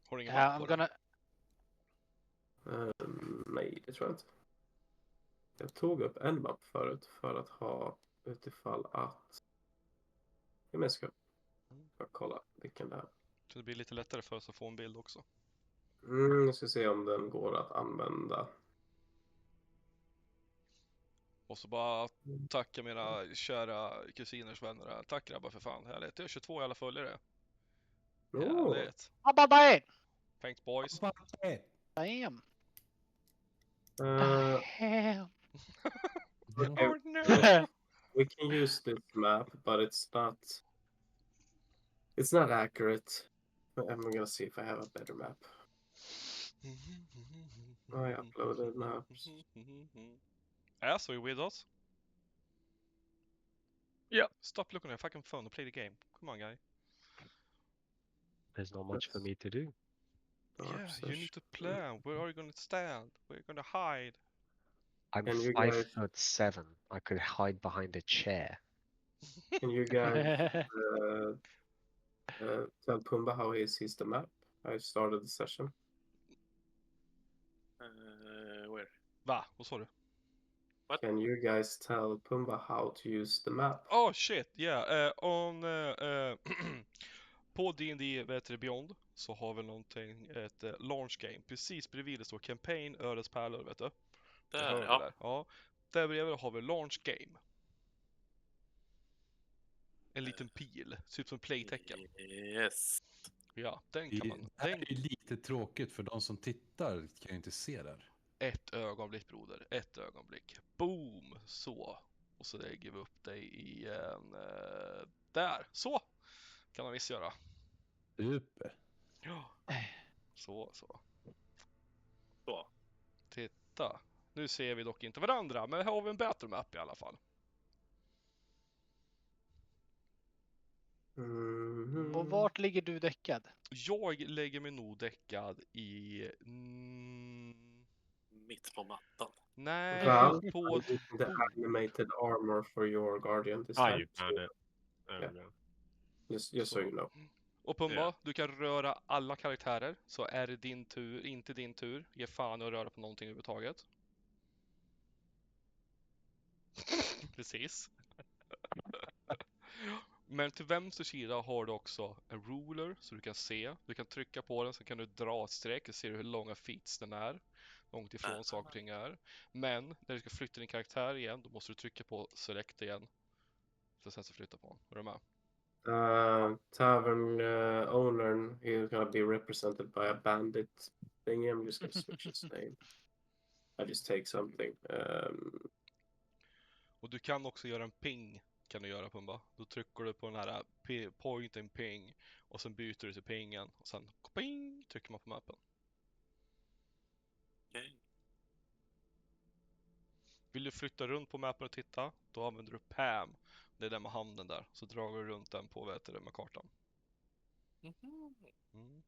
Har du ingen mapp I'm på den? gonna... Nej, det tror jag inte. Jag tog upp en mapp förut för att ha utifall att... Jag ska kolla vilken det är. Så det blir lite lättare för oss att få en bild också. Jag ska se om den går att använda. Och så bara tacka mina kära kusiners vänner här. Tack grabbar för fan, härligt. Jag har 22 i alla följare. Oh. Härligt. Abba, Thanks boys. damn. Uh, Damn. okay, Oh no! we can use this map, but it's not accurate. I'm gonna see if I have a better map. I uploaded maps. Ass, are you with us? Yeah. Stop looking at your fucking phone and play the game. Come on, guy. There's not much for me to do. Yeah, you need to plan. Where are you gonna stand? Where are you gonna hide? I'm Can you 5'7". I could hide behind a chair. Can you guys tell Pumba how he sees the map? I started the session. Where? Va? Vad sa du? Can you guys tell Pumba how to use the map? Oh shit, yeah. På D&D Beyond så har vi någonting, ett launch game. Precis bredvid det står campaign, Ödets pärlor, vet du? Det Där, hör vi ja. där. Ja. Där bredvid har vi launch game. En liten pil, typ som playtecken. Yes. Ja, den kan man... Det här är ju lite tråkigt för de som tittar kan ju inte se där. Ett ögonblick broder, ett ögonblick. Boom! Så. Och så lägger vi upp dig i en... där, så! Kan man visst göra. Super. Ja. Så. Så. Titta. Nu ser vi dock inte varandra, men här har vi en battle map i alla fall. Mhm. Och vart ligger du däckad? Jag lägger mig nog däckad i... Mitt på mattan. nej, Val, på I'm using the animated armor for your guardian this time. You found it. There we go. Just so you know. Och Pumba, Ja. du kan röra alla karaktärer. Så är det din tur, inte din tur. Ge fan att röra på någonting överhuvudtaget. Precis. Men till vänster sida har du också en ruler så du kan se. Du kan trycka på den så kan du dra ett streck och se hur långa feet den är. Långt ifrån saker och ting är. Men när du ska flytta din karaktär igen, då måste du trycka på select igen. För att sen så flytta på den. Är du med? Tavern owner, he's gonna be represented by a bandit thingy. I'm just gonna switch his name. I just take something. Och du kan också göra en ping, kan du göra Pumba. Då trycker du på den här point and ping och sen byter du till pingen och sen ping, trycker man på mappen. Okej. Vill du flytta runt på mappen och titta, då använder du Pam. Det är den med handen där, så drar du runt den på med kartan.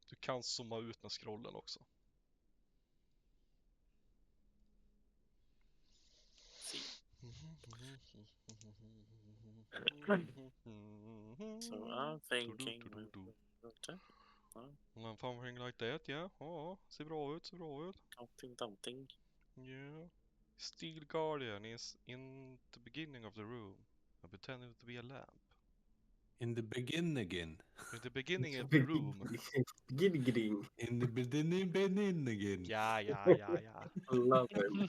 Du kan zooma ut med scrollen också. So I'm thinking... Something like that, yeah. Ja, ser bra ut, Någonting. Yeah. Steel Guardian is in the beginning of the room. I'm pretending to be a lamp. In the beginning again. In the beginning of the room. Gidding. In the beginning again. Ja. Love him.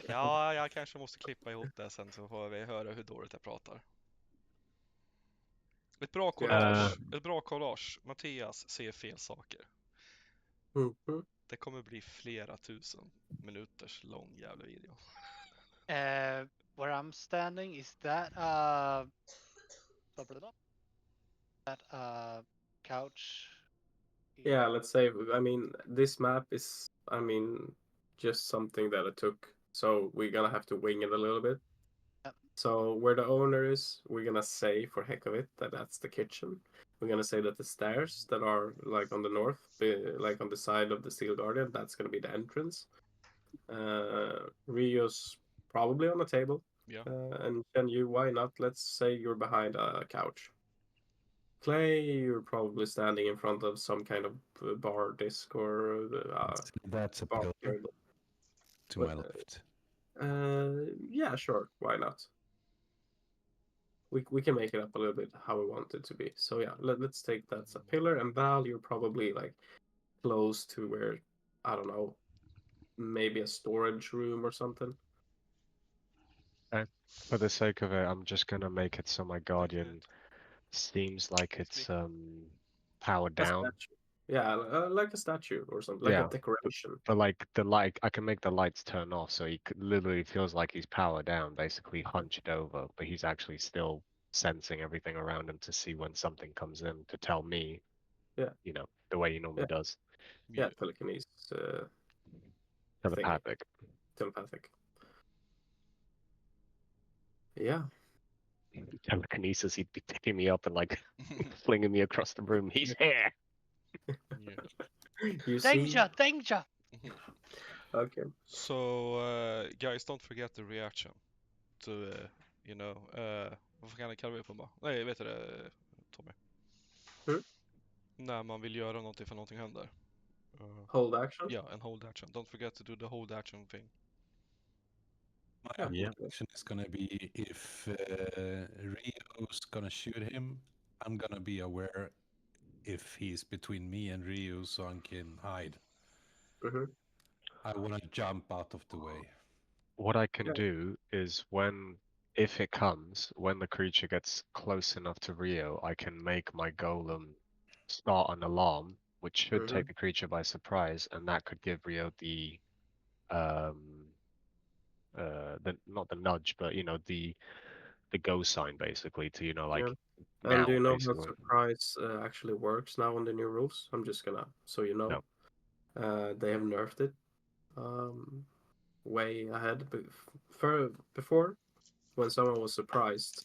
Ja, jag kanske måste klippa ihop det sen så får vi höra hur dåligt jag pratar. Ett bra collage. Mattias ser fel saker. Mhm. Det kommer bli flera tusen minuters lång jävla video. Where I'm standing, is that couch? Yeah, let's say, I mean, this map is, just something that I took So we're gonna have to wing it a little bit. Yep. So where the owner is, we're gonna say for heck of it that that's the kitchen. We're gonna say that the stairs that are like on the north, like on the side of the Steel Guardian, that's gonna be the entrance. Rio's probably on the table. Yeah. And can you? Why not? Let's say you're behind a couch. Clay, you're probably standing in front of some kind of bar disc or That's a bar pillar table. to But, my left. yeah, sure. Why not? We can make it up a little bit how we want it to be. So yeah, let's take that's a pillar, and Val, you're probably like close to where, I don't know, maybe a storage room or something. For the sake of it, I'm just gonna make it so my guardian seems like it's powered A down. statue. Yeah, like a statue or something, like a Yeah. decoration. But like the light, I can make the lights turn off, so he literally feels like he's powered down, basically hunched over, but he's actually still sensing everything around him to see when something comes in to tell me, Yeah. you know, the way he normally does. Yeah, telekinesis thingy. Telepathic. Telepathic. Yeah. Telekinesis, he'd be picking me up and like flinging me across the room. He's here. Yeah. You see? Danger! Okay. So guys, don't forget the reaction to vad kan jag kalla det för bara? Nej, vet du det, Tommy? Mm. När man vill göra någonting för någonting händer. Hold action. Yeah, and hold action. Don't forget to do the hold action thing. My Yeah. action is gonna be if Rio's gonna shoot him, I'm gonna be aware if he's between me and Rio so I can hide. Mm-hmm. I wanna jump out of the way. What I can Yeah. do is if it comes, when the creature gets close enough to Rio, I can make my golem start an alarm, which should Mm-hmm. take the creature by surprise, and that could give Rio the not the nudge, but the go sign basically to like Yeah. And do now you know how basically. surprise actually works now on the new rules? I'm just gonna, so you know. No. They have nerfed it way ahead. Before, when someone was surprised,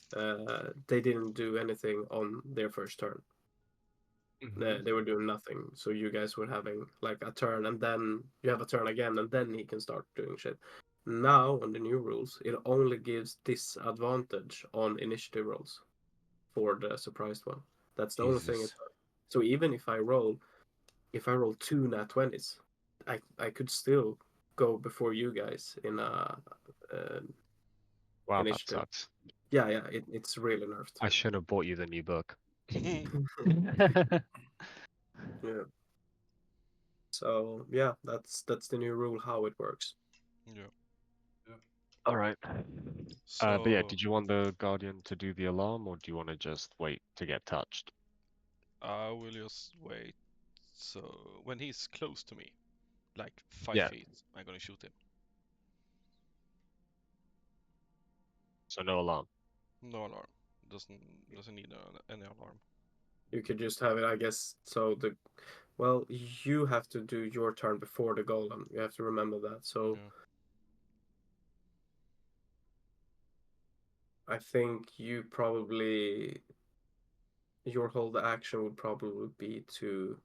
they didn't do anything on their first turn. They were doing nothing. So you guys were having like a turn, and then you have a turn again, and then he can start doing shit. Now, on the new rules, it only gives disadvantage on initiative rolls for the surprised one. That's the only thing. Jesus. So even if I roll 2 nat 20s, I could still go before you guys in a Wow, initiative. that sucks. Yeah, it's really nerfed. I should have bought you the new book. Yeah. So yeah, that's the new rule how it works. Yeah. All right. So But yeah, did you want the guardian to do the alarm, or do you want to just wait to get touched? I will just wait. So when he's close to me, like 5 Yeah. feet, I'm gonna shoot him. So no alarm. No alarm. Doesn't need any alarm. You could just have it, I guess. So you have to do your turn before the golem. You have to remember that. So Yeah. I think your hold action would probably be to.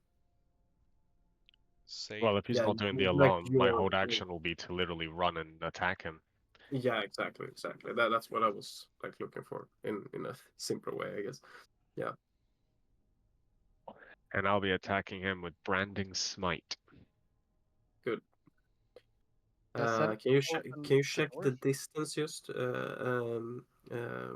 Say. Well, if he's Yeah, not doing the like alarm, my hold action will be to literally run and attack him. Yeah, exactly. That's what I was like looking for in a simpler way, I guess. Yeah. And I'll be attacking him with Branding Smite. Good. Does that Can you open can you the check door? the distance just,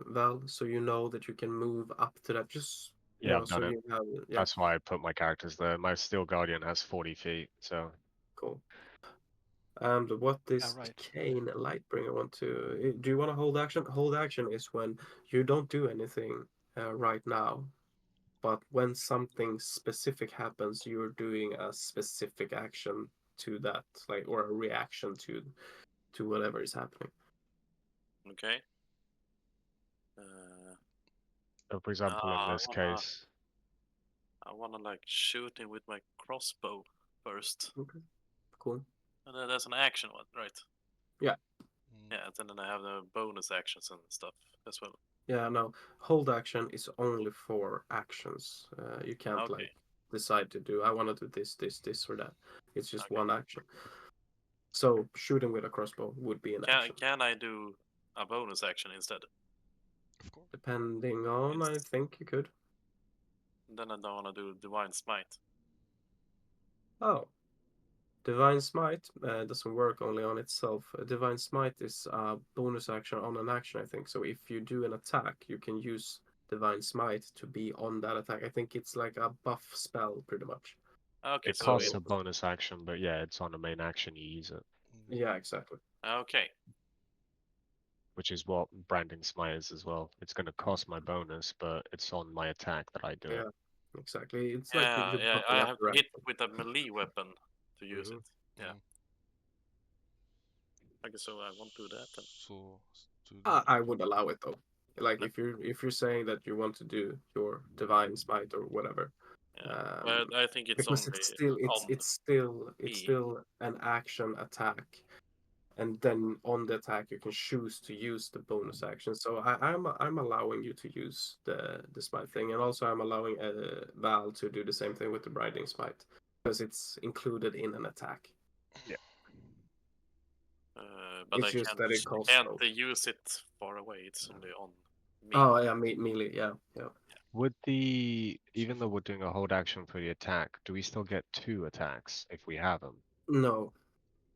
Val, so you know that you can move up to that? Just Yeah, I've done it. you have yeah, That's why I put my characters there. My Steel Guardian has 40 feet, so. cool. And what this right. Cane Lightbringer want to? Do you want to hold action? Hold action is when you don't do anything right now, but when something specific happens, you're doing a specific action to that, like, or a reaction to whatever is happening. Okay. So for example, in this case. I wanna like shoot him with my crossbow first. Okay, cool. And then there's an action one, right? Yeah. Yeah, and then I have the bonus actions and stuff as well. Yeah, no. Hold action is only for actions. You can't Okay. like decide to do. I want to do this, or that. It's just Okay. one action. So shooting with a crossbow would be an action. Can I do a bonus action instead? Of course. Depending on, I think you could. Then I don't want to do Divine Smite. Oh, Divine Smite doesn't work only on itself. Divine Smite is a bonus action on an action, I think. So if you do an attack, you can use Divine Smite to be on that attack. I think it's like a buff spell, pretty much. Okay, It so costs a bonus action, but yeah, it's on the main action you use it, Yeah, exactly. okay. which is what Branding Smite is as well. It's going to cost my bonus, but it's on my attack that I do it. Yeah, exactly. It's like Yeah, you're yeah. buffing I up have your to hit action. with a melee weapon to use Mhm. it. Yeah. Okay, so I won't do that then. So do that. I would allow it though. Like if you're saying that you want to do your Divine Smite or whatever, Yeah. But I think it's because only it's still on it's me. still an action attack, and then on the attack you can choose to use the bonus action. So I'm allowing you to use the smite thing, and also I'm allowing Val to do the same thing with the Briding Smite because it's included in an attack. But It's I just that it costs can't both. use it far away. It's only on me. Oh yeah, melee. Yeah. Would even though we're doing a hold action for the attack, do we still get 2 attacks if we have them? No.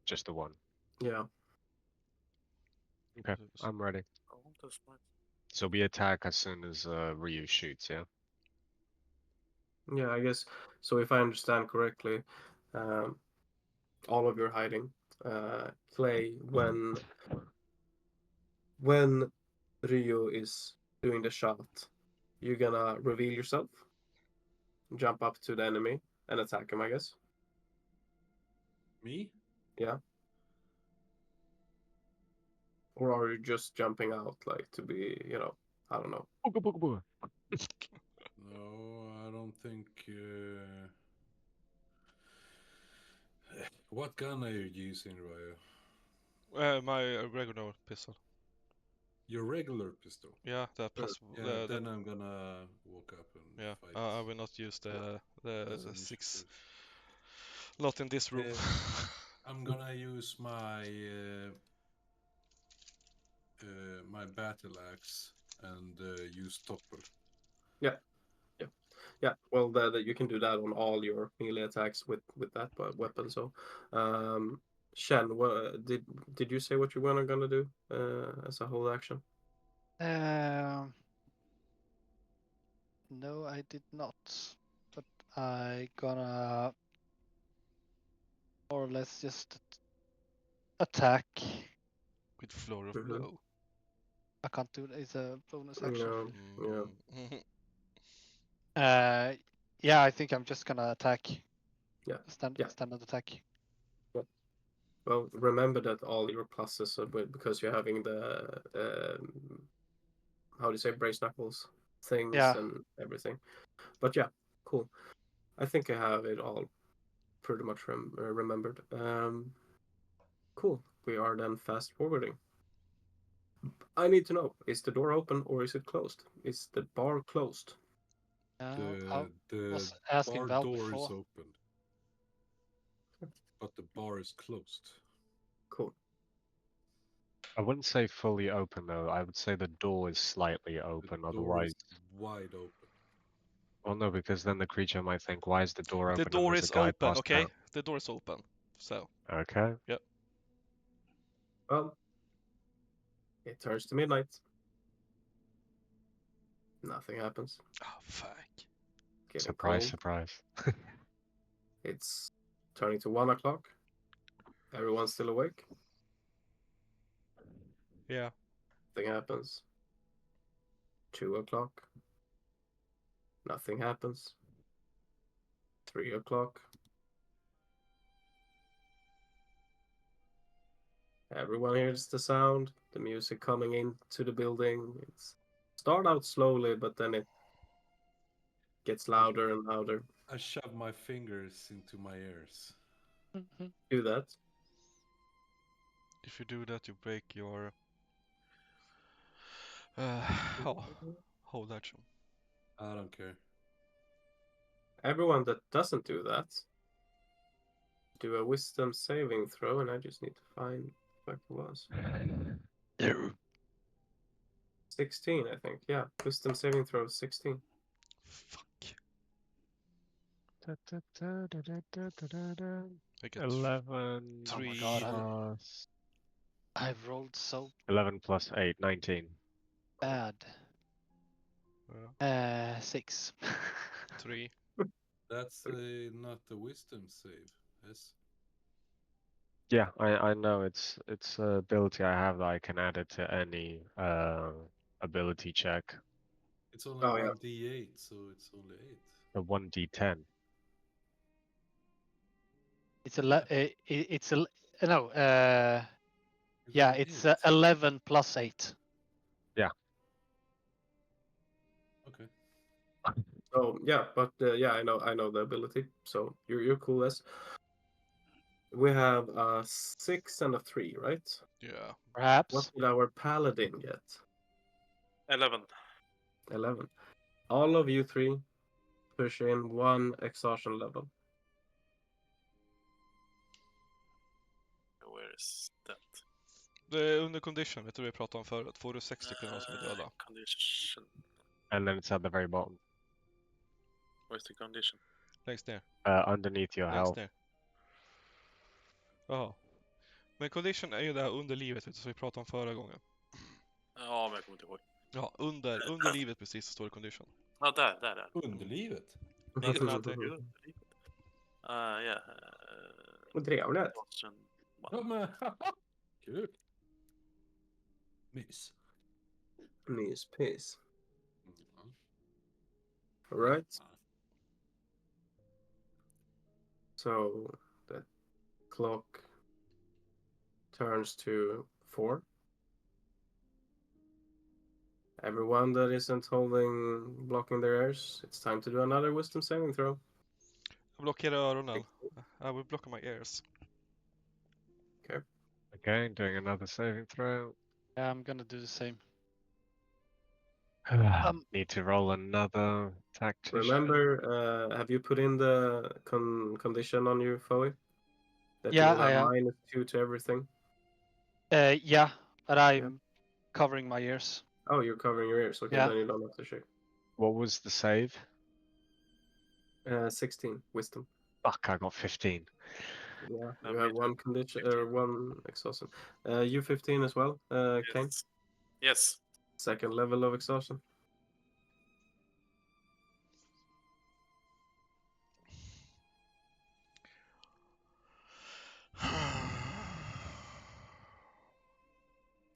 Just the one. Yeah. Okay, I'm ready. Oh, that's nice. So we attack as soon as Ryu shoots, yeah? Yeah, I guess so. If I understand correctly, all of your hiding, Clay, when Ryu is doing the shot, you're gonna reveal yourself, jump up to the enemy, and attack him. I guess. Me? Yeah. Or are you just jumping out, like to be, I don't know. Booga, booga, booga. No, I don't think. What gun are you using, Ryo? My regular pistol. Your regular pistol. Yeah, the plus. Yeah, then I'm gonna walk up and Yeah, fight. I will not use the as an 6. initiative. Not in this room. I'm gonna use my my battle axe and use topple. Yeah. Well, you can do that on all your melee attacks with that weapon. So, Shen, did you say what you were gonna do as a whole action? No, I did not. But I gonna more or less just attack. With floor of Mhm. blow. I can't do it. It's a bonus action. Yeah. Yeah, I think I'm just gonna attack. Yeah. Standard attack. Well, remember that all your pluses are because you're having the how do you say, brace knuckles things Yeah. and everything. But yeah, cool. I think I have it all pretty much remembered. Cool. We are then fast forwarding. I need to know: is the door open or is it closed? Is the bar closed? I The was asking bar Val door is before. open, but the bar is closed. Cool. I wouldn't say fully open though. I would say the door is slightly open. The door Otherwise, is wide open. well, no, because then the creature might think, "Why is the door open?" The and door there's is a guy open, passed okay? out. The door is open. So. Okay. Well, it turns to midnight. Nothing happens. Oh, fuck. Getting Surprise, cold. surprise. It's turning to 1 o'clock. Everyone's still awake. Yeah. Nothing happens. 2 o'clock. Nothing happens. 3 o'clock. Everyone hears the sound, the music coming into the building. It's start out slowly, but then it gets louder and louder. I shove my fingers into my ears. Do that. If you do that, you break your hold action. I don't care. Everyone that doesn't do that, do a wisdom saving throw, and I just need to find what it was. 16, I think. Yeah, wisdom saving throw 16. Fuck. I get 11 Oh my 3. god, plus I've rolled so 11 plus 8, 19. bad. Yeah, 6. 3. That's not the wisdom save. Yes. Yeah, I know it's an ability I have that I can add it to any ability check. It's only Oh, yeah. 1d8, so it's only 8. A 1d10. It's it's a no. It's Yeah, only it's 8. 11 plus 8. Okay. So yeah, but yeah, I know the ability. So you're cool as. We have a 6 and a 3, right? Yeah. What Perhaps. did our paladin get? 11. 11. All of you three push in 1 exhaustion level. Where is that? Det är under condition, vet du vad vi pratade om förut? Får du 60 på någon som är döda? Condition. And then it's at the very bottom. Where's the condition? Längst ner. Underneath your Längst health. ner. Jaha. Men condition är ju där under livet, vet du, som vi pratade om förra gången. Ja, men jag kommer inte ihåg. Ja, under livet precis så står det condition. Ja, där. Underlivet? Liten alltid. Yeah. Trevligt. Ja, men kul. Mys. Myspys. Mm. All right. So the clock turns to 4. Everyone that isn't blocking their ears, it's time to do another wisdom saving throw. Jag blockerar öronen. I will block my ears. Okay, doing another saving throw. Yeah, I'm gonna do the same. Need to roll another tactician. Remember, have you put in the condition on you, Foe? That Yeah, you will I have have. -2 to everything? Yeah, but I'm covering my ears. Oh, you're covering your ears. Okay, Yeah. then you don't have to shake. What was the save? 16 wisdom. Fuck, I got 15. Yeah, No, you me have too. 1 condition or 1 exhaustion. You 15 as well, Kane. Yes. Second level of exhaustion.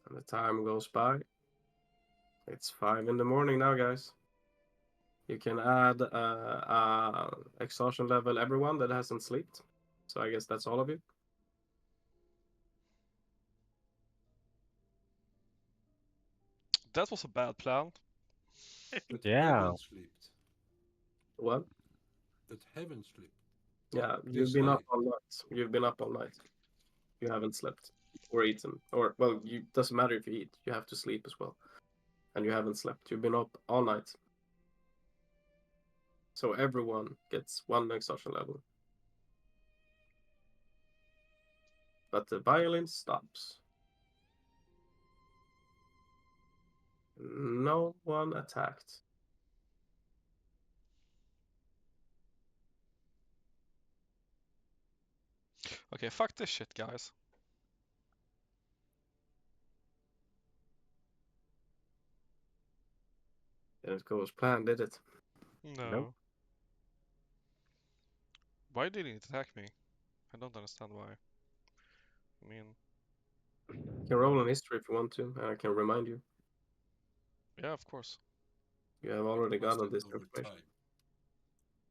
And the time goes by. It's 5 in the morning now, guys. You can add exhaustion level everyone that hasn't slept. So I guess that's all of you. That was a bad plan. That Yeah. heaven slept. What? That heaven slept. Yeah, This you've been way. up all night. You've been up all night. You haven't slept or eaten. Or, well, doesn't matter if you eat. You have to sleep as well. And you haven't slept. You've been up all night. So everyone gets 1 exhaustion level. But the violin stops. No one attacked. Okay, fuck this shit, guys. Didn't go as planned, did it? No. Nope. Why did it attack me? I don't understand why. I mean, You can roll on history if you want to. I can remind you. yeah, of course. You have already Must gotten have this over information.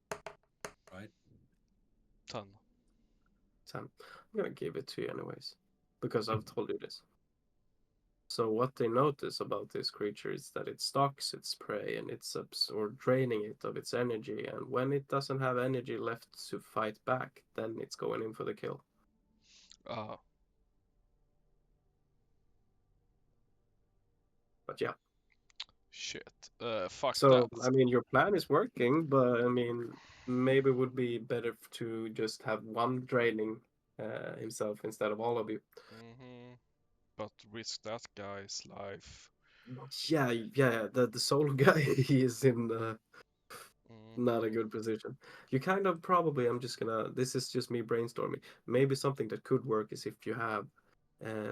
time. Right? 10. 10. I'm gonna give it to you anyways, because I've told you this. So what they notice about this creature is that it stalks its prey and it's or draining it of its energy, and when it doesn't have energy left to fight back, then it's going in for the kill. But yeah. Shit. Fuck So that. I mean, your plan is working, but I mean, maybe it would be better to just have one draining himself instead of all of you. But risk that guy's life. Yeah. The solo guy, he is in not a Mhm. good position. You kind of probably, I'm just gonna, this is just me brainstorming. Maybe something that could work is if you have,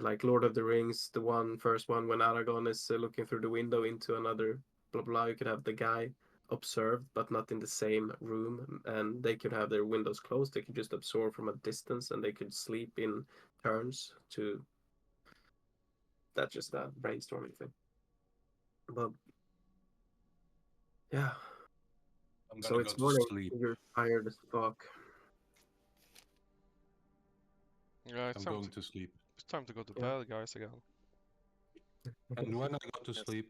like Lord of the Rings, the first one when Aragorn is looking through the window into another blah blah. You could have the guy observed, but not in the same room, and they could have their windows closed. They could just absorb from a distance, and they could sleep in turns. To that's just a brainstorming thing. But yeah, I'm so gonna go it's to morning. sleep. You're tired as fuck. Yeah, I'm going to sleep. it's time to go to Yeah. bed, guys, again. And when I go to Yes. sleep,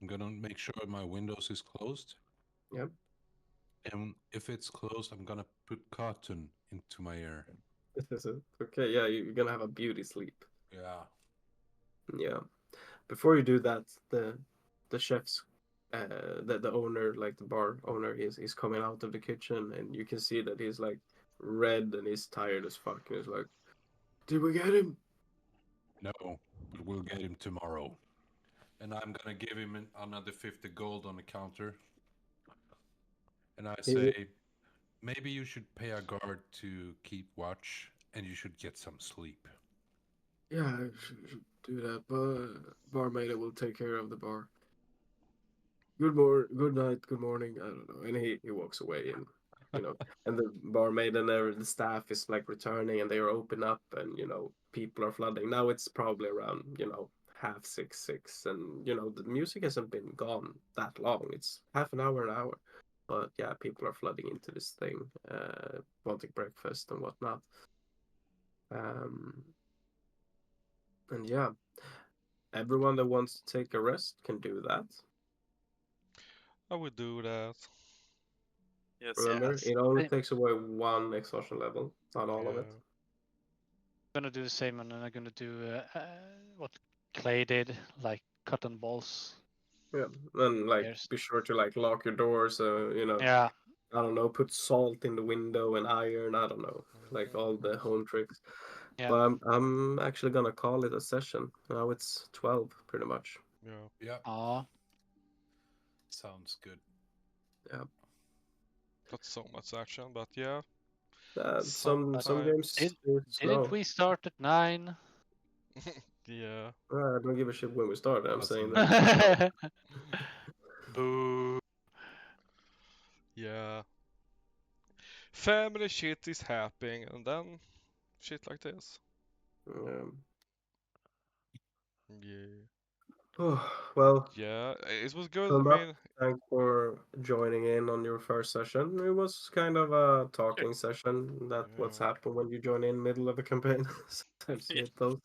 I'm gonna make sure my windows is closed. Yep. And if it's closed, I'm gonna put cotton into my ear. Okay, yeah, you're gonna have a beauty sleep. Yeah. Yeah. Before you do that, the chef's the owner, like the bar owner, is coming out of the kitchen, and you can see that he's like red and he's tired as fuck. And he's like, "Did we get him?" No, but we'll get him tomorrow. And I'm gonna give him another 50 gold on the counter. And I He- say, maybe you should pay a guard to keep watch, and you should get some sleep. Yeah, I should do that, but barmaid will take care of the bar. Good night, good morning. I don't know. And he walks away, and and the barmaid and the staff is like returning, and they are open up, and people are flooding. Now it's probably around 5:30, 6:00, and the music hasn't been gone that long. It's half an hour. But yeah, people are flooding into this thing, wanting breakfast and whatnot. Um, and yeah, everyone that wants to take a rest can do that. I would do that. Yes. Remember, Yes. it only takes away one exhaustion level, not all of it. Yeah. I'm gonna do the same, and then I'm gonna do what Clay did, like cotton balls. Yeah, and like Yes. be sure to like lock your doors. Yeah. I don't know, put salt in the window and iron. I don't know, like all the home tricks. Yeah. But I'm actually gonna call it a session. Now it's 12, pretty much. Yeah. Yeah, Aw. sounds good. Yeah. Not so much action, but yeah. Some games Sometimes. are slow. Didn't we start at 9? Yeah. I don't give a shit when we start. I'm That's saying a that. Boo. Yeah. Family shit is happening, and then shit like this. Yeah. Yeah. Well, Yeah, it was good. I Puma, mean, thanks for joining in on your first session. It was kind of a talking session. That's what's yeah. happened when you join in middle of a campaign. Sometimes you Yeah. get those.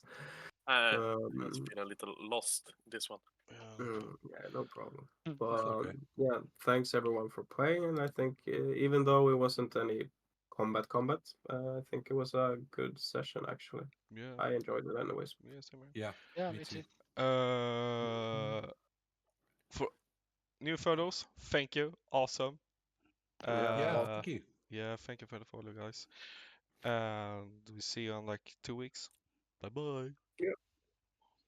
It's been a little lost, this one. Yeah. Yeah, no problem. Mm. But okay. yeah, thanks everyone for playing. And I think even though it wasn't any combat, I think it was a good session actually. Yeah. I enjoyed it anyways. Yeah, same here. Yeah, Yeah, me me too. too. For new photos, thank you. Awesome. Yeah, Yeah, awesome. thank you. Yeah, thank you for the follow, guys. And we see you in like 2 weeks. Bye bye. Yeah.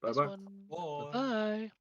Bye This bye. one. Bye. Bye.